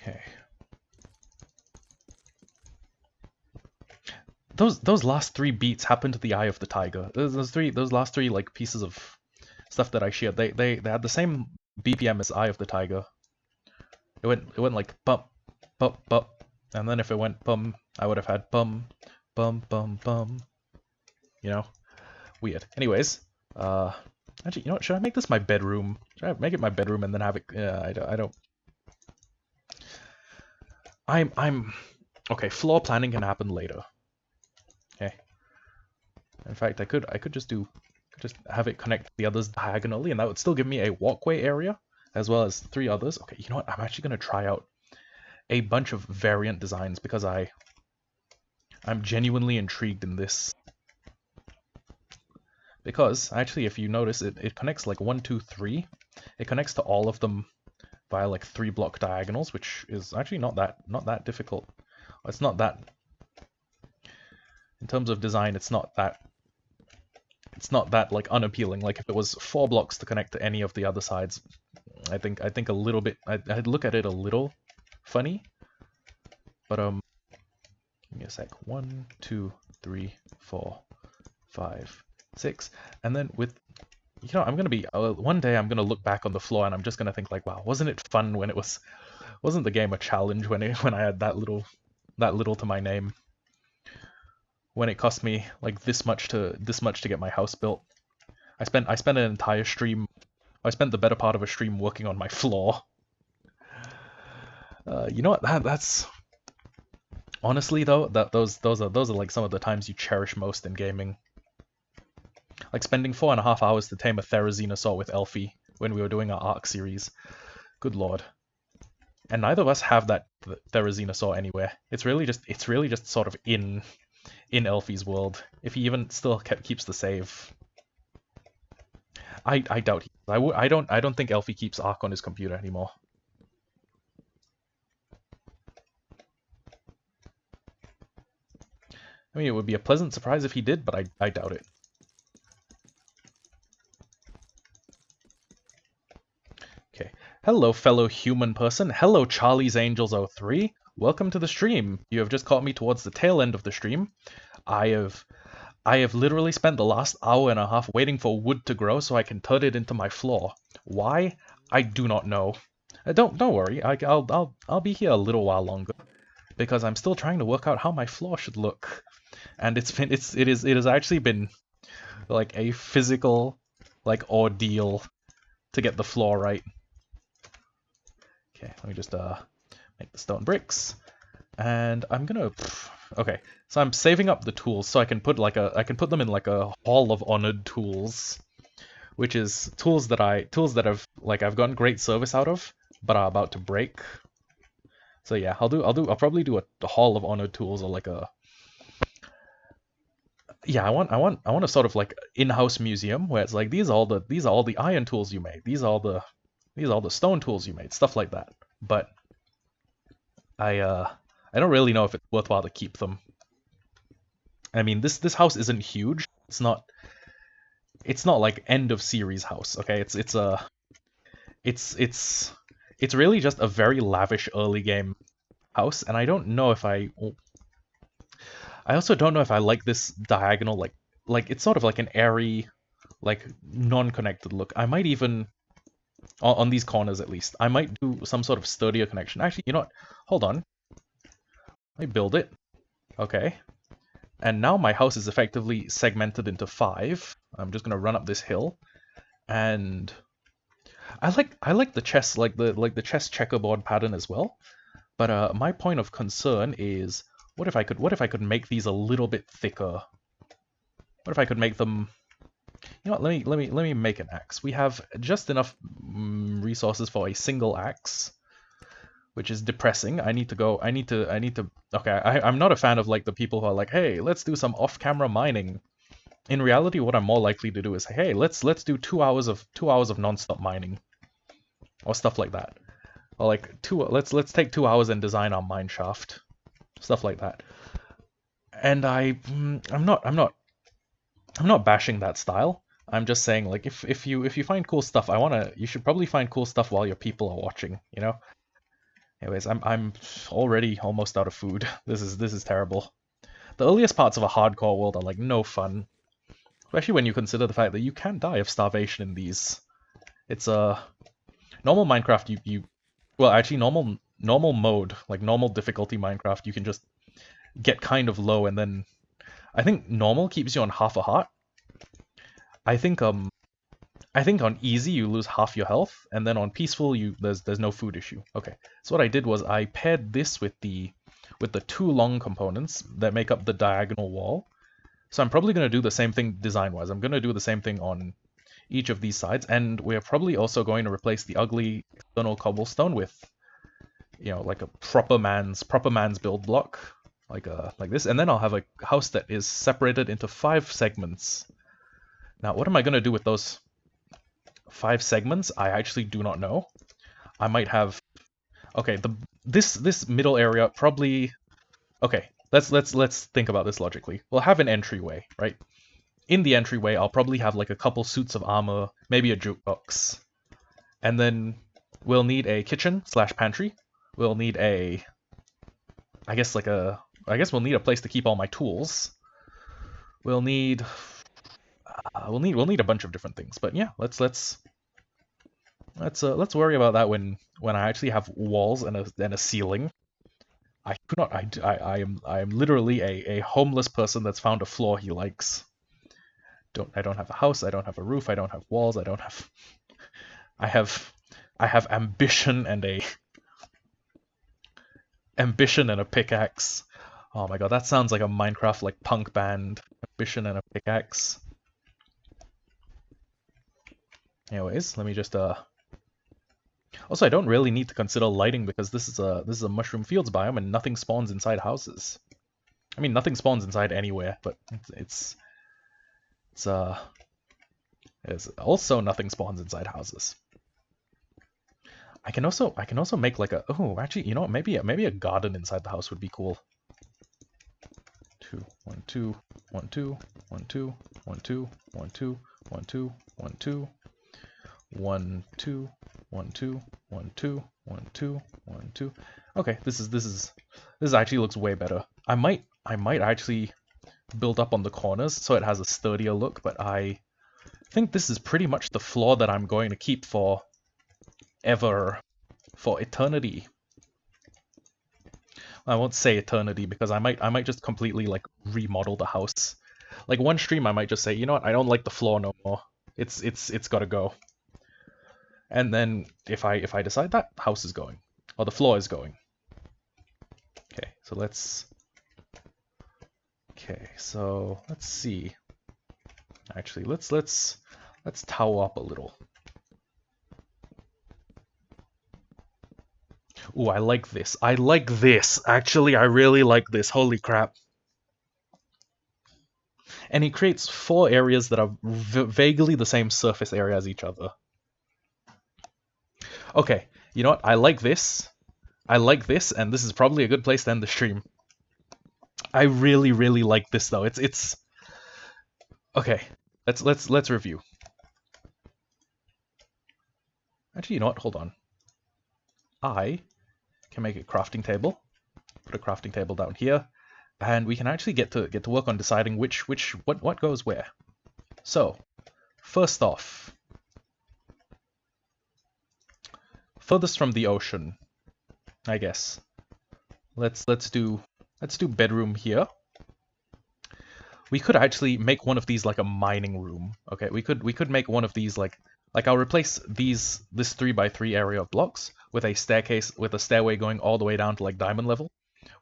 Okay. Those last 3 beats happened to the eye of the tiger. Those last three like pieces of stuff that I shared, they had the same BPM as Eye of the Tiger. It went like bump, bump, bump, and then if it went bum, I would have had bum, bum, bum, bum. You know, weird. Anyways, actually, you know what? Should I make this my bedroom? Should I make it my bedroom and then have it? I don't. I'm okay. Floor planning can happen later. Okay. In fact, I could just have it connect the others diagonally, and that would still give me a walkway area as well as 3 others. Okay, you know what? I'm actually gonna try out a bunch of variant designs because I I'm genuinely intrigued in this. Because, actually, if you notice, it connects like 1, 2, 3. It connects to all of them via like 3 block diagonals, which is actually not that difficult. It's not that, in terms of design, it's not that like unappealing. Like if it was 4 blocks to connect to any of the other sides, I think a little bit, I'd look at it a little funny. But give me a sec. 1, 2, 3, 4, 5, 6, and then with, you know, I'm gonna be one day I'm gonna look back on the floor and I'm just gonna think like, wow, wasn't it fun when wasn't the game a challenge when I had that little to my name, when it cost me like this much to get my house built. I spent an entire stream. I spent the better part of a stream working on my floor. You know what? That's honestly though, those are like some of the times you cherish most in gaming. Like spending 4.5 hours to tame a Therizinosaur with Elfie when we were doing our Ark series. Good lord. And neither of us have that Therizinosaur anywhere. It's really just sort of in Elfie's world. If he even still keeps the save. I doubt he. I don't think Elfie keeps Ark on his computer anymore. I mean, it would be a pleasant surprise if he did, but I doubt it. Okay. Hello, fellow human person. Hello, Charlie's Angels 03. Welcome to the stream. You have just caught me towards the tail end of the stream. I have literally spent the last hour and a half waiting for wood to grow so I can turn it into my floor. Why? I do not know. Don't worry. I'll be here a little while longer because I'm still trying to work out how my floor should look. And it has actually been like a physical like ordeal to get the floor right. Okay, let me just make the stone bricks. And I'm gonna okay, so I'm saving up the tools so I can put them in like a hall of honored tools, which is tools that I've gotten great service out of, but are about to break. So yeah, I'll probably do a hall of honored tools, or like a, yeah, I want a sort of like in-house museum where it's like these are all the iron tools you made, these are all the stone tools you made, stuff like that. But I don't really know if it's worthwhile to keep them. I mean, this house isn't huge. It's not like end of series house. Okay, it's really just a very lavish early game house, and I don't know if I also don't know if I like this diagonal, like it's sort of like an airy, like non-connected look. I might even on these corners at least, I might do some sort of sturdier connection. Actually, you know what? Hold on. Let me build it. Okay. And now my house is effectively segmented into 5. I'm just gonna run up this hill, and I like the chess, like the chess checkerboard pattern as well. But my point of concern is, what if I could make these a little bit thicker? What if I could make them? You know what? Let me make an axe. We have just enough resources for a single axe, which is depressing. I need to. Okay, I'm not a fan of like the people who are like, hey, let's do some off-camera mining. In reality, what I'm more likely to do is, hey, let's do 2 hours of non-stop mining, or stuff like that, or like let's take 2 hours and design our mine shaft, stuff like that. And I'm not bashing that style. I'm just saying, like, if you find cool stuff, you should probably find cool stuff while your people are watching, you know? Anyways, I'm already almost out of food. This is terrible. The earliest parts of a hardcore world are like no fun. Especially when you consider the fact that you can die of starvation in these. It's normal Minecraft, well, actually normal mode, like normal difficulty Minecraft, you can just get kind of low, and then I think normal keeps you on half a heart. I think on easy you lose half your health, and then on peaceful there's no food issue. Okay, so what I did was I paired this with the 2 long components that make up the diagonal wall. So I'm probably going to do the same thing design-wise. I'm going to do the same thing on each of these sides, and we're probably also going to replace the ugly external cobblestone with, you know, like a proper man's build block. like this, and then I'll have a house that is separated into 5 segments. Now, what am I gonna do with those 5 segments? I actually do not know. I might have. Okay, this middle area probably. Okay, let's think about this logically. We'll have an entryway, right? In the entryway, I'll probably have like a couple suits of armor, maybe a jukebox, and then we'll need a kitchen / pantry. We'll need a, I guess we'll need a place to keep all my tools. We'll need we'll need a bunch of different things. But yeah, let's worry about that when I actually have walls and a ceiling. I could not. I am literally a homeless person that's found a floor he likes. I don't have a house. I don't have a roof. I don't have walls. I don't have. I have ambition and a pickaxe. Oh my god, that sounds like a Minecraft like punk band. Ambition and a pickaxe. Anyways, let me just Also, I don't really need to consider lighting because this is a mushroom fields biome and nothing spawns inside houses. I mean, nothing spawns inside anywhere, but it's also nothing spawns inside houses. I can also make like a actually, you know what, maybe a garden inside the house would be cool. 2 1 2 1 2 1 2 1 2 1 2 1 2 1 2 1 2 1 2 1 2 1 2 1 2. Okay, this actually looks way better. I might actually build up on the corners so it has a sturdier look, but I think this is pretty much the floor that I'm going to keep for eternity. I won't say eternity because I might just completely like remodel the house. Like one stream I might just say, you know what, I don't like the floor no more. It's gotta go. And then if I decide that, house is going. Or the floor is going. Okay, so let's see. Actually, let's tower up a little. Ooh, I like this. I like this. Actually, I really like this. Holy crap. And he creates 4 areas that are vaguely the same surface area as each other. Okay, you know what? I like this. I like this, and this is probably a good place to end the stream. I really, really like this though. It's okay. Let's review. Actually, you know what? Hold on. I can make a crafting table. Put a crafting table down here, and we can actually get to work on deciding what goes where. So, first off, furthest from the ocean, I guess. Let's do bedroom here. We could actually make one of these like a mining room. Okay, we could make one of these like I'll replace this 3x3 area of blocks with a staircase with a stairway going all the way down to like diamond level,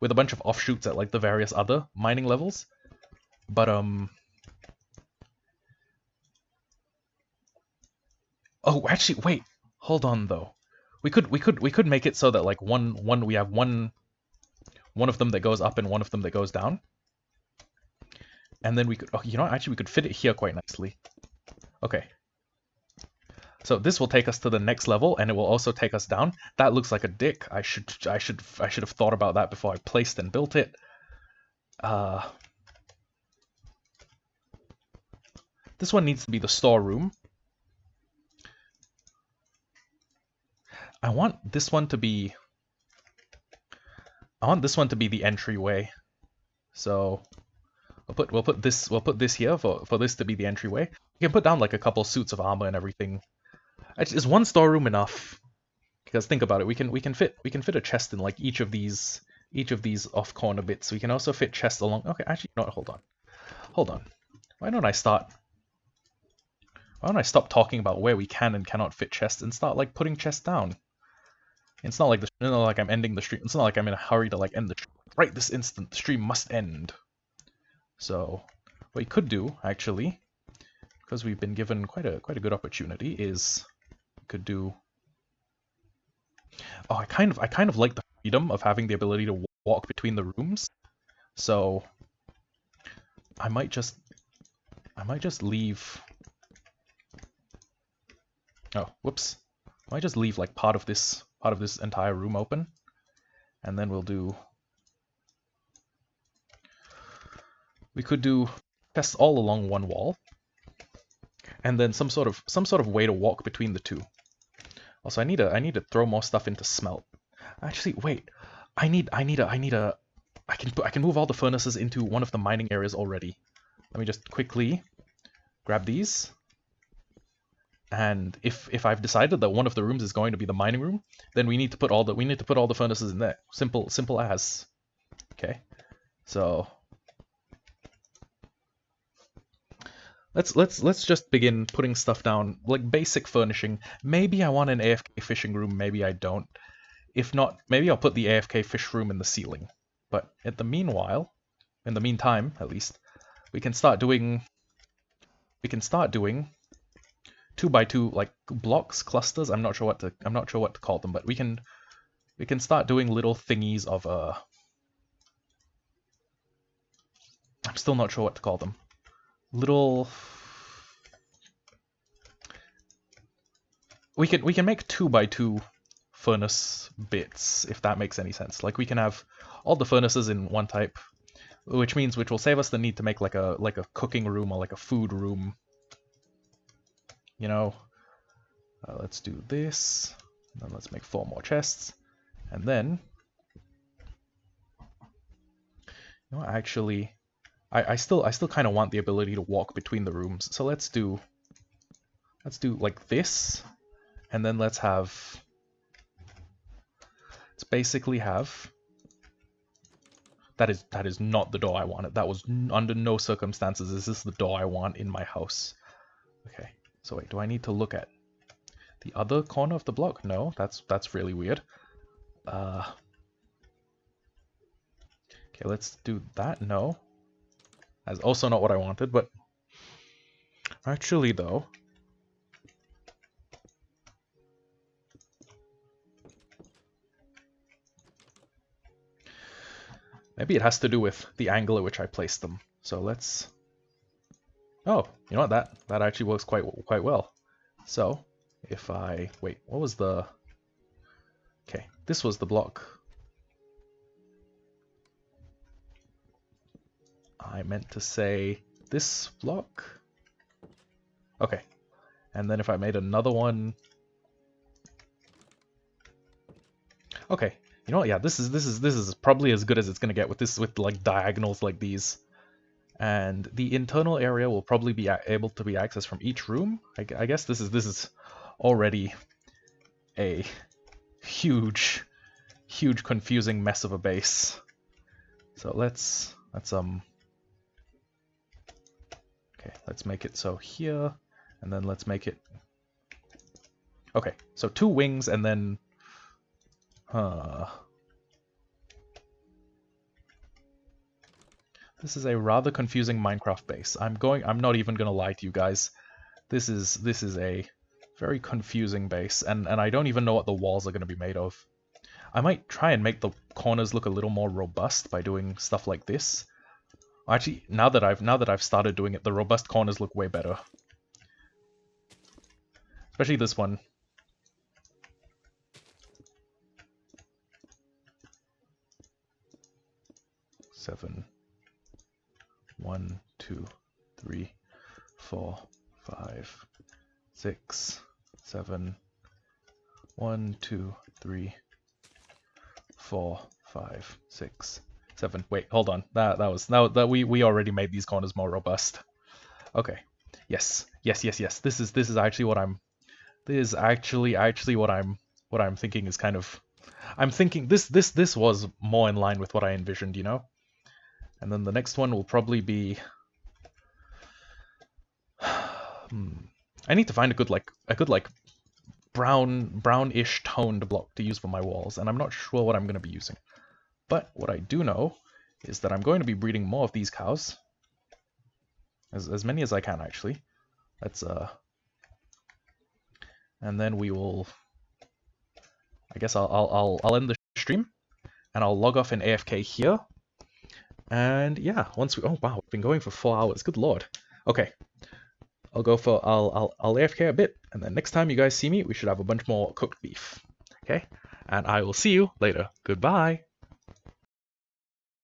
with a bunch of offshoots at like the various other mining levels. But oh, actually, wait, hold on though. We could make it so that like we have one of them that goes up and one of them that goes down. And then we could, oh, you know, actually we could fit it here quite nicely. Okay. So this will take us to the next level, and it will also take us down. That looks like a dick. I should have thought about that before I placed and built it. This one needs to be the storeroom. I want this one to be the entryway. So we'll put this here for this to be the entryway. We can put down like a couple suits of armor and everything. Actually, is one storeroom enough? Because think about it, we can fit a chest in like each of these off corner bits. We can also fit chests along. Okay, actually, no, hold on. Why don't I stop talking about where we can and cannot fit chests and start like putting chests down? It's not like I'm ending the stream. It's not like I'm in a hurry to like end the stream. Right this instant. The stream must end. So what we could do actually, because we've been given quite a good opportunity, is we could do. Oh, I kind of like the freedom of having the ability to walk between the rooms. So I might just leave. Oh, whoops. I might just leave like part of this entire room open, and then we could do tests all along one wall, and then some sort of way to walk between the two. Also, I need to throw more stuff into smelt. Actually, wait. I can move all the furnaces into one of the mining areas already. Let me just quickly grab these. And if I've decided that one of the rooms is going to be the mining room, then we need to put all the furnaces in there. Simple as. Okay. So let's just begin putting stuff down, like basic furnishing. Maybe I want an AFK fishing room, maybe I don't. If not, maybe I'll put the AFK fish room in the ceiling. But in the meantime, at least, we can start doing 2x2 like blocks, clusters. I'm not sure what to call them, but we can start doing little thingies of I'm still not sure what to call them. Little. We can make 2x2 furnace bits, if that makes any sense. Like we can have all the furnaces in one type, which will save us the need to make like a cooking room or like a food room. You know, let's do this. And then let's make 4 more chests, and then actually, I still kind of want the ability to walk between the rooms. So let's do like this, and then let's basically have. That is not the door I wanted. That was under no circumstances is this the door I want in my house. Okay, so wait, do I need to look at the other corner of the block? No, that's really weird. Okay, let's do that. No, that's also not what I wanted. But actually, though, maybe it has to do with the angle at which I placed them. So let's. Oh, you know what? That actually works quite well. So if I wait, what was the? Okay, this was the block. I meant to say this block. Okay, and then if I made another one. Okay, you know what? Yeah, this is probably as good as it's gonna get with like diagonals like these. And the internal area will probably be able to be accessed from each room. I guess this is already a huge confusing mess of a base. So let's make it so here, and then let's make it. Okay, so 2 wings, and then this is a rather confusing Minecraft base. I'm not even gonna lie to you guys. This is a very confusing base, and I don't even know what the walls are gonna be made of. I might try and make the corners look a little more robust by doing stuff like this. Actually, now that I've started doing it, the robust corners look way better. Especially this one. Seven. 1, 2, 3, 4, 5, 6, 7. 1, 2, 3, 4, 5, 6, 7. Wait, hold on. That we already made these corners more robust. Okay. Yes. This is actually what I'm. This is actually what I'm thinking is kind of. I'm thinking this was more in line with what I envisioned, you know. And then the next one will probably be. I need to find a good brownish toned block to use for my walls, and I'm not sure what I'm going to be using. But what I do know is that I'm going to be breeding more of these cows, as many as I can actually. Let's and then we will. I guess I'll end the stream, and I'll log off in AFK here. And yeah, once we, oh wow, we've been going for 4 hours. Good lord. Okay, I'll AFK a bit, and then next time you guys see me, we should have a bunch more cooked beef. Okay, and I will see you later. Goodbye.